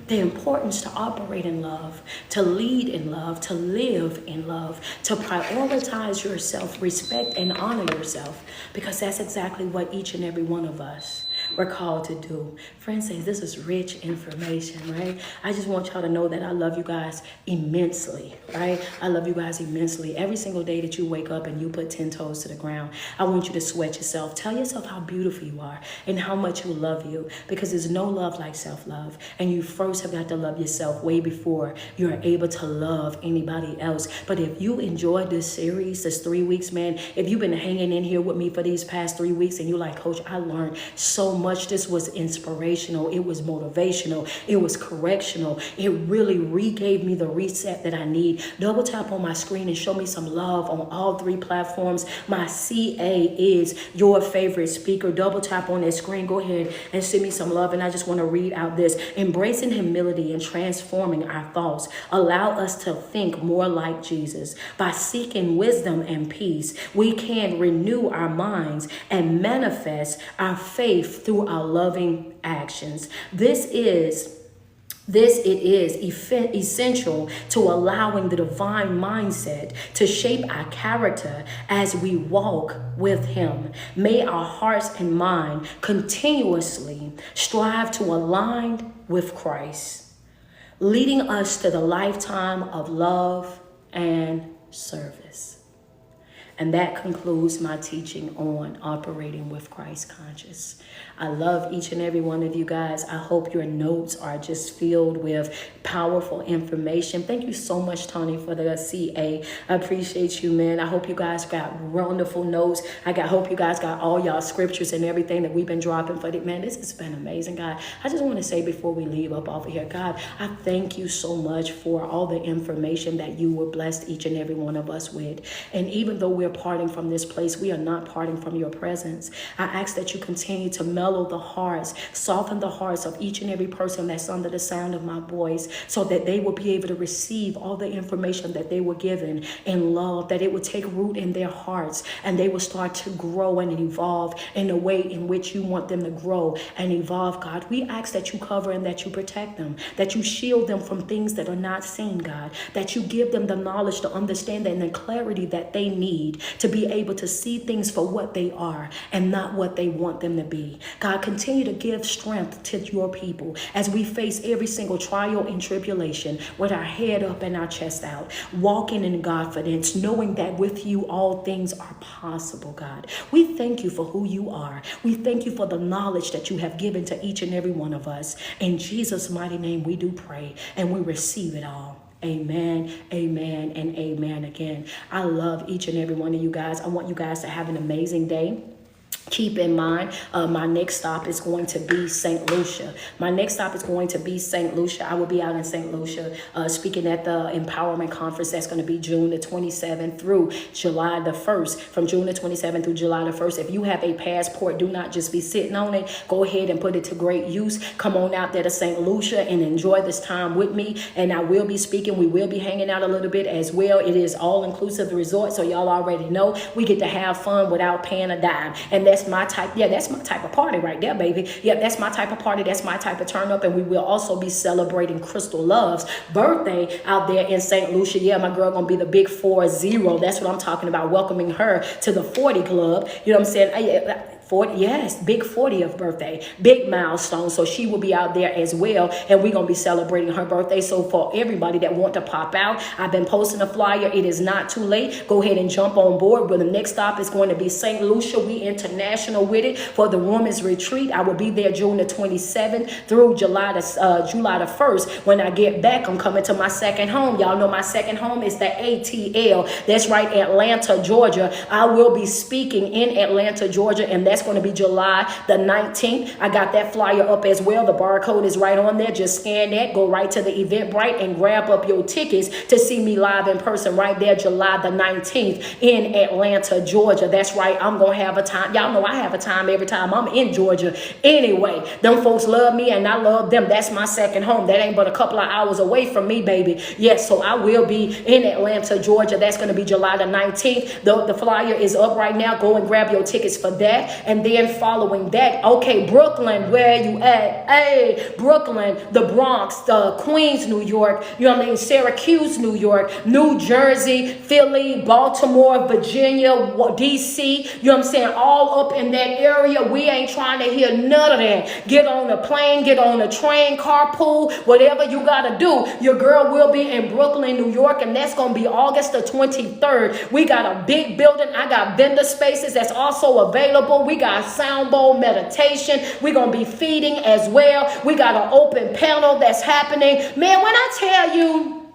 the importance to operate in love, to lead in love, to live in love, to prioritize yourself, respect and honor yourself, because that's exactly what each and every one of us we're called to do. Friends say this is rich information, right? I just want y'all to know that I love you guys immensely, right? I love you guys immensely. Every single day that you wake up and you put 10 toes to the ground, I want you to sweat yourself. Tell yourself how beautiful you are and how much you love you, because there's no love like self-love. And you first have got to love yourself way before you're able to love anybody else. But if you enjoyed this series, this 3 weeks, man, if you've been hanging in here with me for these past 3 weeks and you're like, Coach, I learned so much. This was inspirational. It was motivational. It was correctional. It really gave me the reset that I need. Double tap on my screen and show me some love on all 3 platforms. My CA is your favorite speaker. Double tap on that screen. Go ahead and send me some love. And I just want to read out this. Embracing humility and transforming our thoughts allow us to think more like Jesus. By seeking wisdom and peace, we can renew our minds and manifest our faith through our loving actions. This is essential to allowing the divine mindset to shape our character as we walk with Him. May our hearts and mind continuously strive to align with Christ, leading us to the lifetime of love and service. And that concludes my teaching on operating with Christ conscious. I love each and every one of you guys. I hope your notes are just filled with powerful information. Thank you so much, Tony, for the CA. I appreciate you, man. I hope you guys got wonderful notes. Hope you guys got all y'all scriptures and everything that we've been dropping for it. Man, this has been amazing, God. I just want to say before we leave up off of here, God, I thank you so much for all the information that you were blessed each and every one of us with. And even though we're parting from this place, we are not parting from your presence. I ask that you continue to mellow the hearts, soften the hearts of each and every person that's under the sound of my voice, so that they will be able to receive all the information that they were given in love, that it would take root in their hearts and they will start to grow and evolve in the way in which you want them to grow and evolve, God. We ask that you cover and that you protect them, that you shield them from things that are not seen, God, that you give them the knowledge, the understanding, and the clarity that they need to be able to see things for what they are and not what they want them to be. God, continue to give strength to your people as we face every single trial and tribulation with our head up and our chest out, walking in confidence, knowing that with you all things are possible, God. We thank you for who you are. We thank you for the knowledge that you have given to each and every one of us. In Jesus' mighty name, we do pray and we receive it all. Amen, amen, and amen again. I love each and every one of you guys. I want you guys to have an amazing day. Keep in mind, my next stop is going to be St. Lucia. I will be out in St. Lucia speaking at the Empowerment Conference. That's going to be June the 27th through July the 1st. From June the 27th through July the 1st. If you have a passport, do not just be sitting on it. Go ahead and put it to great use. Come on out there to St. Lucia and enjoy this time with me. And I will be speaking. We will be hanging out a little bit as well. It is all-inclusive resort, so y'all already know we get to have fun without paying a dime. And that's my type of party right there, baby. Yep, that's my type of party. That's my type of turn up. And we will also be celebrating Crystal Love's birthday out there in St. Lucia. Yeah, my girl gonna be the big 40. That's what I'm talking about. Welcoming her to the 40 club. You know what I'm saying? 40, yes, big 40th birthday, big milestone. So she will be out there as well, and we're gonna be celebrating her birthday. So for everybody that want to pop out, I've been posting a flyer. It is not too late. Go ahead and jump on board. But the next stop is going to be St. Lucia. We international with it for the women's retreat. I will be there June the 27th through July the 1st. When I get back, I'm coming to my second home. Y'all know my second home is the ATL. That's right, Atlanta, Georgia. I will be speaking in Atlanta, Georgia, and that's That's going to be July the 19th. I got that flyer up as well. The barcode is right on there. Just scan that. Go right to the Eventbrite and grab up your tickets to see me live in person right there, July the 19th in Atlanta, Georgia. That's right. I'm going to have a time. Y'all know I have a time every time I'm in Georgia. Anyway, them folks love me and I love them. That's my second home. That ain't but a couple of hours away from me, baby. Yes, so I will be in Atlanta, Georgia. That's going to be July the 19th. The flyer is up right now. Go and grab your tickets for that. And then following that, okay, Brooklyn, where you at? Hey, Brooklyn, the Bronx, the Queens, New York, you know what I mean? Syracuse, New York, New Jersey, Philly, Baltimore, Virginia, DC, you know what I'm saying? All up in that area. We ain't trying to hear none of that. Get on a plane, get on a train, carpool, whatever you got to do. Your girl will be in Brooklyn, New York, and that's going to be August the 23rd. We got a big building. I got vendor spaces that's also available. We got sound bowl meditation. We're going to be feeding as well. We got an open panel that's happening. Man, when I tell you,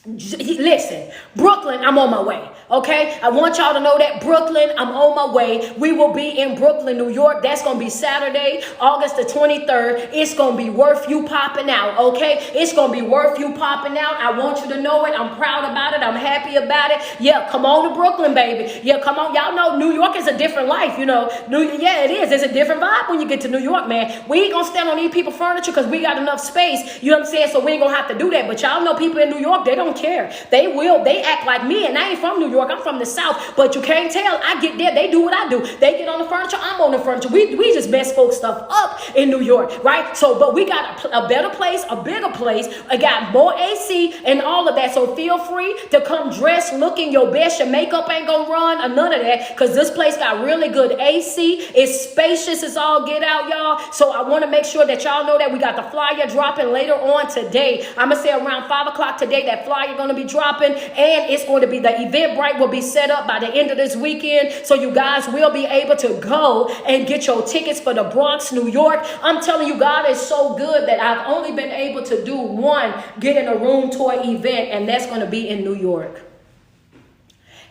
listen, Brooklyn, I'm on my way. Okay, I want y'all to know that Brooklyn, I'm on my way. We will be in Brooklyn, New York. That's going to be Saturday, August the 23rd. It's going to be worth you popping out. Okay, it's going to be worth you popping out. I want you to know it. I'm proud about it. I'm happy about it. Yeah, come on to Brooklyn, baby. Yeah, come on. Y'all know New York is a different life, you know. Yeah, it is. It's a different vibe when you get to New York, man. We ain't going to stand on these people's furniture because we got enough space. You know what I'm saying? So we ain't going to have to do that. But y'all know people in New York, they don't care. They act like me, and I ain't from New York. I'm from the South, but you can't tell. I get there, they do what I do. They get on the furniture, I'm on the furniture. We just mess folks stuff up in New York, right? So, but we got a better place, a bigger place. I got more AC and all of that. So feel free to come dressed, looking your best. Your makeup ain't gonna run or none of that, because this place got really good AC. It's spacious as all get out, y'all. So I want to make sure that y'all know that we got the flyer dropping later on today. I'm gonna say around 5 o'clock today, that flyer gonna be dropping, and it's going to be, the Eventbrite will be set up by the end of this weekend, so you guys will be able to go and get your tickets for the Bronx, New York. I'm telling you, God is so good that I've only been able to do one get in a room tour event, and that's going to be in New York.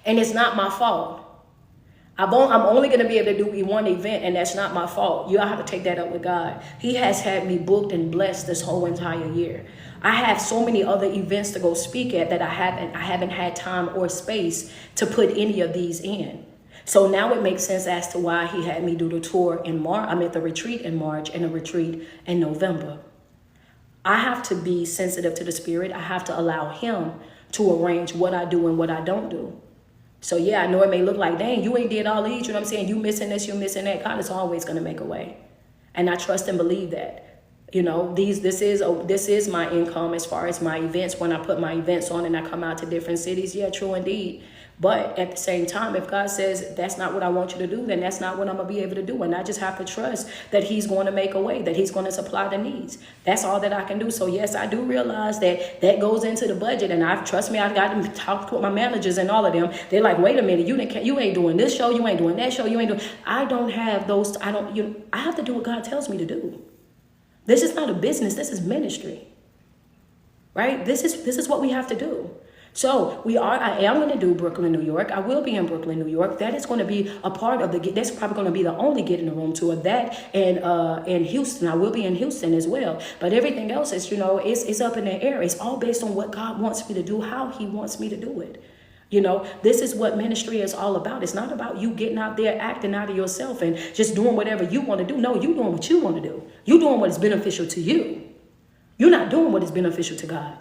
And it's not my fault. I'm only going to be able to do one event, and that's not my fault. You all have to take that up with God. He has had me booked and blessed this whole entire year. I have so many other events to go speak at that I haven't had time or space to put any of these in. So now it makes sense as to why he had me do the tour in March. I'm at the retreat in March and a retreat in November. I have to be sensitive to the Spirit. I have to allow him to arrange what I do and what I don't do. So yeah, I know it may look like, dang, you ain't did all these, you know what I'm saying? You missing this, you missing that. God is always going to make a way. And I trust and believe that. You know, this is my income as far as my events. When I put my events on and I come out to different cities, yeah, true indeed. But at the same time, if God says that's not what I want you to do, then that's not what I'm going to be able to do. And I just have to trust that he's going to make a way, that he's going to supply the needs. That's all that I can do. So yes, I do realize that goes into the budget. And trust me, I've got to talk with my managers and all of them. They're like, wait a minute, you ain't doing this show, you ain't doing that show, you ain't doing. I don't have those. I have to do what God tells me to do. This is not a business. This is ministry, right? This is what we have to do. So I am going to do Brooklyn, New York. I will be in Brooklyn, New York. That is going to be a part of that's probably going to be the only Get in the Room tour. That and in Houston, I will be in Houston as well. But everything else is, it's up in the air. It's all based on what God wants me to do, how he wants me to do it. This is what ministry is all about. It's not about you getting out there, acting out of yourself and just doing whatever you want to do. No, you're doing what you want to do. You're doing what is beneficial to you. You're not doing what is beneficial to God.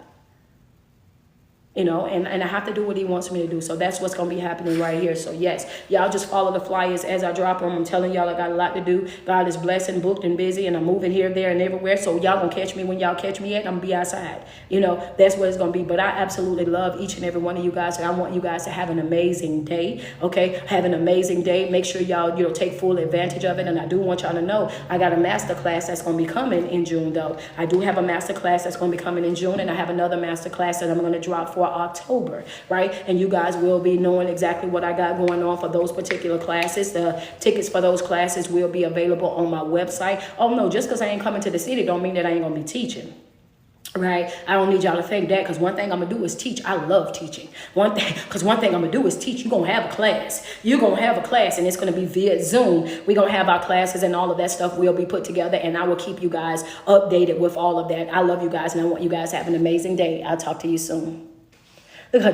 And I have to do what he wants me to do. So that's what's going to be happening right here. So yes, y'all just follow the flyers as I drop them. I'm telling y'all I got a lot to do. God is blessed and booked and busy, and I'm moving here, there, and everywhere. So y'all going to catch me when y'all catch me at. I'm going to be outside. That's what it's going to be. But I absolutely love each and every one of you guys. And I want you guys to have an amazing day. Okay? Have an amazing day. Make sure y'all, take full advantage of it. And I do want y'all to know I got a master class that's going to be coming in June, though. I do have a master class that's going to be coming in June, and I have another master class that I'm going to drop for October, right? And you guys will be knowing exactly what I got going on for those particular classes. The tickets for those classes will be available on my website. Oh no, just because I ain't coming to the city don't mean that I ain't gonna be teaching. Right? I don't need y'all to think that, because one thing I'm gonna do is teach. I love teaching. One thing I'm gonna do is teach. You're gonna have a class. You're gonna have a class, and it's gonna be via Zoom. We're gonna have our classes, and all of that stuff will be put together, and I will keep you guys updated with all of that. I love you guys, and I want you guys to have an amazing day. I'll talk to you soon. Look at her.